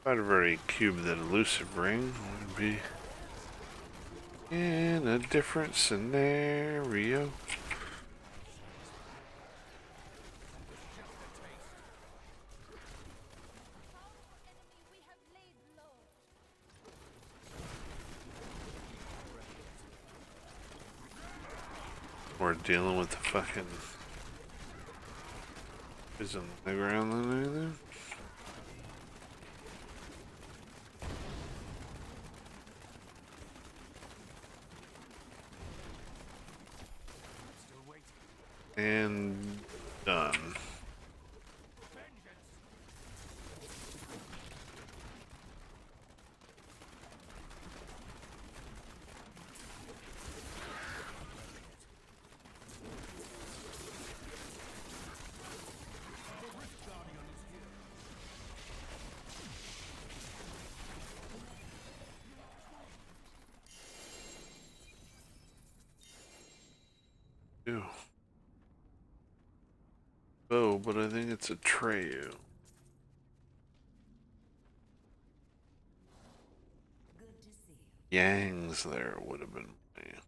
If I'd have already cubed that elusive ring, would be in a different scenario. We're dealing with the fucking is on the ground than anything. And done. Ew. Oh, but I think it's a Treyu. Good to see you. Yang's there would have been me.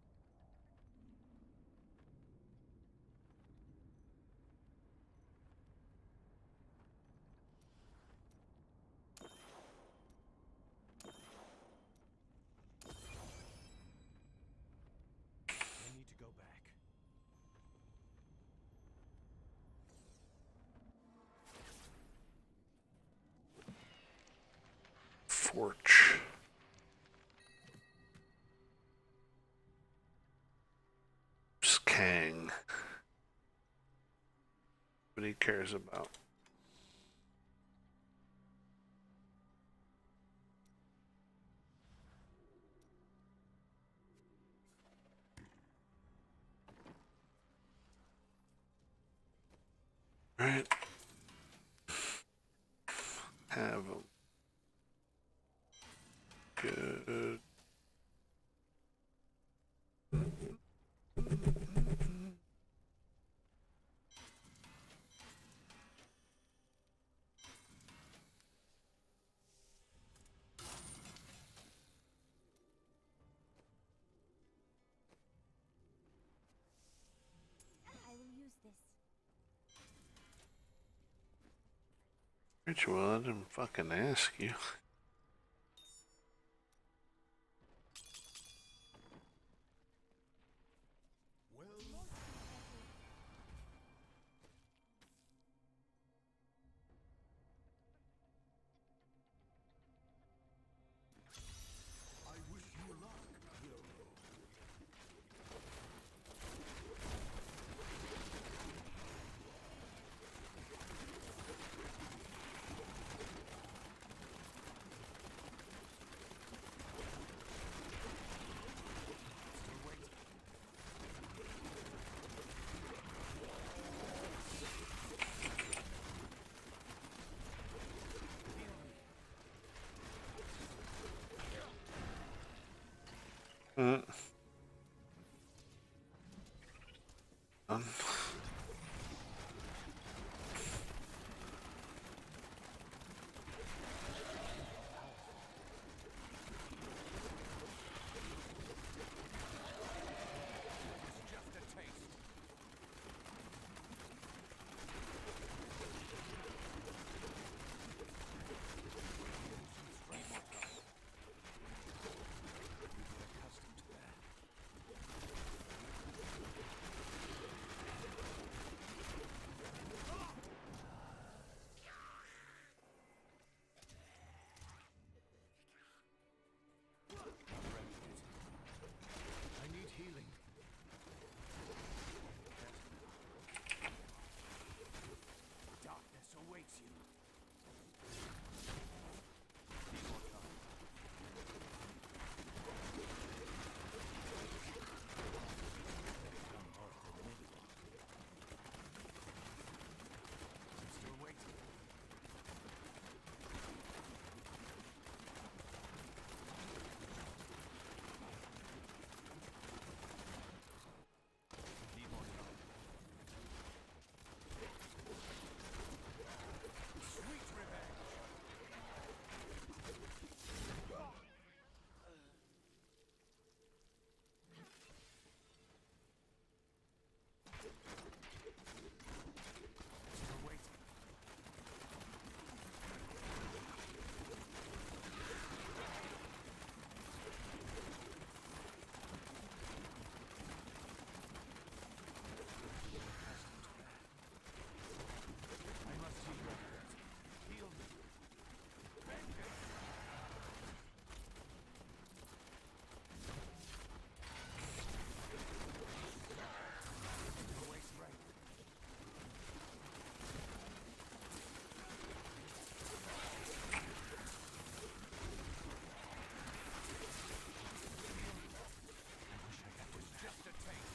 I need to go back. Forge. Just Kang. What he cares about. Right. have a good. I will use this. Ritual, I didn't fucking ask you. Well, I wish you luck, hero. Mm. Just a taste. Accustomed to that. I need healing. Darkness awaits you. Need more time. Become more formidable. I'm still waiting. Need more time. Sweet revenge. Still waiting. I must heal your hurt. Heal me. Vengeance. Still waste right. Just a taste.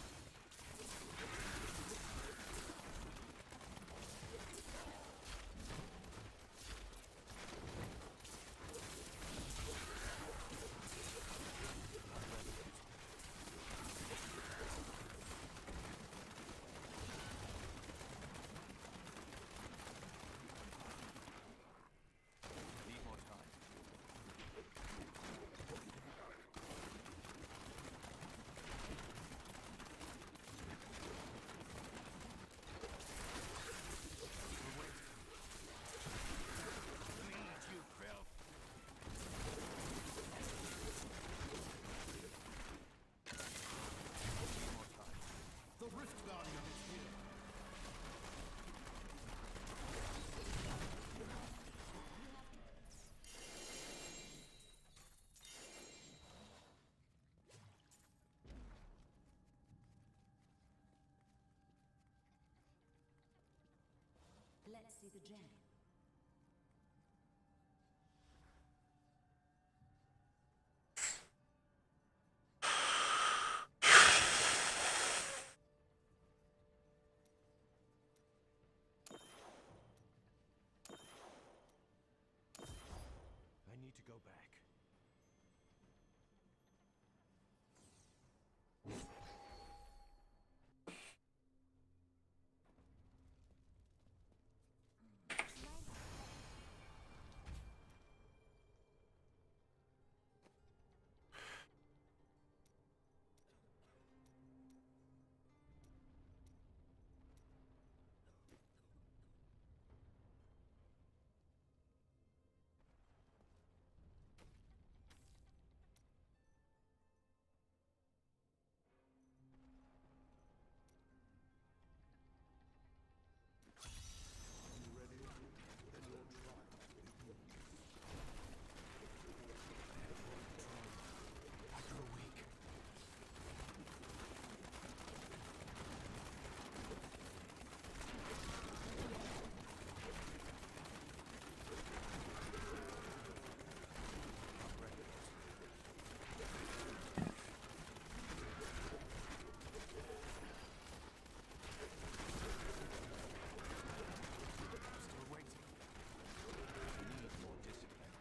Need more time. Need you, filth. Need more time. The Rift Guardian is here. Let's see the gem. need to go back. After a week. Still waiting. Need more discipline.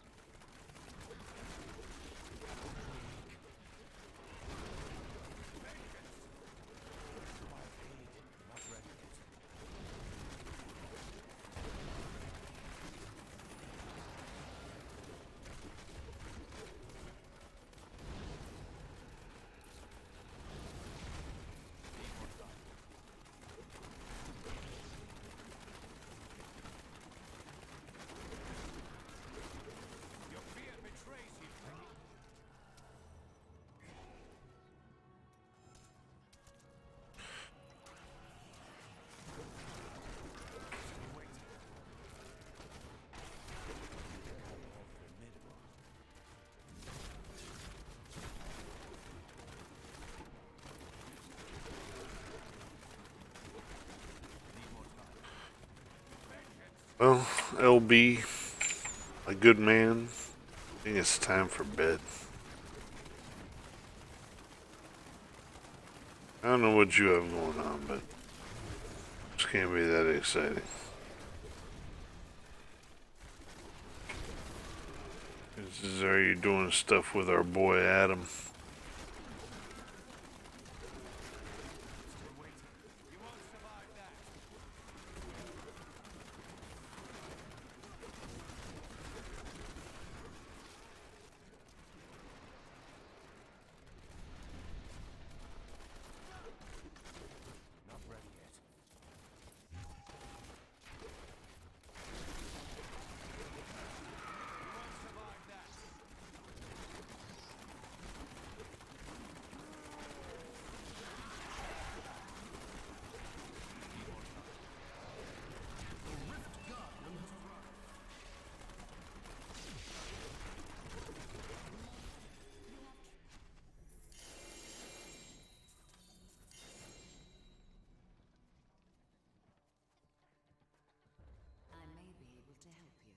Not ready yet. Your fear betrays you. Still waiting. Formidable. Need more time. Well, LB, a good man. I think it's time for bed. I don't know what you have going on, but this can't be that exciting. This is, are you doing stuff with our boy Adam? Still waiting. You won't survive that. Not ready yet. You won't survive that. I may be able to help you.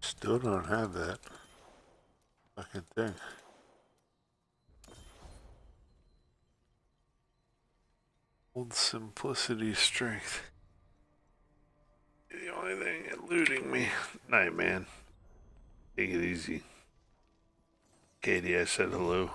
Still don't have that fucking thing. Old simplicity strength. The only thing eluding me. Night, man. Take it easy. Katie, I said hello.